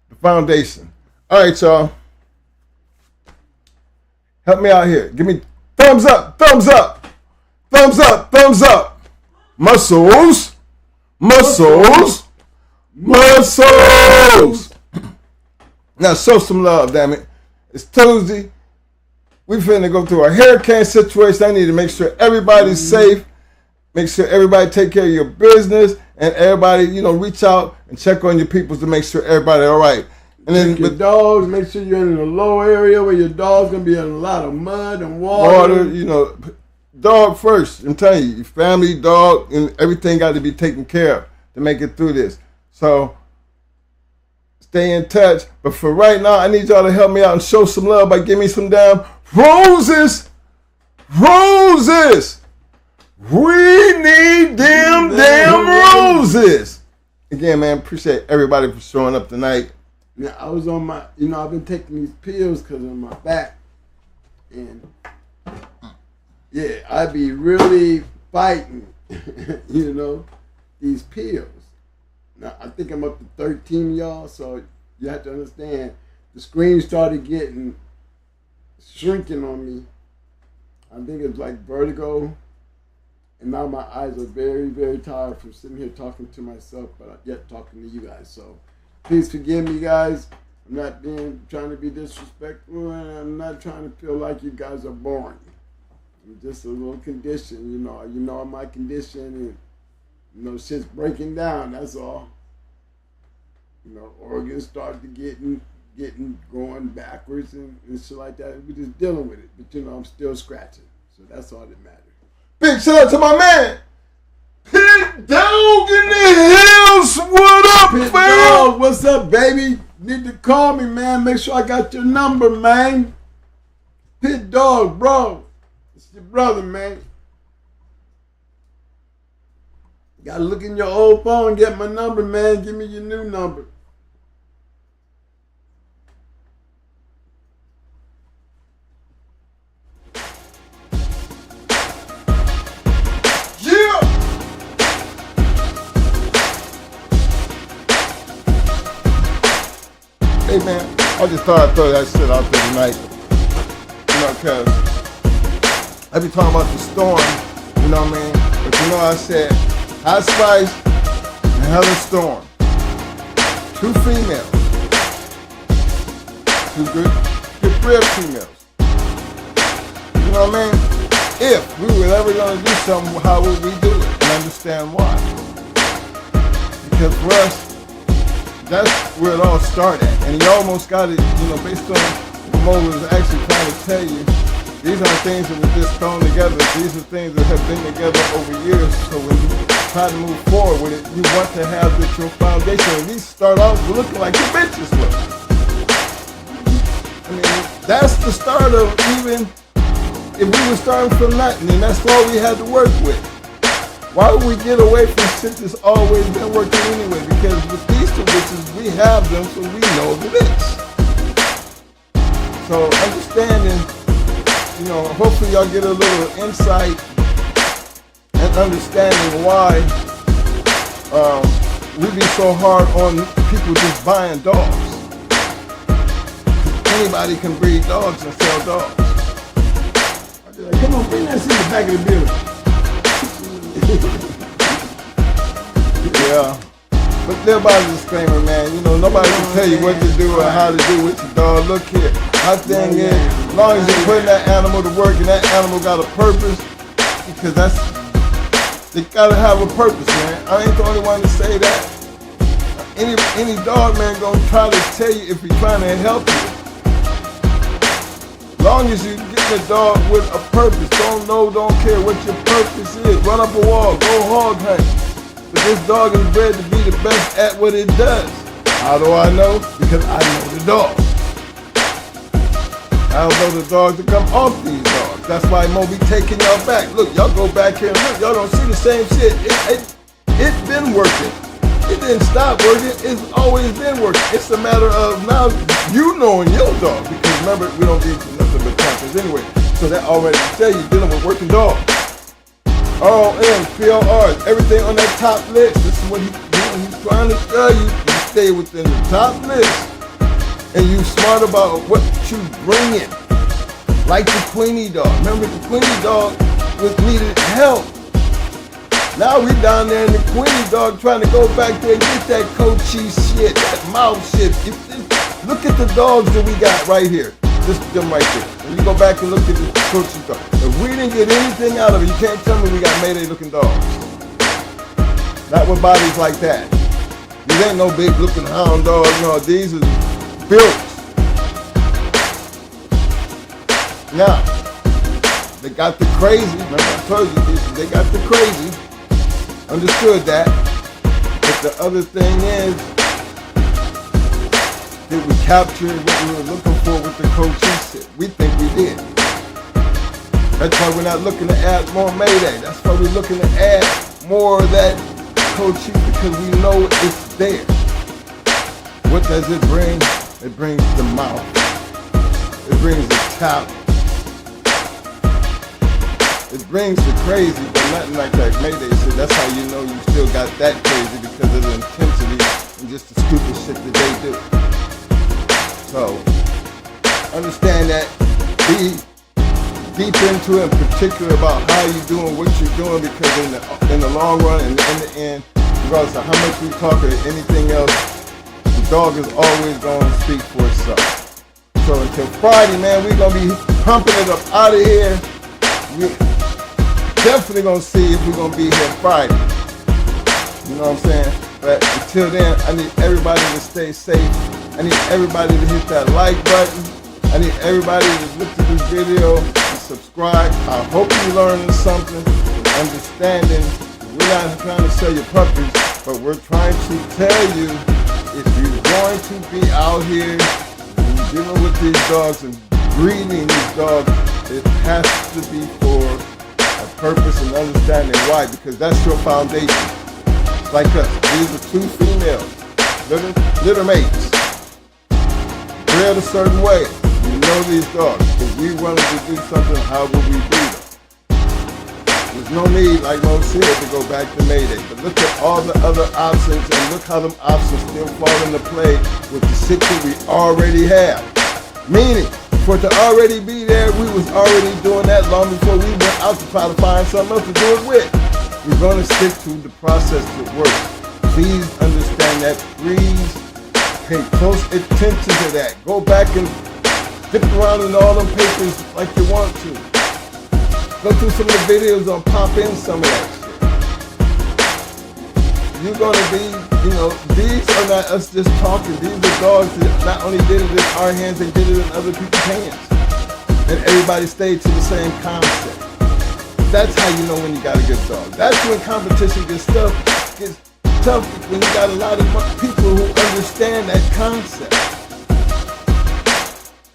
The foundation. All right, y'all. Help me out here. Give me thumbs up, thumbs up, thumbs up, thumbs up. Muscles, muscles, muscles. Now show some love, damn it. It's Tuesday. We finna go through a hurricane situation. I need to make sure everybody's safe. Make sure everybody take care of your business, and everybody, reach out and check on your peoples to make sure everybody all right. And then your dogs, make sure you're in a low area where your dog's gonna be in a lot of mud and water. Dog first. I'm telling you, your family, dog, and everything got to be taken care of to make it through this. So stay in touch. But for right now, I need y'all to help me out and show some love by giving me some damn roses. Roses. We need them damn roses. Again, man, appreciate everybody for showing up tonight. Now, I was on my, I've been taking these pills because of my back. And, yeah, I be really fighting, these pills. Now, I think I'm up to 13, y'all, so you have to understand, the screen started shrinking on me. I think it's like vertigo. And now my eyes are very, very tired from sitting here talking to myself, but yet talking to you guys. So please forgive me, guys. I'm not trying to be disrespectful, and I'm not trying to feel like you guys are boring. I'm just a little condition, you know my condition, and shit's breaking down. That's all. Organs start to getting going backwards and shit like that. We're just dealing with it, but I'm still scratching. So that's all that matters. Big shout out to my man, Pit Dog in the Hills. What up, Pit fam? Dog, what's up, baby? Need to call me, man. Make sure I got your number, man. Pit Dog, bro. It's your brother, man. Gotta look in your old phone and get my number, man. Give me your new number. Hey man, I just thought I'd throw that shit out there tonight. Cause I be talking about the storm, you know what I mean? But I said Hot Spice and Helen Storm. 2 females. 2 good real females. You know what I mean? If we were ever gonna do something, how would we do it? And understand why. Because for us, that's where it all started. And you almost got it, based on what Mo was actually trying to tell you. These aren't things that were just thrown together. These are things that have been together over years. So when you try to move forward with it, you want to have your foundation at least start off looking like your bitches look. I mean, that's the start of even if we were starting from nothing, and that's all we had to work with. Why would we get away from shit that's always been working anyway? Because with these 2 bitches, we have them, so we know the bitch. So understanding, hopefully y'all get a little insight and understanding why we be so hard on people just buying dogs. Anybody can breed dogs and sell dogs. Come on, bring that shit in the back of the building. Yeah, but live by the disclaimer, man. Nobody can tell you what to do or how to do with your dog. Look here, my thing is, as long as you're putting that animal to work and that animal got a purpose, because they gotta have a purpose, man. I ain't the only one to say that. Any dog, man, gonna try to tell you if he's trying to help you. Long as you get a dog with a purpose, don't care what your purpose is. Run up a wall, go hog hunting. But this dog is bred to be the best at what it does. How do I know? Because I know the dog. I don't know the dogs that come off these dogs. That's why Mo be taking y'all back. Look, y'all go back here and look. Y'all don't see the same shit. It's been working. It didn't stop working. It's always been working. It's a matter of now you knowing your dog. Because remember, we don't need nothing but champions anyway. So that already tell you dealing with working dogs. ROM, PLRs, everything on that top list. This is what he's trying to tell you. You stay within the top list. And you smart about what you bring in. Like the Queenie dog. Remember the Queenie dog needed help. Now we down there in the Queenie dog trying to go back there and get that coachy shit, that mouth shit. Look at the dogs that we got right here. Just them right there. And you go back and look at the coachy dog. If we didn't get anything out of it, you can't tell me we got Mayday looking dogs. Not with bodies like that. These ain't no big looking hound dogs. No, these are built. Now, they got the crazy. Remember I told you this, they got the crazy. Understood that. But the other thing is, did we capture what we were looking for with the coaching shit? We think we did. That's why we're not looking to add more Mayday. That's why we're looking to add more of that code chief, because we know it's there. What does it bring? It brings the mouth. It brings the talent. It brings the crazy, but nothing like that Mayday shit. That's how you know you still got that crazy, because of the intensity and just the stupid shit that they do. So, understand that. Be deep into it, in particular about how you're doing what you're doing, because in the long run and in the end, regardless of how much we talk or anything else, the dog is always going to speak for itself. So until Friday, man, we're going to be pumping it up out of here. We're definitely going to see if we're going to be here Friday. You know what I'm saying? But until then, I need everybody to stay safe. I need everybody to hit that like button. I need everybody to look at this video and subscribe. I hope you're learning something, understanding. We're not trying to sell you puppies, but we're trying to tell you, if you're going to be out here dealing with these dogs and breeding these dogs, it has to be for a purpose and understanding why, because that's your foundation. Like us, these are two females, litter mates, bred a certain way. You know these dogs. If we wanted to do something, how would we do them? There's no need, like Mo said, to go back to Mayday. But look at all the other options, and look how them options still fall into play with the shit that we already have. Meaning, for it to already be there, we was already doing that long before we went out to try to find something else to do it with. We're going to stick to the process that works. Please understand that. Please pay close attention to that. Go back and dip around in all them papers like you want to. Go through some of the videos or pop in some of that shit. You're gonna be, these are not us just talking. These are dogs that not only did it in our hands, they did it in other people's hands. And everybody stayed to the same concept. That's how you know when you got a good dog. That's when competition gets tough, when you got a lot of people who understand that concept.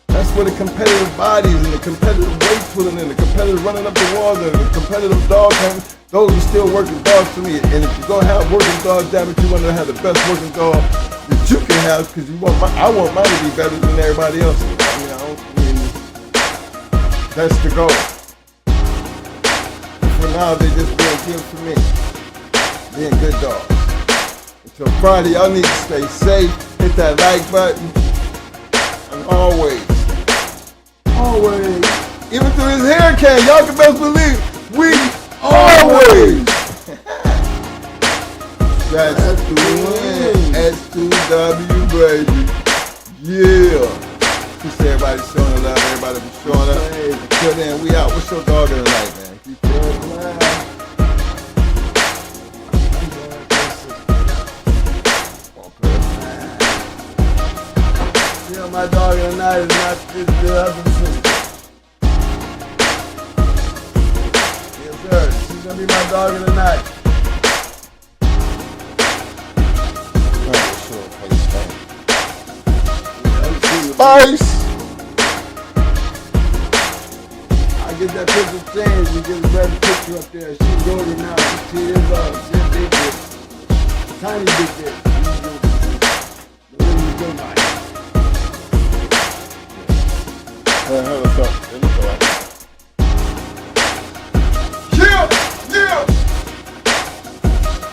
That's where the competitive bodies and the competitive weight pulling and the competitive running up the walls and the competitive dog hunting, those are still working dogs to me. And if you're going to have working dogs, damn it, you want to have the best working dog that you can have, because I want mine to be better than everybody else. That's the goal. For now, they just being good for me. Being good dogs. Until Friday, y'all need to stay safe. Hit that like button. And always, even through this hurricane, y'all can best believe, we always. That's the win. S2W, baby. Yeah. Appreciate everybody showing the love, everybody for showing up. Until then, we out. What's your dog in the night, man? Keep it My dog in the night is not the other sister. Yes, sir. She's gonna be my dog in the night. Spice! I get that picture changed and get a better picture up there. She's older now. She is she's big bitch. Tiny big bitch. She's really good night. Yeah!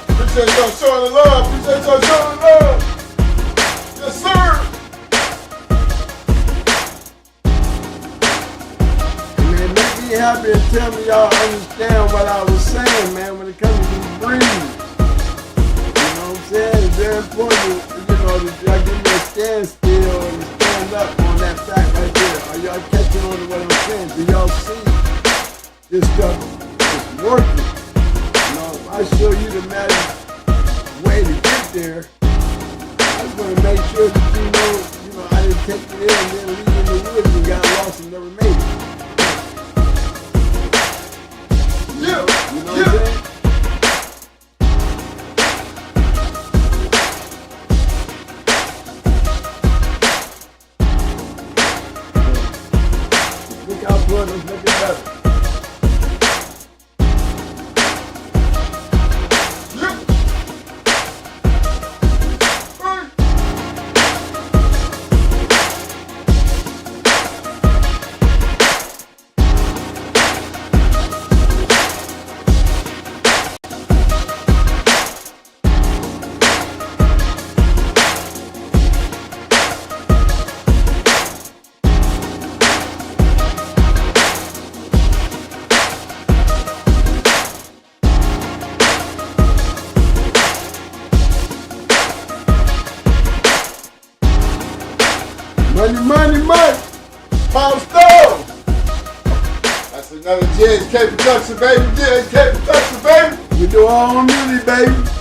Appreciate y'all showing the love. Appreciate y'all showing the love. Yes, sir. Man, make me happy and tell me y'all understand what I was saying, man, when it comes to these breeds. You know what I'm saying? It's very important, to y'all give me a standstill and stand up on that fact right there. Are y'all catching on to what I'm saying? Do y'all see this stuff is working? If I show you the magic way to get there, I just want to make sure that you know I didn't take it in and then leave in the woods and got lost and never made it. You know what I'm saying? Look out for it, let's make it better. money. Milestone. That's another JSK production, baby. JSK production, baby. We do all on music, baby.